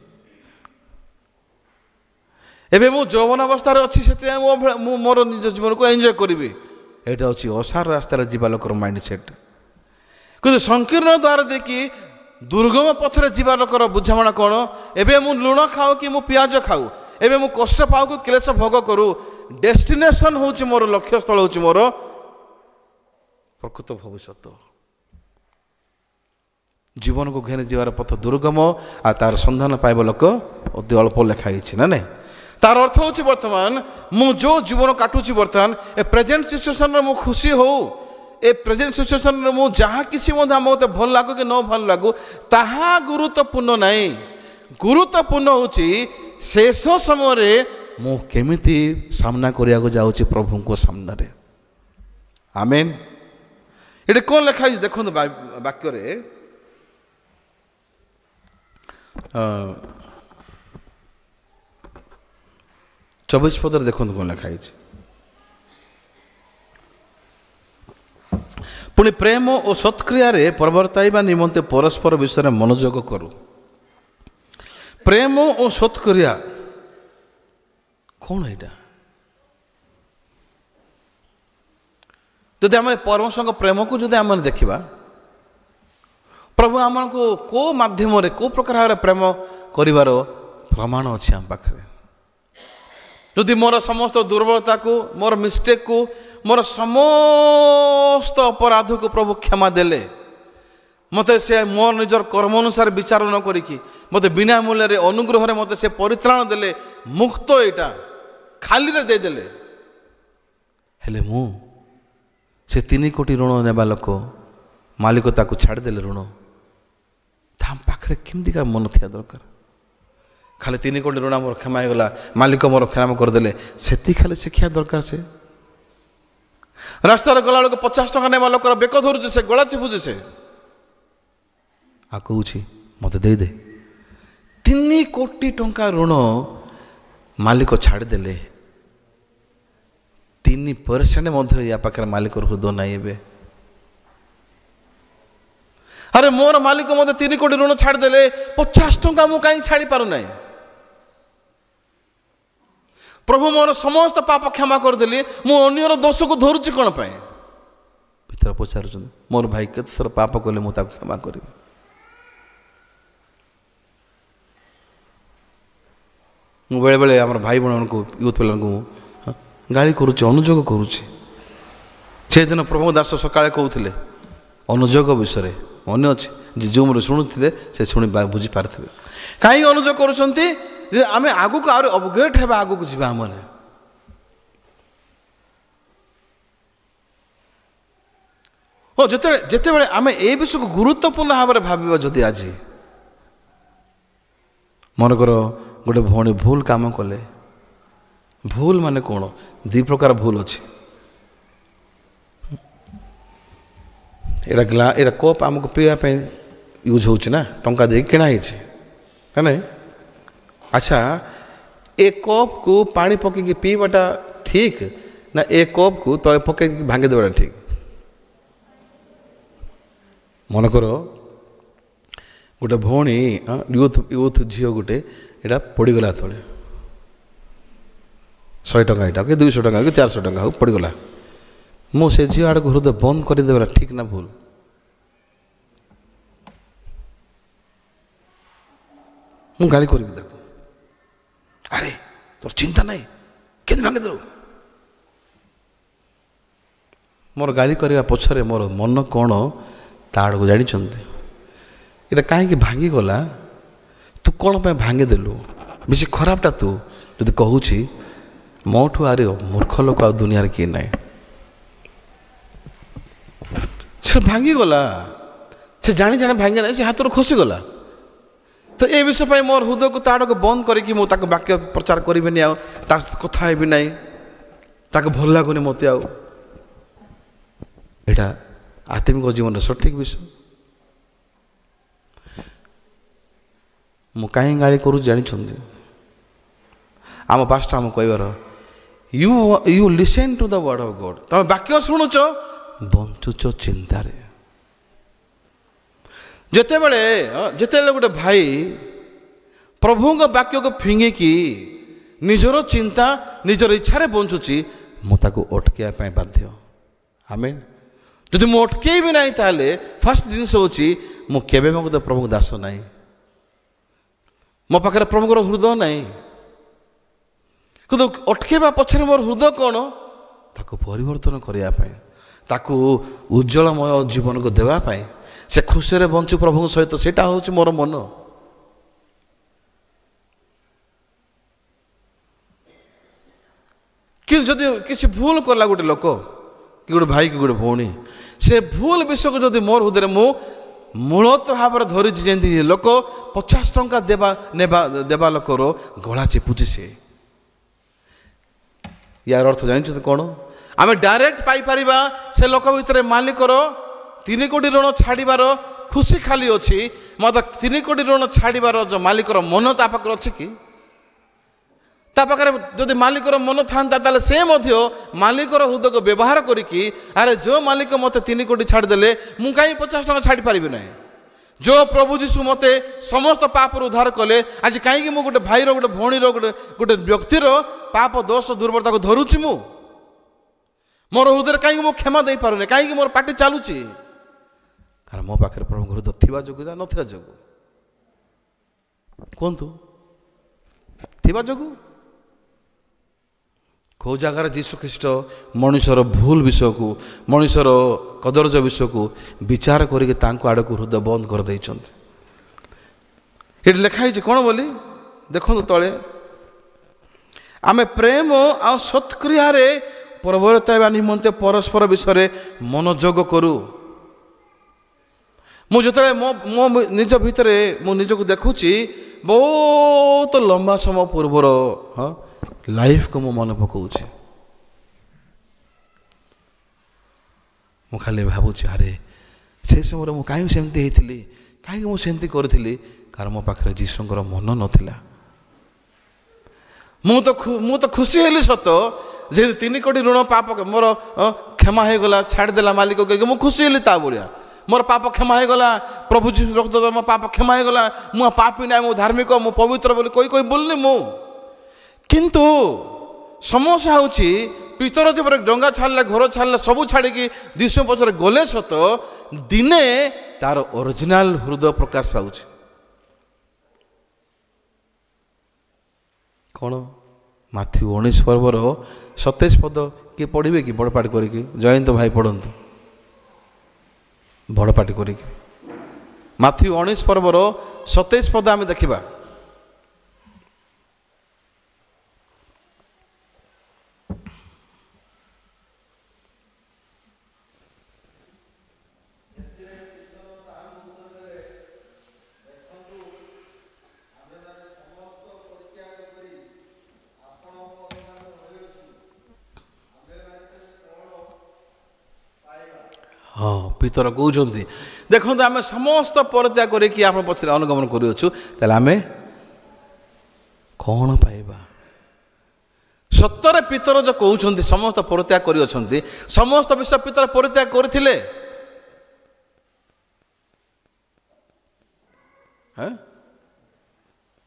ଏବେ ମୁଁ ଯୌବନ ଅବସ୍ଥାରେ ଅଛି, ସେଥିପାଇଁ ମୁଁ ମୋର ନିଜ ଜୀବନକୁ ଏନ୍ଜୟ କରିବି। ଏଇଟା ହେଉଛି ଓସାର ରାସ୍ତାରେ ଯିବା ଲୋକର ମାଇଣ୍ଡ ସେଟ୍। କିନ୍ତୁ ସଂକୀର୍ଣ୍ଣ ଦ୍ୱାର ଦେଇକି ଦୁର୍ଗମ ପଥରେ ଯିବା ଲୋକର ବୁଝାମଣା କ'ଣ? ଏବେ ମୁଁ ଲୁଣ ଖାଉ କି ମୁଁ ପିଆଜ ଖାଉ, ଏବେ ମୁଁ କଷ୍ଟ ପାଉ କି କ୍ଲେଶ ଭୋଗ କରୁ, ଡେଷ୍ଟିନେସନ୍ ହେଉଛି ମୋର, ଲକ୍ଷ୍ୟସ୍ଥଳ ହେଉଛି ମୋର ପ୍ରକୃତ ଭବିଷ୍ୟତ। ଜୀବନକୁ ଘେନି ଯିବାର ପଥ ଦୁର୍ଗମ, ଆଉ ତାର ସନ୍ଧାନ ପାଇବା ଲୋକ ଅତି ଅଳ୍ପ ଲେଖା ହେଇଛି ନା ନାହିଁ? ତାର ଅର୍ଥ ହେଉଛି ବର୍ତ୍ତମାନ ମୁଁ ଯେଉଁ ଜୀବନ କାଟୁଛି, ବର୍ତ୍ତମାନ ଏ ପ୍ରେଜେଣ୍ଟ ସିଚୁଏସନରେ ମୁଁ ଖୁସି ହଉ, ଏ ପ୍ରେଜେଣ୍ଟ ସିଚୁଏସନରେ ମୁଁ ଯାହା କିଛି ମଧ୍ୟ ମୋତେ ଭଲ ଲାଗୁ କି ନ ଭଲ ଲାଗୁ, ତାହା ଗୁରୁତ୍ୱପୂର୍ଣ୍ଣ ନାହିଁ। ଗୁରୁତ୍ୱପୂର୍ଣ୍ଣ ହେଉଛି ଶେଷ ସମୟରେ ମୁଁ କେମିତି ସାମ୍ନା କରିବାକୁ ଯାଉଛି ପ୍ରଭୁଙ୍କ ସାମ୍ନାରେ। ଆମେନ୍। ଏଠି କ'ଣ ଲେଖା ହେଇଛି ଦେଖନ୍ତୁ ବାକ୍ୟରେ, 24 ପଦରେ ଦେଖନ୍ତୁ କ'ଣ ଲେଖା ହେଇଛି। ପୁଣି ପ୍ରେମ ଓ ସତ୍କ୍ରିୟାରେ ପ୍ରବର୍ତ୍ତାଇବା ନିମନ୍ତେ ପରସ୍ପର ବିଷୟରେ ମନୋଯୋଗ କରୁ। ପ୍ରେମ ଓ ସତ୍କ୍ରିୟା କ'ଣ? ଏଇଟା ଯଦି ଆମେ ପରମେଶ୍ୱରଙ୍କ ପ୍ରେମକୁ ଯଦି ଆମେ ଦେଖିବା, ପ୍ରଭୁ ଆମକୁ କେଉଁ ମାଧ୍ୟମରେ କେଉଁ ପ୍ରକାର ଭାବରେ ପ୍ରେମ କରିବାର ପ୍ରମାଣ ଅଛି ଆମ ପାଖରେ। ଯଦି ମୋର ସମସ୍ତ ଦୁର୍ବଳତାକୁ, ମୋର ମିଷ୍ଟେକ୍କୁ, ମୋର ସମସ୍ତ ଅପରାଧକୁ ପ୍ରଭୁ କ୍ଷମା ଦେଲେ, ମୋତେ ସେ ମୋର ନିଜର କର୍ମ ଅନୁସାରେ ବିଚାର ନ କରିକି ମୋତେ ବିନା ମୂଲ୍ୟରେ ଅନୁଗ୍ରହରେ ମୋତେ ସେ ପରିତ୍ରାଣ ଦେଲେ, ମୁକ୍ତ ଏଇଟା ଖାଲିରେ ଦେଇଦେଲେ, ହେଲେ ମୁଁ ସେ 3 କୋଟି ଋଣ ନେବା ଲୋକ, ମାଲିକ ତାକୁ ଛାଡ଼ିଦେଲେ ଋଣ, ତା ପାଖରେ କେମିତିକା ମନ ଥିବା ଦରକାର। ଖାଲି 3 କୋଟି ଋଣ ମୋର କ୍ଷମା ହେଇଗଲା, ମାଲିକ ମୋର କ୍ଷମା କରିଦେଲେ, ସେତିକି ଖାଲି ଶିଖିବା ଦରକାର। ସେ ରାସ୍ତାରେ ଗଲାବେଳକୁ 50 ଟଙ୍କା ନେବା ଲୋକର ବେକ ଧରୁଛି, ସେ ଗଳା ଚିପୁଛି, ସେ ଆଉ କହୁଛି ମୋତେ ଦେଇଦେ। 3 କୋଟି ଟଙ୍କା ଋଣ ମାଲିକ ଛାଡ଼ିଦେଲେ, 3% ମଧ୍ୟ ୟା ପାଖରେ ମାଲିକର ହୃଦୟ ନାହିଁ ଏବେ। ଆରେ ମୋର ମାଲିକ ମୋତେ 3 କୋଟି ଋଣ ଛାଡ଼ିଦେଲେ, 50 ଟଙ୍କା ମୁଁ କାହିଁକି ଛାଡ଼ି ପାରୁନାହିଁ? ପ୍ରଭୁ ମୋର ସମସ୍ତ ପାପ କ୍ଷମା କରିଦେଲି, ମୁଁ ଅନ୍ୟର ଦୋଷକୁ ଧରୁଛି କ'ଣ ପାଇଁ? ଭିତରେ ପଚାରୁଛନ୍ତି, ମୋର ଭାଇ କେତେ ଥର ପାପ କଲେ ମୁଁ ତାକୁ କ୍ଷମା କରିବି? ମୁଁ ବେଳେବେଳେ ଆମର ଭାଇ ଭଉଣୀମାନଙ୍କୁ, ୟୁଥ୍ ପିଲାଙ୍କୁ ଗାଳି କରୁଛି, ଅନୁଯୋଗ କରୁଛି। ସେଦିନ ପ୍ରଭୁ ଦାସ ସକାଳେ କହୁଥିଲେ ଅନୁଯୋଗ ବିଷୟରେ, ମନେ ଅଛି? ଯେ ଜୁମ୍ରେ ଶୁଣୁଥିଲେ ସେ ଶୁଣି ବୁଝିପାରିଥିବେ। କାହିଁକି ଅନୁଯୋଗ କରୁଛନ୍ତି? ଯେ ଆମେ ଆଗକୁ ଆହୁରି ଅପଗ୍ରେଡ୍ ହେବା, ଆଗକୁ ଯିବା। ଆମମାନେ ଯେତେବେଳେ ଆମେ ଏ ବିଷୟକୁ ଗୁରୁତ୍ୱପୂର୍ଣ୍ଣ ଭାବରେ ଭାବିବା, ଯଦି ଆଜି ମନେକର ଗୋଟେ ଭଉଣୀ ଭୁଲ କାମ କଲେ, ଭୁଲ ମାନେ କ'ଣ? 2 ପ୍ରକାର ଭୁଲ ଅଛି। ଏଇଟା କପ୍ ଆମକୁ ପିଇବା ପାଇଁ ୟୁଜ୍ ହେଉଛି ନା, ଟଙ୍କା ଦେଇକି କିଣା ହେଇଛି ନା ନାଇଁ? ଆଚ୍ଛା, ଏ କପ୍କୁ ପାଣି ପକେଇକି ପିଇବାଟା ଠିକ୍ ନା ଏ କପ୍କୁ ତଳେ ପକେଇକି ଭାଙ୍ଗି ଦେବାଟା ଠିକ୍? ମନେକର ଗୋଟେ ଭଉଣୀ, ୟୁଥ୍ ଝିଅ ଗୋଟେ, ଏଇଟା ପଡ଼ିଗଲା ତଳେ, 100 ଟଙ୍କା ଏଇଟା କି 200 ଟଙ୍କା କି 400 ଟଙ୍କା ହଉ ପଡ଼ିଗଲା, ମୁଁ ସେ ଝିଅ ଆଡ଼କୁ ହୃଦୟ ବନ୍ଦ କରିଦେବାଟା ଠିକ୍ ନା ଭୁଲ? ମୁଁ ଗାଳି କରିବି ତାକୁ, ଆରେ ତୋର ଚିନ୍ତା ନାହିଁ, କେମିତି ଭାଙ୍ଗିଦେଲୁ? ମୋର ଗାଳି କରିବା ପଛରେ ମୋର ମନ କ'ଣ ତା ଆଡ଼କୁ ଜାଣିଛନ୍ତି? ଏଇଟା କାହିଁକି ଭାଙ୍ଗିଗଲା, ତୁ କ'ଣ ପାଇଁ ଭାଙ୍ଗିଦେଲୁ? ବେଶୀ ଖରାପଟା ତୁ ଯଦି କହୁଛି, ମୋଠୁ ଆରେ ମୂର୍ଖ ଲୋକ ଆଉ ଦୁନିଆରେ କିଏ ନାହିଁ। ସେ ଭାଙ୍ଗିଗଲା, ସେ ଜାଣି ଭାଙ୍ଗି ନାହିଁ, ସେ ହାତରୁ ଖସିଗଲା। ତ ଏ ବିଷୟ ପାଇଁ ମୋର ହୃଦୟକୁ ତା ଆଡ଼କୁ ବନ୍ଦ କରିକି ମୁଁ ତାକୁ ବାକ୍ୟ ପ୍ରଚାର କରିବିନି, ଆଉ ତା କଥା ହେବି ନାହିଁ, ତାକୁ ଭଲ ଲାଗୁନି ମୋତେ ଆଉ। ଏଇଟା ଆତ୍ମିକ ଜୀବନର ସଠିକ୍ ବିଷୟ। ମୁଁ କାହିଁକି ଗାଳି କରୁଛି ଜାଣିଛନ୍ତି? ଆମ ପାଷ୍ଟର ଆମକୁ କହିବାର, you listen to the word of God. ତମେ ବାକ୍ୟ ଶୁଣୁଛ, ବଞ୍ଚୁଛ ଚିନ୍ତାରେ। ଯେତେବେଳେ ଗୋଟେ ଭାଇ ପ୍ରଭୁଙ୍କ ବାକ୍ୟକୁ ଫିଙ୍ଗିକି ନିଜର ଚିନ୍ତା, ନିଜର ଇଚ୍ଛାରେ ବଞ୍ଚୁଛି, ମୁଁ ତାକୁ ଅଟକେଇବା ପାଇଁ ବାଧ୍ୟ। ଆମେନ୍। ଯଦି ମୁଁ ଅଟକେଇବି ନାହିଁ, ତାହେଲେ ଫାର୍ଷ୍ଟ ଜିନିଷ ହେଉଛି ମୁଁ କେବେ ମଧ୍ୟ ପ୍ରଭୁଙ୍କ ଦାସ ନାହିଁ, ମୋ ପାଖରେ ପ୍ରଭୁଙ୍କର ହୃଦୟ ନାହିଁ। କିନ୍ତୁ ଅଟକେଇବା ପଛରେ ମୋର ହୃଦୟ କ'ଣ? ତାକୁ ପରିବର୍ତ୍ତନ କରିବା ପାଇଁ, ତାକୁ ଉଜ୍ଜଳମୟ ଜୀବନକୁ ଦେବା ପାଇଁ, ସେ ଖୁସିରେ ବଞ୍ଚୁ ପ୍ରଭୁଙ୍କ ସହିତ, ସେଇଟା ହେଉଛି ମୋର ମନ। କିନ୍ତୁ ଯଦି କିଛି ଭୁଲ କଲା ଗୋଟେ ଲୋକ, କି ଗୋଟେ ଭାଇ କି ଗୋଟେ ଭଉଣୀ, ସେ ଭୁଲ ବିଷୟକୁ ଯଦି ମୋର ହୃଦୟରେ ମୁଁ ମୂଳତଃ ଭାବରେ ଧରିଛି, ଯେମିତି ଲୋକ 50 ଟଙ୍କା ଦେବା ଲୋକର ଗଳା ଚିପୁଛି, ସେ ୟାର ଅର୍ଥ ଜାଣିଛନ୍ତି କ'ଣ? ଆମେ ଡାଇରେକ୍ଟ ପାଇପାରିବା ସେ ଲୋକ ଭିତରେ ମାଲିକର 3 କୋଟି ଋଣ ଛାଡ଼ିବାର ଖୁସି ଖାଲି ଅଛି, ମାତ୍ର 3 କୋଟି ଋଣ ଛାଡ଼ିବାର ଯେଉଁ ମାଲିକର ମନ ତା ପାଖରେ ଅଛି କି? ତା ପାଖରେ ଯଦି ମାଲିକର ମନ ଥାନ୍ତା, ତାହେଲେ ସେ ମଧ୍ୟ ମାଲିକର ହୃଦୟକୁ ବ୍ୟବହାର କରିକି, ଆରେ ଯେଉଁ ମାଲିକ ମୋତେ 3 କୋଟି ଛାଡ଼ିଦେଲେ, ମୁଁ କାହିଁକି 50 ଟଙ୍କା ଛାଡ଼ିପାରିବି ନାହିଁ? ଯେଉଁ ପ୍ରଭୁ ଯୀଶୁ ମୋତେ ସମସ୍ତ ପାପରୁ ଉଦ୍ଧାର କଲେ, ଆଜି କାହିଁକି ମୁଁ ଗୋଟେ ଭାଇର, ଗୋଟେ ଭଉଣୀର, ଗୋଟେ ବ୍ୟକ୍ତିର ପାପ ଦୋଷ ଦୁର୍ବଳତାକୁ ଧରୁଛି? ମୋର ହୃଦୟରେ କାହିଁକି ମୁଁ କ୍ଷମା ଦେଇପାରୁନି, କାହିଁକି ମୋର ପାଟି ଚାଲୁଛି? କାରଣ ମୋ ପାଖରେ ପ୍ରଭୁଙ୍କ ହୃଦୟ ଥିବା ଯୋଗୁଁ ନା ନଥିବା ଯୋଗୁଁ? କୁହନ୍ତୁ, ଥିବା ଯୋଗୁଁ। କେଉଁ ଜାଗାରେ ଯୀଶୁ ଖ୍ରୀଷ୍ଟ ମଣିଷର ଭୁଲ ବିଷୟକୁ, ମଣିଷର କଦର୍ଯ୍ୟ ବିଷୟକୁ ବିଚାର କରିକି ତାଙ୍କ ଆଡ଼କୁ ହୃଦୟ ବନ୍ଦ କରିଦେଇଛନ୍ତି। ଏଠି ଲେଖା ହେଇଛି କ'ଣ ବୋଲି ଦେଖନ୍ତୁ ତଳେ, ଆମେ ପ୍ରେମ ଆଉ ସତ୍କ୍ରିୟାରେ ପ୍ରବର୍ତ୍ତାଇବା ନିମନ୍ତେ ପରସ୍ପର ବିଷୟରେ ମନୋଯୋଗ କରୁ। ମୁଁ ଯେତେବେଳେ ମୋ ନିଜ ଭିତରେ ମୁଁ ନିଜକୁ ଦେଖୁଛି, ବହୁତ ଲମ୍ବା ସମୟ ପୂର୍ବର ଲାଇଫକୁ ମୁଁ ମନେ ପକାଉଛି। ମୁଁ ଖାଲି ଭାବୁଛି, ଆରେ ସେ ସମୟରେ ମୁଁ କାହିଁକି ସେମିତି ହେଇଥିଲି, କାହିଁକି ମୁଁ ସେମିତି କରିଥିଲି? କାରଣ ମୋ ପାଖରେ ଯୀଶୁଙ୍କର ମନ ନଥିଲା। ମୁଁ ତ ଖୁସି ହେଲି ସତ, ଯେ 3 କୋଟି ଋଣ ପାପ ମୋର କ୍ଷମା ହେଇଗଲା, ଛାଡ଼ିଦେଲା ମାଲିକ କହିକି ମୁଁ ଖୁସି ହେଲି। ତା ଭଳିଆ ମୋର ପାପ କ୍ଷମା ହେଇଗଲା, ପ୍ରଭୁ ଯୀଶୁ ରକ୍ତ ଦ୍ୱାରା ମୋ ପାପ କ୍ଷମା ହେଇଗଲା, ମୁଁ ପାପୀ ନାହିଁ, ମୁଁ ଧାର୍ମିକ, ମୁଁ ପବିତ୍ର ବୋଲି କହି ବୋଲିନି ମୁଁ। କିନ୍ତୁ ସମସ୍ୟା ହେଉଛି, ପିତର ଯେପରି ଡଙ୍ଗା ଛାଡ଼ିଲା, ଘର ଛାଡ଼ିଲା, ସବୁ ଛାଡ଼ିକି ଯୀଶୁ ପଛରେ ଗଲେ ସତ, ଦିନେ ତାର ଅରିଜିନାଲ ହୃଦୟ ପ୍ରକାଶ ପାଉଛି। କ'ଣ? ମାଥ୍ୟୁ 19 ପର୍ବର 27 ପଦ କିଏ ପଢ଼ିବେ କି? ବଡ଼ ପାଟି କରିକି ଜୟନ୍ତ ଭାଇ ପଢ଼ନ୍ତୁ, ବଡ଼ ପାଟି କରିକି। ମାଥ୍ୟୁ 19 ପର୍ବର 27 ପଦ ଆମେ ଦେଖିବା। ହଁ, ପିତର କହୁଛନ୍ତି, ଦେଖନ୍ତୁ ଆମେ ସମସ୍ତ ପରିତ୍ୟାଗ କରିକି ଆପଣ ପଛରେ ଅନୁଗମନ କରୁଅଛୁ, ତାହେଲେ ଆମେ କ'ଣ ପାଇବା? ସତରେ ପିତର ଯେଉଁ କହୁଛନ୍ତି ସମସ୍ତ ପରିତ୍ୟାଗ କରିଅଛନ୍ତି, ସମସ୍ତ ବିଷୟ ପିତର ପରିତ୍ୟାଗ କରିଥିଲେ।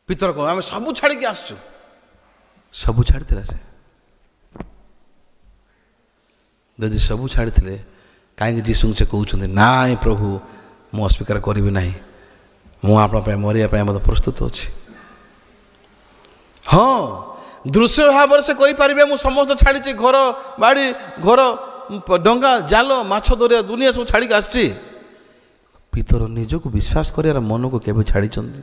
ପିତର କହ ଆମେ ସବୁ ଛାଡ଼ିକି ଆସିଛୁ, ସବୁ ଛାଡ଼ିଥିଲା ସେ। ଯଦି ସବୁ ଛାଡ଼ିଥିଲେ, କାହିଁକି ଯୀଶୁଙ୍କୁ ସେ କହୁଛନ୍ତି, ନାଇଁ ପ୍ରଭୁ ମୁଁ ଅସ୍ୱୀକାର କରିବି ନାହିଁ, ମୁଁ ଆପଣଙ୍କ ପାଇଁ ମରିବା ପାଇଁ ମଧ୍ୟ ପ୍ରସ୍ତୁତ ଅଛି। ହଁ, ଦୃଶ୍ୟ ଭାବରେ ସେ କହିପାରିବେ ମୁଁ ସମସ୍ତ ଛାଡ଼ିଛି, ଘର ବାଡ଼ି, ଘର, ଡଙ୍ଗା, ଜାଲ, ମାଛ ଧରିବା, ଦୁନିଆ ସବୁ ଛାଡ଼ିକି ଆସିଛି। ପିତର ନିଜକୁ ବିଶ୍ୱାସ କରିବାର ମନକୁ କେବେ ଛାଡ଼ିଛନ୍ତି?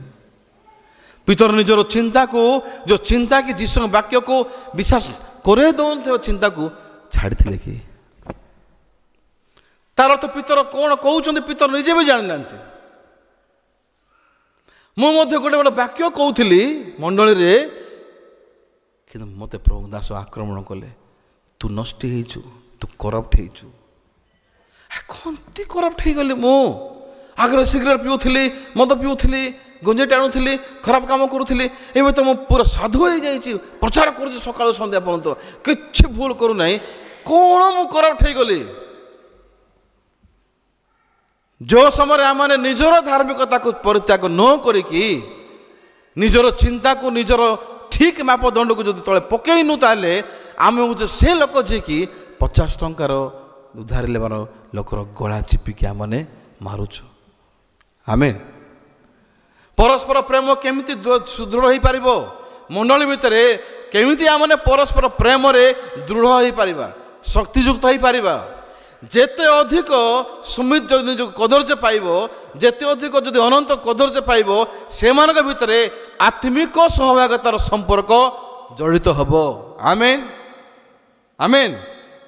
ପିତର ନିଜର ଚିନ୍ତାକୁ, ଯେଉଁ ଚିନ୍ତା କି ଯୀଶୁଙ୍କ ବାକ୍ୟକୁ ବିଶ୍ୱାସ କରେଇ ଦେଉଥିବା ଚିନ୍ତାକୁ ଛାଡ଼ିଥିଲେ କି? ତାର ଅର୍ଥ ପିତର କ'ଣ କହୁଛନ୍ତି ପିତର ନିଜେ ବି ଜାଣିନାହାନ୍ତି। ମୁଁ ମଧ୍ୟ ଗୋଟେ ବାକ୍ୟ କହୁଥିଲି ମଣ୍ଡଳୀରେ, କିନ୍ତୁ ମୋତେ ପ୍ରଭୁ ଦାସ ଆକ୍ରମଣ କଲେ, ତୁ ନଷ୍ଟ ହେଇଛୁ, ତୁ କରପ୍ଟ ହେଇଛୁ। କନ୍ତି କରପ୍ଟ ହେଇଗଲି ମୁଁ? ଆଗରେ ସିଗାରେଟ୍ ପିଉଥିଲି, ମଦ ପିଉଥିଲି, ଗଞ୍ଜେଇ ଟାଣୁଥିଲି, ଖରାପ କାମ କରୁଥିଲି, ଏବେ ତ ମୁଁ ପୁରା ସାଧୁ ହେଇଯାଇଛି, ପ୍ରଚାର କରୁଛି ସକାଳୁ ସନ୍ଧ୍ୟା ପର୍ଯ୍ୟନ୍ତ, କିଛି ଭୁଲ କରୁନାହିଁ। କ'ଣ ମୁଁ କରପ୍ଟ ହେଇଗଲି? ଯେଉଁ ସମୟରେ ଆମେ ନିଜର ଧାର୍ମିକତାକୁ ପରିତ୍ୟାଗ ନ କରିକି ନିଜର ଚିନ୍ତାକୁ, ନିଜର ଠିକ୍ ମାପଦଣ୍ଡକୁ ଯଦି ତଳେ ପକେଇନୁ, ତାହେଲେ ଆମେ ହେଉଛୁ ସେ ଲୋକ ଯିଏକି 50 ଟଙ୍କାର ଉଧାର ନେବାର ଲୋକର ଗଳା ଚିପିକି ଆମେ ମାରୁଛୁ। ଆମେନ୍। ପରସ୍ପର ପ୍ରେମ କେମିତି ସୁଦୃଢ଼ ହୋଇପାରିବ? ମଣ୍ଡଳୀ ଭିତରେ କେମିତି ଆମେ ପରସ୍ପର ପ୍ରେମରେ ଦୃଢ଼ ହୋଇପାରିବା, ଶକ୍ତିଯୁକ୍ତ ହୋଇପାରିବା? ଯେତେ ଅଧିକ ସୁମିତ ନିଜକୁ କଦର୍ଯ୍ୟ ପାଇବ, ଯେତେ ଅଧିକ ଯଦି ଅନନ୍ତ କଦର୍ଯ୍ୟ ପାଇବ, ସେମାନଙ୍କ ଭିତରେ ଆତ୍ମିକ ସହଭାଗିତାର ସମ୍ପର୍କ ଜଡ଼ିତ ହେବ। ଆମେନ୍, ଆମେନ୍।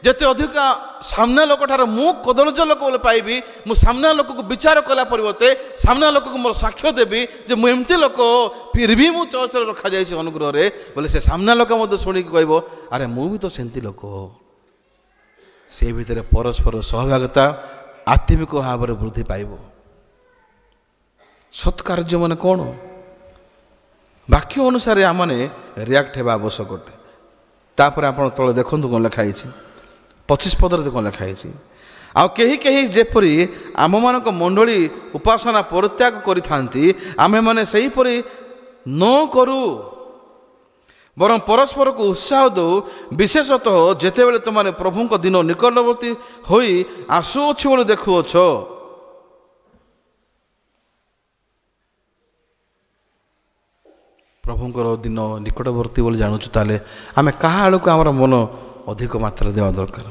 ଯେତେ ଅଧିକ ସାମ୍ନା ଲୋକଠାରୁ ମୁଁ କଦର୍ଯ୍ୟ ଲୋକ ବୋଲି ପାଇବି, ମୁଁ ସାମ୍ନା ଲୋକକୁ ବିଚାର କଲା ପରିବର୍ତ୍ତେ ସାମ୍ନା ଲୋକକୁ ମୋର ସାକ୍ଷ୍ୟ ଦେବି ଯେ ମୁଁ ଏମିତି ଲୋକ, ଫିର୍ ବି ମୁଁ ଚର୍ଚ୍ଚରେ ରଖାଯାଇଛି ଅନୁଗ୍ରହରେ, ବୋଲେ ସେ ସାମ୍ନା ଲୋକ ମଧ୍ୟ ଶୁଣିକି କହିବ, ଆରେ ମୁଁ ବି ତ ସେମିତି ଲୋକ। ସେ ଭିତରେ ପରସ୍ପର ସହଭାଗିତା ଆତ୍ମିକ ଭାବରେ ବୃଦ୍ଧି ପାଇବ। ସତ୍କାର୍ଯ୍ୟ ମାନେ କ'ଣ? ବାକ୍ୟ ଅନୁସାରେ ଆମେ ରିଆକ୍ଟ ହେବା ଆବଶ୍ୟକ ଅଟେ। ତାପରେ ଆପଣ ତଳେ ଦେଖନ୍ତୁ କ'ଣ ଲେଖା ହେଇଛି, 25 ପଦରେ କ'ଣ ଲେଖା ହେଇଛି, ଆଉ କେହି କେହି ଯେପରି ଆମମାନଙ୍କ ମଣ୍ଡଳୀ ଉପାସନା ପରିତ୍ୟାଗ କରିଥାନ୍ତି, ଆମେମାନେ ସେହିପରି ନ କରୁ। ବରଂ ପରସ୍ପରକୁ ଉତ୍ସାହ ଦେଉ, ବିଶେଷତଃ ଯେତେବେଳେ ତୁମମାନେ ପ୍ରଭୁଙ୍କ ଦିନ ନିକଟବର୍ତ୍ତୀ ହୋଇ ଆସୁଅଛି ବୋଲି ଦେଖୁଅଛ। ପ୍ରଭୁଙ୍କର ଦିନ ନିକଟବର୍ତ୍ତୀ ବୋଲି ଜାଣୁଛୁ, ତାହେଲେ ଆମେ କାହା ଆଡ଼କୁ ଆମର ମନ ଅଧିକ ମାତ୍ରାରେ ଦେବା ଦରକାର।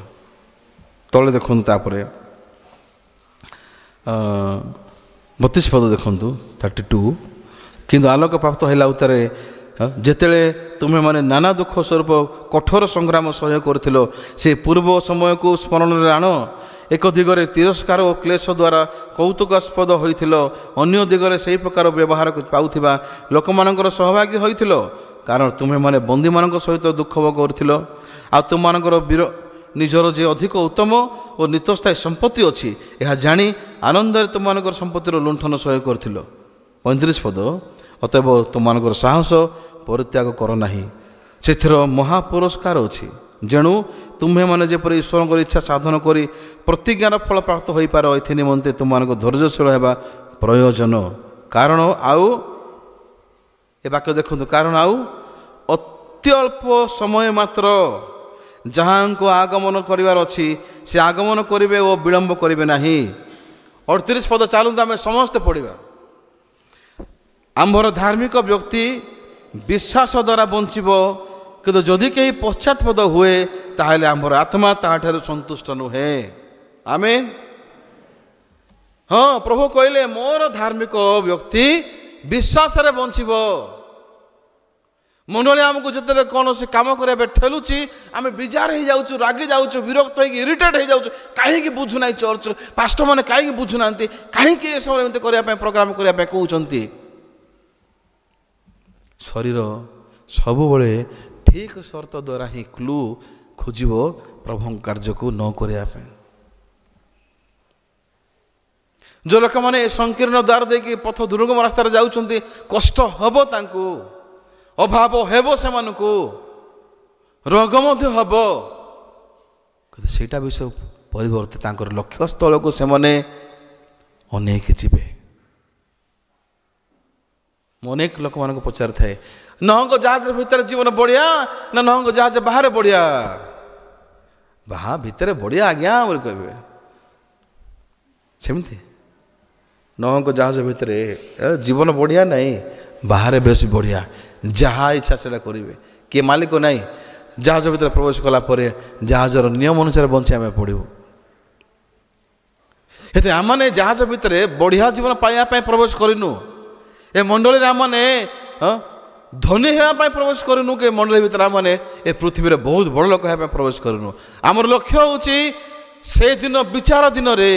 ତଳେ ଦେଖନ୍ତୁ, ତାପରେ 32 ପଦ ଦେଖନ୍ତୁ, 32। କିନ୍ତୁ ଆଲୋକ ପ୍ରାପ୍ତ ହେଲା ଉତ୍ତାରେ ଯେତେବେଳେ ତୁମେମାନେ ନାନା ଦୁଃଖ ସ୍ୱରୂପ କଠୋର ସଂଗ୍ରାମ ସହ୍ୟ କରିଥିଲ, ସେ ପୂର୍ବ ସମୟକୁ ସ୍ମରଣରେ ଆଣ। ଏକ ଦିଗରେ ତିରସ୍କାର ଓ କ୍ଲେଶ ଦ୍ୱାରା କୌତୁକାସ୍ପଦ ହୋଇଥିଲ, ଅନ୍ୟ ଦିଗରେ ସେହି ପ୍ରକାର ବ୍ୟବହାର ପାଉଥିବା ଲୋକମାନଙ୍କର ସହଭାଗୀ ହୋଇଥିଲ, କାରଣ ତୁମେମାନେ ବନ୍ଦୀମାନଙ୍କ ସହିତ ଦୁଃଖ ଭୋଗ କରିଥିଲ। ଆଉ ତୁମମାନଙ୍କର ନିଜର ଯେ ଅଧିକ ଉତ୍ତମ ଓ ନିତ୍ୟସ୍ଥାୟୀ ସମ୍ପତ୍ତି ଅଛି, ଏହା ଜାଣି ଆନନ୍ଦରେ ତୁମମାନଙ୍କର ସମ୍ପତ୍ତିର ଲୁଣ୍ଠନ ସହ୍ୟ କରିଥିଲ। 35 ପଦ। ଅତଏବ ତୁମମାନଙ୍କର ସାହସ ପରିତ୍ୟାଗ କର ନାହିଁ, ସେଥିର ମହାପୁରସ୍କାର ଅଛି। ଯେଣୁ ତୁମେମାନେ ଯେପରି ଈଶ୍ୱରଙ୍କର ଇଚ୍ଛା ସାଧନ କରି ପ୍ରତିଜ୍ଞାର ଫଳ ପ୍ରାପ୍ତ ହୋଇପାର, ଏଥି ନିମନ୍ତେ ତୁମମାନଙ୍କୁ ଧୈର୍ଯ୍ୟଶୀଳ ହେବା ପ୍ରୟୋଜନ। କାରଣ ଆଉ ଏ ବାକ୍ୟ ଦେଖନ୍ତୁ, କାରଣ ଆଉ ଅତ୍ୟଳ୍ପ ସମୟ ମାତ୍ର ଯାହାଙ୍କ ଆଗମନ କରିବାର ଅଛି, ସେ ଆଗମନ କରିବେ ଓ ବିଳମ୍ବ କରିବେ ନାହିଁ। 38 ପଦ ଚାଲନ୍ତୁ ଆମେ ସମସ୍ତେ ପଢ଼ିବା। ଆମ୍ଭର ଧାର୍ମିକ ବ୍ୟକ୍ତି ବିଶ୍ୱାସ ଦ୍ୱାରା ବଞ୍ଚିବ, କିନ୍ତୁ ଯଦି କେହି ପଶ୍ଚାତପଦ ହୁଏ, ତାହେଲେ ଆମ୍ଭର ଆତ୍ମା ତାହାଠାରୁ ସନ୍ତୁଷ୍ଟ ନୁହେଁ। ଆମେନ୍। ହଁ, ପ୍ରଭୁ କହିଲେ ମୋର ଧାର୍ମିକ ବ୍ୟକ୍ତି ବିଶ୍ୱାସରେ ବଞ୍ଚିବ। ମଣ୍ଡଳୀ ଆମକୁ ଯେତେବେଳେ କୌଣସି କାମ କରିବା ପାଇଁ ଠେଲୁଛି, ଆମେ ବିଜାର ହେଇଯାଉଛୁ, ରାଗି ଯାଉଛୁ, ବିରକ୍ତ ହେଇକି ଇରିଟେଟ୍ ହେଇଯାଉଛୁ। କାହିଁକି ବୁଝୁନାହିଁ ଚର୍ଚ୍ଚ ପାଷ୍ଟରମାନେ, କାହିଁକି ବୁଝୁନାହାନ୍ତି, କାହିଁକି ଏସବୁ ଏମିତି କରିବା ପାଇଁ ପ୍ରୋଗ୍ରାମ କରିବା ପାଇଁ କହୁଛନ୍ତି। ଶରୀର ସବୁବେଳେ ଠିକ୍ ସର୍ତ୍ତ ଦ୍ୱାରା ହିଁ କ୍ଲୁ ଖୋଜିବ ପ୍ରଭୁଙ୍କ କାର୍ଯ୍ୟକୁ ନ କରିବା ପାଇଁ। ଯେଉଁ ଲୋକମାନେ ଏ ସଂକୀର୍ଣ୍ଣ ଦ୍ୱାର ଦେଇକି ପଥ ଦୁର୍ଗମ ରାସ୍ତାରେ ଯାଉଛନ୍ତି, କଷ୍ଟ ହେବ ତାଙ୍କୁ, ଅଭାବ ହେବ ସେମାନଙ୍କୁ, ରୋଗ ମଧ୍ୟ ହେବ, କିନ୍ତୁ ସେଇଟା ବିଷୟ ପରିବର୍ତ୍ତେ ତାଙ୍କର ଲକ୍ଷ୍ୟସ୍ଥଳକୁ ସେମାନେ ଅନେଇକି ଯିବେ। ମୁଁ ଅନେକ ଲୋକମାନଙ୍କୁ ପଚାରିଥାଏ, ନହଙ୍କ ଜାହାଜ ଭିତରେ ଜୀବନ ବଢ଼ିଆ ନା ନହଙ୍କ ଜାହାଜ ବାହାରେ ବଢ଼ିଆ? ବାହା ଭିତରେ ବଢ଼ିଆ ଆଜ୍ଞା ବୋଲି କହିବେ। ସେମିତି ନହଙ୍କ ଜାହାଜ ଭିତରେ ଜୀବନ ବଢ଼ିଆ ନାହିଁ, ବାହାରେ ବେଶୀ ବଢ଼ିଆ, ଯାହା ଇଚ୍ଛା ସେଇଟା କରିବେ, କିଏ ମାଲିକ ନାହିଁ। ଜାହାଜ ଭିତରେ ପ୍ରବେଶ କଲା ପରେ ଜାହାଜର ନିୟମ ଅନୁସାରେ ବଞ୍ଚିବା ପାଇଁ ପଡ଼ିବ। ଏତେ ଆମମାନେ ଜାହାଜ ଭିତରେ ବଢ଼ିଆ ଜୀବନ ପାଇବା ପାଇଁ ପ୍ରବେଶ କରିନୁ। ଏ ମଣ୍ଡଳୀରେ ଆମମାନେ ଧନୀ ହେବା ପାଇଁ ପ୍ରବେଶ କରିନୁ, କି ମଣ୍ଡଳୀ ଭିତରେ ଆମମାନେ ଏ ପୃଥିବୀରେ ବହୁତ ବଡ଼ ଲୋକ ହେବା ପାଇଁ ପ୍ରବେଶ କରିନୁ। ଆମର ଲକ୍ଷ୍ୟ ହେଉଛି ସେଦିନ ବିଚାର ଦିନରେ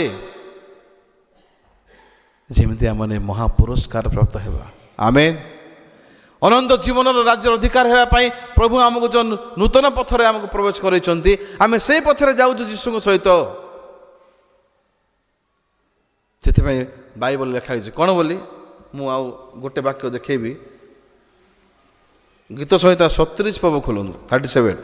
ଯେମିତି ଆମମାନେ ମହାପୁରସ୍କାର ପ୍ରାପ୍ତ ହେବା। ଆମେନ୍। ଅନନ୍ତ ଜୀବନର ରାଜ୍ୟର ଅଧିକାର ହେବା ପାଇଁ ପ୍ରଭୁ ଆମକୁ ଯେଉଁ ନୂତନ ପଥରେ ଆମକୁ ପ୍ରବେଶ କରାଇଛନ୍ତି, ଆମେ ସେଇ ପଥରେ ଯାଉଛୁ ଯୀଶୁଙ୍କ ସହିତ। ସେଥିପାଇଁ ବାଇବଲ ଲେଖା ହେଇଛି କ'ଣ ବୋଲି ମୁଁ ଆଉ ଗୋଟେ ବାକ୍ୟ ଦେଖେଇବି। ଗୀତ ସଂହିତା 37 ପଦ ଖୋଲନ୍ତୁ, 37।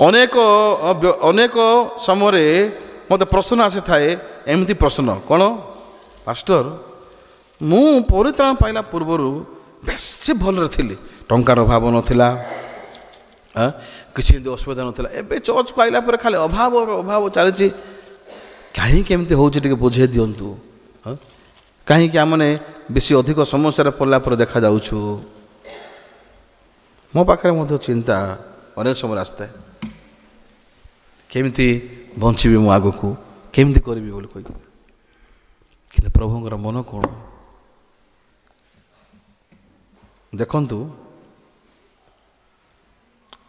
ଅନେକ ସମୟରେ ମୋତେ ପ୍ରଶ୍ନ ଆସିଥାଏ, ଏମିତି ପ୍ରଶ୍ନ, କ'ଣ ପାଷ୍ଟର, ମୁଁ ପରିତ୍ରାଣ ପାଇଲା ପୂର୍ବରୁ ବେଶୀ ଭଲରେ ଥିଲି, ଟଙ୍କାର ଅଭାବ ନଥିଲା, କିଛି ଏମିତି ଅସୁବିଧା ନଥିଲା, ଏବେ ଚର୍ଚ୍ଚକୁ ଆଇଲା ପରେ ଖାଲି ଅଭାବ ଚାଲିଛି, କାହିଁକି ଏମିତି ହେଉଛି ଟିକେ ବୁଝେଇ ଦିଅନ୍ତୁ। କାହିଁକି ଆମମାନେ ବେଶୀ ଅଧିକ ସମସ୍ୟାରେ ପଡ଼ିଲା ପରେ ଦେଖାଯାଉଛୁ? ମୋ ପାଖରେ ମଧ୍ୟ ଚିନ୍ତା ଅନେକ ସମୟ ଆସିଥାଏ, କେମିତି ବଞ୍ଚିବି ମୁଁ ଆଗକୁ, କେମିତି କରିବି ବୋଲି କହିବି। କିନ୍ତୁ ପ୍ରଭୁଙ୍କର ମନ କ'ଣ? ଦେଖନ୍ତୁ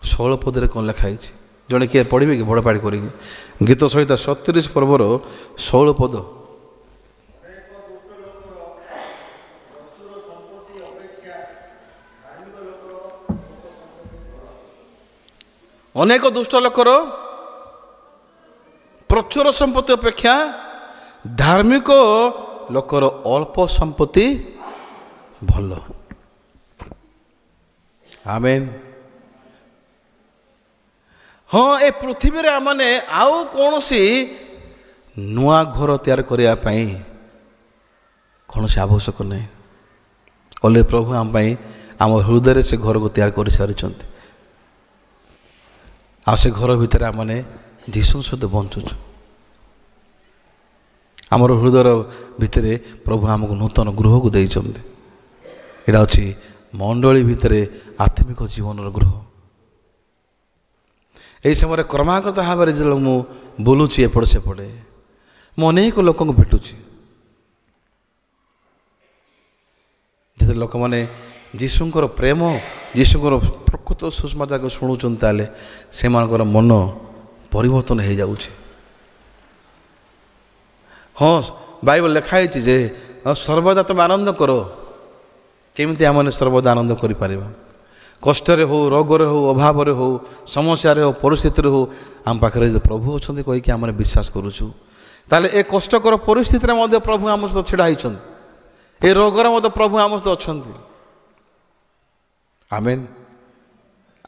16 ପଦରେ କ'ଣ ଲେଖା ହେଇଛି, ଜଣେ କିଏ ପଢ଼ିବେ କି ବଡ଼ ପାଡ଼ି କରିକି? ଗୀତ ସଂହିତା 37 ପର୍ବର 16 ପଦ। ଅନେକ ଦୁଷ୍ଟ ଲୋକର ପ୍ରଚୁର ସମ୍ପତ୍ତି ଅପେକ୍ଷା ଧାର୍ମିକ ଲୋକର ଅଳ୍ପ ସମ୍ପତ୍ତି ଭଲ। ଆମେନ୍। ହଁ, ଏ ପୃଥିବୀରେ ଆମମାନେ ଆଉ କୌଣସି ନୂଆ ଘର ତିଆରି କରିବା ପାଇଁ କୌଣସି ଆବଶ୍ୟକ ନାହିଁ। କହିଲେ ପ୍ରଭୁ ଆମ ପାଇଁ ଆମ ହୃଦୟରେ ସେ ଘରକୁ ତିଆରି କରିସାରିଛନ୍ତି। ଆଉ ସେ ଘର ଭିତରେ ଆମମାନେ ଯୀଶୁଙ୍କ ସହିତ ବଞ୍ଚୁଛୁ। ଆମର ହୃଦୟ ଭିତରେ ପ୍ରଭୁ ଆମକୁ ନୂତନ ଗୃହକୁ ଦେଇଛନ୍ତି। ଏଇଟା ଅଛି ମଣ୍ଡଳୀ ଭିତରେ ଆତ୍ମିକ ଜୀବନର ଗୃହ। ଏହି ସମୟରେ କ୍ରମାଗତ ଭାବରେ ଯେତେବେଳେ ମୁଁ ବୁଲୁଛି ଏପଟେ ସେପଟେ, ମୁଁ ଅନେକ ଲୋକଙ୍କୁ ଭେଟୁଛି। ଯେତେବେଳେ ଲୋକମାନେ ଯୀଶୁଙ୍କର ପ୍ରେମ, ଯୀଶୁଙ୍କର ପ୍ରକୃତ ସୁସମାଚାରକୁ ଶୁଣୁଛନ୍ତି, ତାହେଲେ ସେମାନଙ୍କର ମନ ପରିବର୍ତ୍ତନ ହେଇଯାଉଛି। ହଁ, ବାଇବଲ ଲେଖା ହେଇଛି ଯେ ସର୍ବଦା ତୁମେ ଆନନ୍ଦ କର। କେମିତି ଆମମାନେ ସର୍ବଦା ଆନନ୍ଦ କରିପାରିବା? କଷ୍ଟରେ ହେଉ, ରୋଗରେ ହେଉ, ଅଭାବରେ ହେଉ, ସମସ୍ୟାରେ ହେଉ, ପରିସ୍ଥିତିରେ ହେଉ, ଆମ ପାଖରେ ଯଦି ପ୍ରଭୁ ଅଛନ୍ତି କହିକି ଆମେ ବିଶ୍ୱାସ କରୁଛୁ, ତାହେଲେ ଏ କଷ୍ଟକର ପରିସ୍ଥିତିରେ ମଧ୍ୟ ପ୍ରଭୁ ଆମ ସହିତ ଛିଡ଼ା ହେଇଛନ୍ତି। ଏ ରୋଗରେ ମଧ୍ୟ ପ୍ରଭୁ ଆମ ସହିତ ଅଛନ୍ତି। ଆମେନ୍।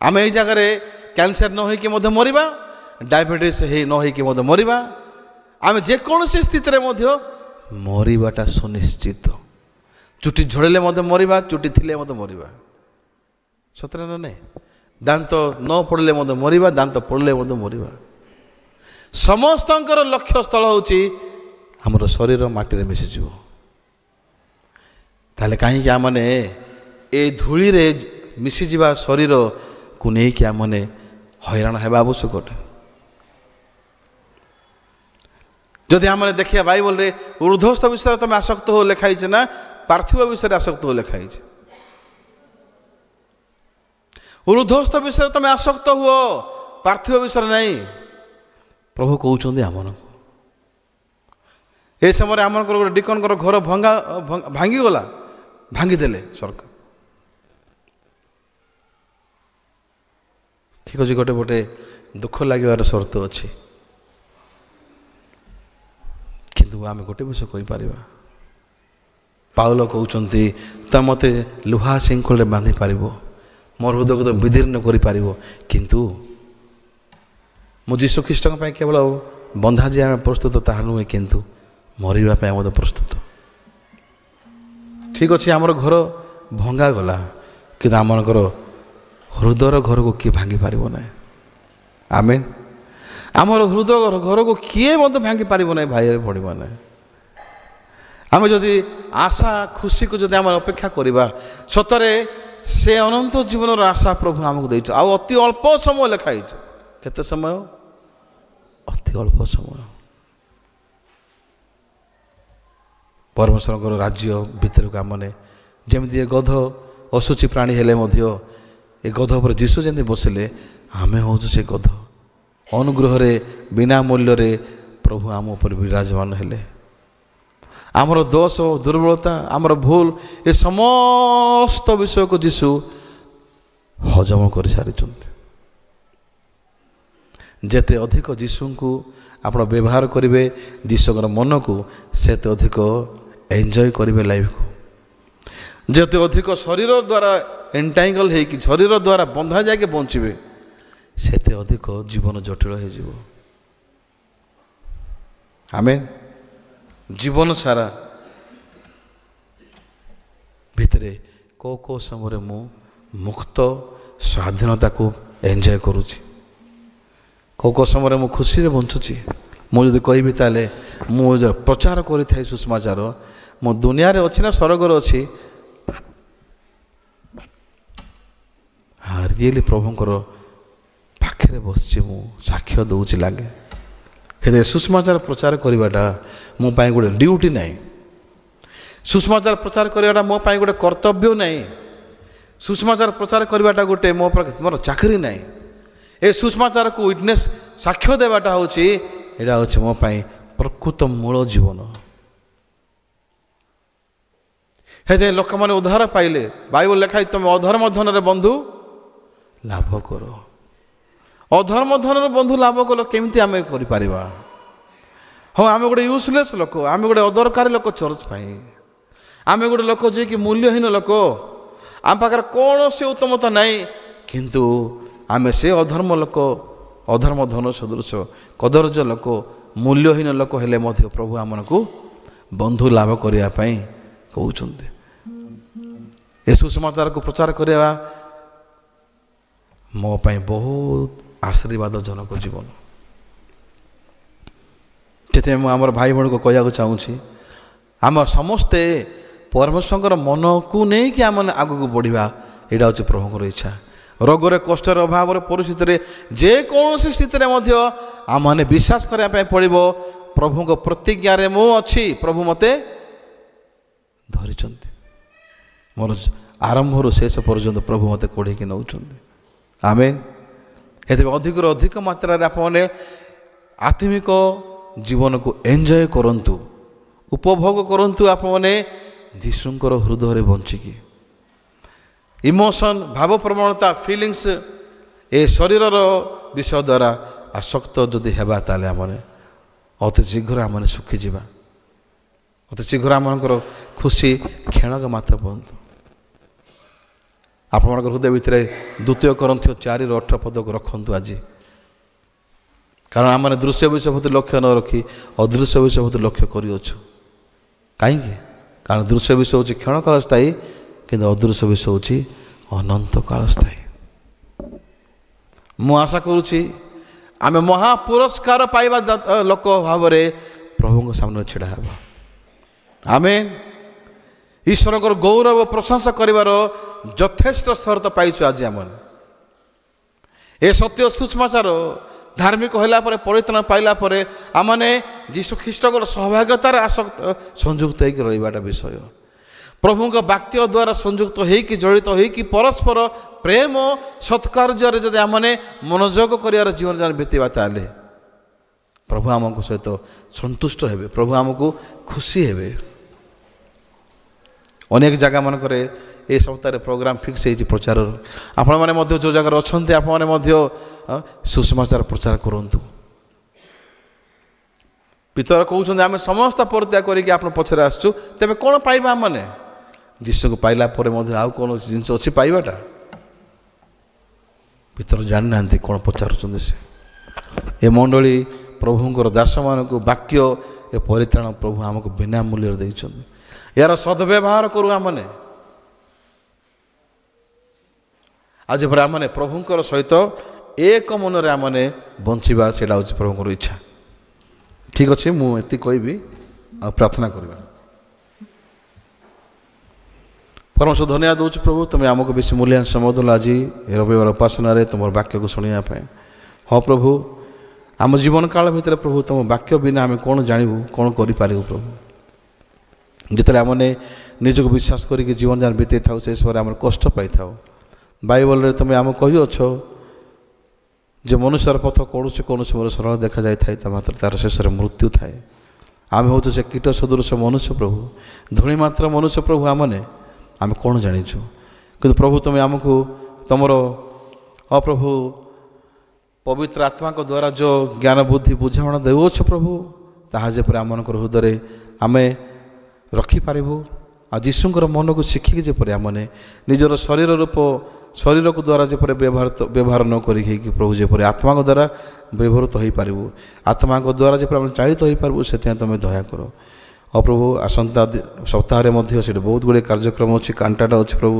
ଆମେ ଏଇ ଜାଗାରେ କ୍ୟାନ୍ସର ନ ହେଇକି ମଧ୍ୟ ମରିବା, ଡାଇବେଟିସ୍ ନ ହେଇକି ମଧ୍ୟ ମରିବା, ଆମେ ଯେକୌଣସି ସ୍ଥିତିରେ ମଧ୍ୟ ମରିବାଟା ସୁନିଶ୍ଚିତ। ଚୁଟି ଝଡ଼ିଲେ ମଧ୍ୟ ମରିବା, ଚୁଟି ଥିଲେ ମଧ୍ୟ ମରିବା, ସତରେ ନା ନାହିଁ? ଦାନ୍ତ ନ ପଡ଼ିଲେ ମଧ୍ୟ ମରିବା, ଦାନ୍ତ ପଡ଼ିଲେ ମଧ୍ୟ ମରିବା। ସମସ୍ତଙ୍କର ଲକ୍ଷ୍ୟସ୍ଥଳ ହେଉଛି ଆମର ଶରୀର ମାଟିରେ ମିଶିଯିବ। ତାହେଲେ କାହିଁକି ଆମମାନେ ଏ ଧୂଳିରେ ମିଶିଯିବା ଶରୀରକୁ ନେଇକି ଆମମାନେ ହଇରାଣ ହେବା ଆବଶ୍ୟକ ଅଟେ? ଯଦି ଆମେ ଦେଖିବା ବାଇବଲରେ ଉର୍ଦ୍ଧ୍ୱସ୍ଥ ବିଷୟରେ ତୁମେ ଆସକ୍ତ ହୋ ଲେଖା ହେଇଛି ନା ପାର୍ଥିବ ବିଷୟରେ ଆସକ୍ତ ହୋ ଲେଖା ହେଇଛି? ଉର୍ଦ୍ଧ୍ୱସ୍ଥ ବିଷୟରେ ତୁମେ ଆସକ୍ତ ହୁଅ, ପାର୍ଥିବ ବିଷୟରେ ନାହିଁ। ପ୍ରଭୁ କହୁଛନ୍ତି ଆମମାନଙ୍କୁ। ଏ ସମୟରେ ଆମଙ୍କର ଗୋଟେ ଡିକନଙ୍କର ଘର ଭାଙ୍ଗିଗଲା, ଭାଙ୍ଗିଦେଲେ ସରକାର। ଠିକ୍ ଅଛି, ଗୋଟେ ଦୁଃଖ ଲାଗିବାର ସର୍ତ୍ତ ଅଛି, କିନ୍ତୁ ଆମେ ଗୋଟେ ବିଷୟ କହିପାରିବା। ପାଉଲ କହୁଛନ୍ତି, ତ ମୋତେ ଲୁହା ଶୃଙ୍ଖଳରେ ବାନ୍ଧି ପାରିବ, ମୋର ହୃଦୟକୁ ତ ବିଦୀର୍ଣ୍ଣ କରିପାରିବ, କିନ୍ତୁ ମୁଁ ଯୀଶୁ ଖ୍ରୀଷ୍ଟଙ୍କ ପାଇଁ କେବଳ ବନ୍ଧା ଯିବା ପ୍ରସ୍ତୁତ ତାହା ନୁହେଁ, କିନ୍ତୁ ମରିବା ପାଇଁ ମଧ୍ୟ ପ୍ରସ୍ତୁତ। ଠିକ୍ ଅଛି, ଆମର ଘର ଭଙ୍ଗାଗଲା, କିନ୍ତୁ ଆମମାନଙ୍କର ହୃଦୟର ଘରକୁ କିଏ ଭାଙ୍ଗି ପାରିବ ନାହିଁ। ଆମେନ୍। ଆମର ହୃଦୟ ଘରକୁ କିଏ ମଧ୍ୟ ଭାଙ୍ଗି ପାରିବ ନାହିଁ, ଭାଇରେ ପଡ଼ିବ ନାହିଁ। ଆମେ ଯଦି ଆଶା ଖୁସିକୁ ଯଦି ଆମେ ଅପେକ୍ଷା କରିବା, ସତରେ ସେ ଅନନ୍ତ ଜୀବନର ଆଶା ପ୍ରଭୁ ଆମକୁ ଦେଇଛି। ଆଉ ଅତି ଅଳ୍ପ ସମୟ ଲେଖା ହେଇଛି। କେତେ ସମୟ? ଅତି ଅଳ୍ପ ସମୟ। ପରମେଶ୍ୱରଙ୍କର ରାଜ୍ୟ ଭିତରକୁ ଆମମାନେ ଯେମିତି ଏ ଗଧ ଅଶୁଚି ପ୍ରାଣୀ ହେଲେ ମଧ୍ୟ ଏ ଗଧ ଉପରେ ଯୀଶୁ ଯେମିତି ବସିଲେ, ଆମେ ହେଉଛୁ ସେ ଗଧ। ଅନୁଗ୍ରହରେ ବିନା ମୂଲ୍ୟରେ ପ୍ରଭୁ ଆମ ଉପରେ ବିରାଜମାନ ହେଲେ। ଆମର ଦୋଷ, ଦୁର୍ବଳତା, ଆମର ଭୁଲ, ଏ ସମସ୍ତ ବିଷୟକୁ ଯୀଶୁ ହଜମ କରିସାରିଛନ୍ତି। ଯେତେ ଅଧିକ ଯୀଶୁଙ୍କୁ ଆପଣ ବ୍ୟବହାର କରିବେ, ଯୀଶୁଙ୍କର ମନକୁ, ସେତେ ଅଧିକ ଏନ୍ଜୟ କରିବେ ଲାଇଫକୁ। ଯେତେ ଅଧିକ ଶରୀର ଦ୍ୱାରା ଏଣ୍ଟାଙ୍ଗଲ ହେଇକି, ଶରୀର ଦ୍ୱାରା ବନ୍ଧା ଯାଇକି ବଞ୍ଚିବେ, ସେତେ ଅଧିକ ଜୀବନ ଜଟିଳ ହେଇଯିବ। ଆମେ ଜୀବନ ସାରା ଭିତରେ କେଉଁ ସମୟରେ ମୁଁ ମୁକ୍ତ ସ୍ୱାଧୀନତାକୁ ଏନ୍ଜୟ କରୁଛି, କେଉଁ ସମୟରେ ମୁଁ ଖୁସିରେ ବଞ୍ଚୁଛି। ମୁଁ ଯଦି କହିବି ତାହେଲେ ମୁଁ ପ୍ରଚାର କରିଥାଏ ସୁସମାଚାର, ମୁଁ ଦୁନିଆରେ ଅଛି ନା ସ୍ୱର୍ଗରେ ଅଛି, ରିଏଲି ପ୍ରଭୁଙ୍କର ପାଖରେ ବସିଛି, ମୁଁ ସାକ୍ଷ୍ୟ ଦେଉଛି ଲାଗେ। ହେଲେ ସୁସମାଚାର ପ୍ରଚାର କରିବାଟା ମୋ ପାଇଁ ଗୋଟେ ଡ୍ୟୁଟି ନାହିଁ। ସୁସମାଚାର ପ୍ରଚାର କରିବାଟା ମୋ ପାଇଁ ଗୋଟେ କର୍ତ୍ତବ୍ୟ ନାହିଁ। ସୁସମାଚାର ପ୍ରଚାର କରିବାଟା ଗୋଟେ ମୋର ଚାକିରି ନାହିଁ। ଏ ସୁସମାଚାରକୁ ୱିଟନେସ୍ ସାକ୍ଷ୍ୟ ଦେବାଟା ହେଉଛି, ଏଇଟା ହେଉଛି ମୋ ପାଇଁ ପ୍ରକୃତ ମୂଳ ଜୀବନ। ହେଲେ ଲୋକମାନେ ଉଦ୍ଧାର ପାଇଲେ, ବାଇବଲ ଲେଖା ହେଇଛି, ତୁମେ ଅଧର୍ମ ଧନରେ ବନ୍ଧୁ ଲାଭ କର। ଅଧର୍ମ ଧନର ବନ୍ଧୁ ଲାଭ କଲ କେମିତି ଆମେ କରିପାରିବା? ହଁ, ଆମେ ଗୋଟେ ୟୁଜଲେସ୍ ଲୋକ, ଆମେ ଗୋଟେ ଅଦରକାରୀ ଲୋକ ଚର୍ଚ୍ଚ ପାଇଁ, ଆମେ ଗୋଟେ ଲୋକ ଯିଏକି ମୂଲ୍ୟହୀନ ଲୋକ, ଆମ ପାଖରେ କୌଣସି ଉତ୍ତମତା ନାହିଁ, କିନ୍ତୁ ଆମେ ସେ ଅଧର୍ମ ଲୋକ, ଅଧର୍ମ ଧନ ସଦୃଶ କଦର୍ଯ୍ୟ ଲୋକ, ମୂଲ୍ୟହୀନ ଲୋକ ହେଲେ ମଧ୍ୟ ପ୍ରଭୁ ଆମମାନଙ୍କୁ ବନ୍ଧୁ ଲାଭ କରିବା ପାଇଁ କହୁଛନ୍ତି। ଏ ସୁସମାଚାରକୁ ପ୍ରଚାର କରିବା ମୋ ପାଇଁ ବହୁତ ଆଶୀର୍ବାଦଜନକ ଜୀବନ। ସେଥିପାଇଁ ମୁଁ ଆମର ଭାଇ ଭଉଣୀକୁ କହିବାକୁ ଚାହୁଁଛି, ଆମ ସମସ୍ତେ ପରମେଶ୍ୱରଙ୍କର ମନକୁ ନେଇକି ଆମେ ଆଗକୁ ବଢ଼ିବା, ଏଇଟା ହେଉଛି ପ୍ରଭୁଙ୍କର ଇଚ୍ଛା। ରୋଗରେ, କଷ୍ଟରେ, ଅଭାବରେ, ପରିସ୍ଥିତିରେ, ଯେକୌଣସି ସ୍ଥିତିରେ ମଧ୍ୟ ଆମମାନେ ବିଶ୍ୱାସ କରିବା ପାଇଁ ପଡ଼ିବ, ପ୍ରଭୁଙ୍କ ପ୍ରତିଜ୍ଞାରେ ମୁଁ ଅଛି, ପ୍ରଭୁ ମୋତେ ଧରିଛନ୍ତି। ମୋର ଆରମ୍ଭରୁ ଶେଷ ପର୍ଯ୍ୟନ୍ତ ପ୍ରଭୁ ମୋତେ କୋଡ଼େଇକି ନେଉଛନ୍ତି। ଆମେନ୍। ସେଥିପାଇଁ ଅଧିକରୁ ଅଧିକ ମାତ୍ରାରେ ଆପଣମାନେ ଆତ୍ମିକ ଜୀବନକୁ ଏନ୍ଜୟ କରନ୍ତୁ, ଉପଭୋଗ କରନ୍ତୁ। ଆପଣମାନେ ଯୀଶୁଙ୍କର ହୃଦୟରେ ବଞ୍ଚିକି ଇମୋସନ୍, ଭାବପ୍ରବଣତା, ଫିଲିଙ୍ଗସ୍, ଏ ଶରୀରର ବିଷୟ ଦ୍ୱାରା ଆସକ୍ତ ଯଦି ହେବା, ତାହେଲେ ଆମମାନେ ଅତି ଶୀଘ୍ର ଆମମାନେ ଶୁଖିଯିବା। ଅତି ଶୀଘ୍ର ଆମମାନଙ୍କର ଖୁସି କ୍ଷଣକ ମାତ୍ର ପର୍ଯ୍ୟନ୍ତ। ଆପଣମାନଙ୍କ ହୃଦୟ ଭିତରେ 2 Corinthians 4:18 ପଦକୁ ରଖନ୍ତୁ ଆଜି। କାରଣ ଆମମାନେ ଦୃଶ୍ୟ ବିଷୟ ପ୍ରତି ଲକ୍ଷ୍ୟ ନ ରଖି ଅଦୃଶ୍ୟ ବିଷୟ ପ୍ରତି ଲକ୍ଷ୍ୟ କରିଅଛୁ। କାହିଁକି? କାରଣ ଦୃଶ୍ୟ ବିଷୟ ହେଉଛି କ୍ଷଣକାଳ ସ୍ଥାୟୀ, କିନ୍ତୁ ଅଦୃଶ୍ୟ ବିଷୟ ହେଉଛି ଅନନ୍ତ କାଳ ସ୍ଥାୟୀ। ମୁଁ ଆଶା କରୁଛି ଆମେ ମହାପୁରସ୍କାର ପାଇବା ଲୋକ ଭାବରେ ପ୍ରଭୁଙ୍କ ସାମ୍ନାରେ ଛିଡ଼ା ହେବା। ଆମେ ଈଶ୍ୱରଙ୍କର ଗୌରବ ପ୍ରଶଂସା କରିବାର ଯଥେଷ୍ଟ ସ୍ତର ତ ପାଇଛୁ ଆଜି। ଆମମାନେ ଏ ସତ୍ୟ ସୁସମାଚାର ଧାର୍ମିକ ହେଲା ପରେ, ପରିତ୍ରାଣ ପାଇଲା ପରେ, ଆମମାନେ ଯୀଶୁ ଖ୍ରୀଷ୍ଟଙ୍କର ସୌଭାଗ୍ୟତାରେ ସଂଯୁକ୍ତ ହେଇକି ରହିବାଟା ବିଷୟ। ପ୍ରଭୁଙ୍କ ବାକ୍ୟ ଦ୍ୱାରା ସଂଯୁକ୍ତ ହେଇକି, ଜଡ଼ିତ ହେଇକି, ପରସ୍ପର ପ୍ରେମ ସତ୍କାର୍ଯ୍ୟରେ ଯଦି ଆମମାନେ ମନୋଯୋଗ କରିବାର ଜୀବନ ଯାନ ବିତେଇବା, ତାହେଲେ ପ୍ରଭୁ ଆମଙ୍କ ସହିତ ସନ୍ତୁଷ୍ଟ ହେବେ, ପ୍ରଭୁ ଆମକୁ ଖୁସି ହେବେ। ଅନେକ ଜାଗାମାନଙ୍କରେ ଏ ସପ୍ତାହରେ ପ୍ରୋଗ୍ରାମ୍ ଫିକ୍ସ ହେଇଛି ପ୍ରଚାରର। ଆପଣମାନେ ମଧ୍ୟ ଯେଉଁ ଜାଗାରେ ଅଛନ୍ତି, ଆପଣମାନେ ମଧ୍ୟ ସୁସମାଚାର ପ୍ରଚାର କରନ୍ତୁ। ପିତର କହୁଛନ୍ତି, ଆମେ ସମସ୍ତ ପରିତ୍ୟାଗ କରିକି ଆପଣ ପଛରେ ଆସିଛୁ, ତେବେ କ'ଣ ପାଇବା? ଆମମାନେ ଯୀଶୁକୁ ପାଇଲା ପରେ ମଧ୍ୟ ଆଉ କୌଣସି ଜିନିଷ ଅଛି ପାଇବାଟା? ପିତର ଜାଣିନାହାନ୍ତି କ'ଣ ପଚାରୁଛନ୍ତି ସେ। ଏ ମଣ୍ଡଳୀ ପ୍ରଭୁଙ୍କର ଦାସମାନଙ୍କୁ ବାକ୍ୟ, ଏ ପରିତ୍ରାଣ ପ୍ରଭୁ ଆମକୁ ବିନା ମୂଲ୍ୟରେ ଦେଇଛନ୍ତି। ଏହାର ସଦ୍ବ୍ୟବହାର କରୁ ଆମମାନେ। ଆଜି ପରେ ଆମମାନେ ପ୍ରଭୁଙ୍କର ସହିତ ଏକ ମନରେ ଆମମାନେ ବଞ୍ଚିବା, ସେଇଟା ହେଉଛି ପ୍ରଭୁଙ୍କର ଇଚ୍ଛା। ଠିକ୍ ଅଛି, ମୁଁ ଏତିକି କହିବି, ଆଉ ପ୍ରାର୍ଥନା କରିବା। ପରମେଶ୍ୱର ଧନ୍ୟବାଦ ଦେଉଛି ପ୍ରଭୁ, ତୁମେ ଆମକୁ ବେଶୀ ମୂଲ୍ୟାୟନ ସମୟ ଦେଲ ଆଜି ଏ ରବିବାର ଉପାସନାରେ ତୁମର ବାକ୍ୟକୁ ଶୁଣିବା ପାଇଁ। ହଁ ପ୍ରଭୁ, ଆମ ଜୀବନ କାଳ ଭିତରେ ପ୍ରଭୁ ତୁମ ବାକ୍ୟ ବିନା ଆମେ କ'ଣ ଜାଣିବୁ, କ'ଣ କରିପାରିବୁ ପ୍ରଭୁ। ଯେତେବେଳେ ଆମମାନେ ନିଜକୁ ବିଶ୍ୱାସ କରିକି ଜୀବନ ଯାନ ବିତେଇ ଥାଉ, ସେ ସମୟରେ ଆମର କଷ୍ଟ ପାଇଥାଉ। ବାଇବଲରେ ତୁମେ ଆମକୁ କହିଅଛ ଯେ ମନୁଷ୍ୟର ପଥ କୌଣସି ମୋର ସରଳ ଦେଖାଯାଇଥାଏ, ତା ମାତ୍ର ତା'ର ଶେଷରେ ମୃତ୍ୟୁ ଥାଏ। ଆମେ ହେଉଛୁ ସେ କୀଟ ସଦୃଶ ମନୁଷ୍ୟ ପ୍ରଭୁ, ଧୂଳି ମାତ୍ର ମନୁଷ୍ୟ ପ୍ରଭୁ। ଆମେ କ'ଣ ଜାଣିଛୁ? କିନ୍ତୁ ପ୍ରଭୁ ତୁମେ ଆମକୁ ତୁମର ପ୍ରଭୁ ପବିତ୍ର ଆତ୍ମାଙ୍କ ଦ୍ୱାରା ଯେଉଁ ଜ୍ଞାନ ବୁଦ୍ଧି ବୁଝାମଣା ଦେଉଅଛ ପ୍ରଭୁ, ତାହା ଯେପରି ଆମମାନଙ୍କର ହୃଦୟରେ ଆମେ ରଖିପାରିବୁ। ଆଉ ଯୀଶୁଙ୍କର ମନକୁ ଶିଖିକି ଯେପରି ଆମମାନେ ନିଜର ଶରୀରକୁ ଦ୍ୱାରା ଯେପରି ବ୍ୟବହାର ନ କରିକି ପ୍ରଭୁ ଯେପରି ଆତ୍ମାଙ୍କ ଦ୍ୱାରା ବ୍ୟବହୃତ ହୋଇପାରିବୁ, ଆତ୍ମାଙ୍କ ଦ୍ୱାରା ଯେପରି ଆମେ ଚାଳିତ ହୋଇପାରିବୁ, ସେଥିପାଇଁ ତୁମେ ଦୟା କର। ପ୍ରଭୁ ଆସନ୍ତା ସପ୍ତାହରେ ମଧ୍ୟ ସେଠି ବହୁତ ଗୁଡ଼ିଏ କାର୍ଯ୍ୟକ୍ରମ ଅଛି, କାଣ୍ଟାଟା ଅଛି ପ୍ରଭୁ।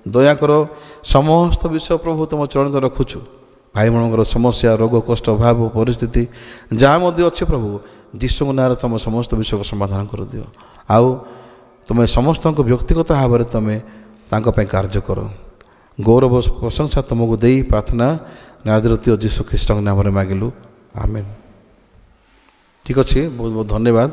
ଦୟାକର ସମସ୍ତ ବିଷୟ ପ୍ରଭୁ ତୁମ ଚରଣରେ ରଖୁଛୁ। ଭାଇମାନଙ୍କର ସମସ୍ୟା, ରୋଗ, କଷ୍ଟ, ଅଭାବ, ପରିସ୍ଥିତି ଯାହା ମଧ୍ୟ ଅଛି ପ୍ରଭୁ, ଯୀଶୁଙ୍କ ନାଁରେ ତୁମ ସମସ୍ତ ବିଷୟକୁ ସମାଧାନ କରିଦିଅ। ଆଉ ତୁମେ ସମସ୍ତଙ୍କୁ ବ୍ୟକ୍ତିଗତ ଭାବରେ ତୁମେ ତାଙ୍କ ପାଇଁ କାର୍ଯ୍ୟ କର। ଗୌରବ ପ୍ରଶଂସା ତୁମକୁ ଦେଇ ପ୍ରାର୍ଥନା ନାଦରତୀୟ ଯୀଶୁ ଖ୍ରୀଷ୍ଟଙ୍କ ନାମରେ ମାଗିଲୁ, ଆମେନ୍। ଠିକ୍ ଅଛି, ବହୁତ ବହୁତ ଧନ୍ୟବାଦ।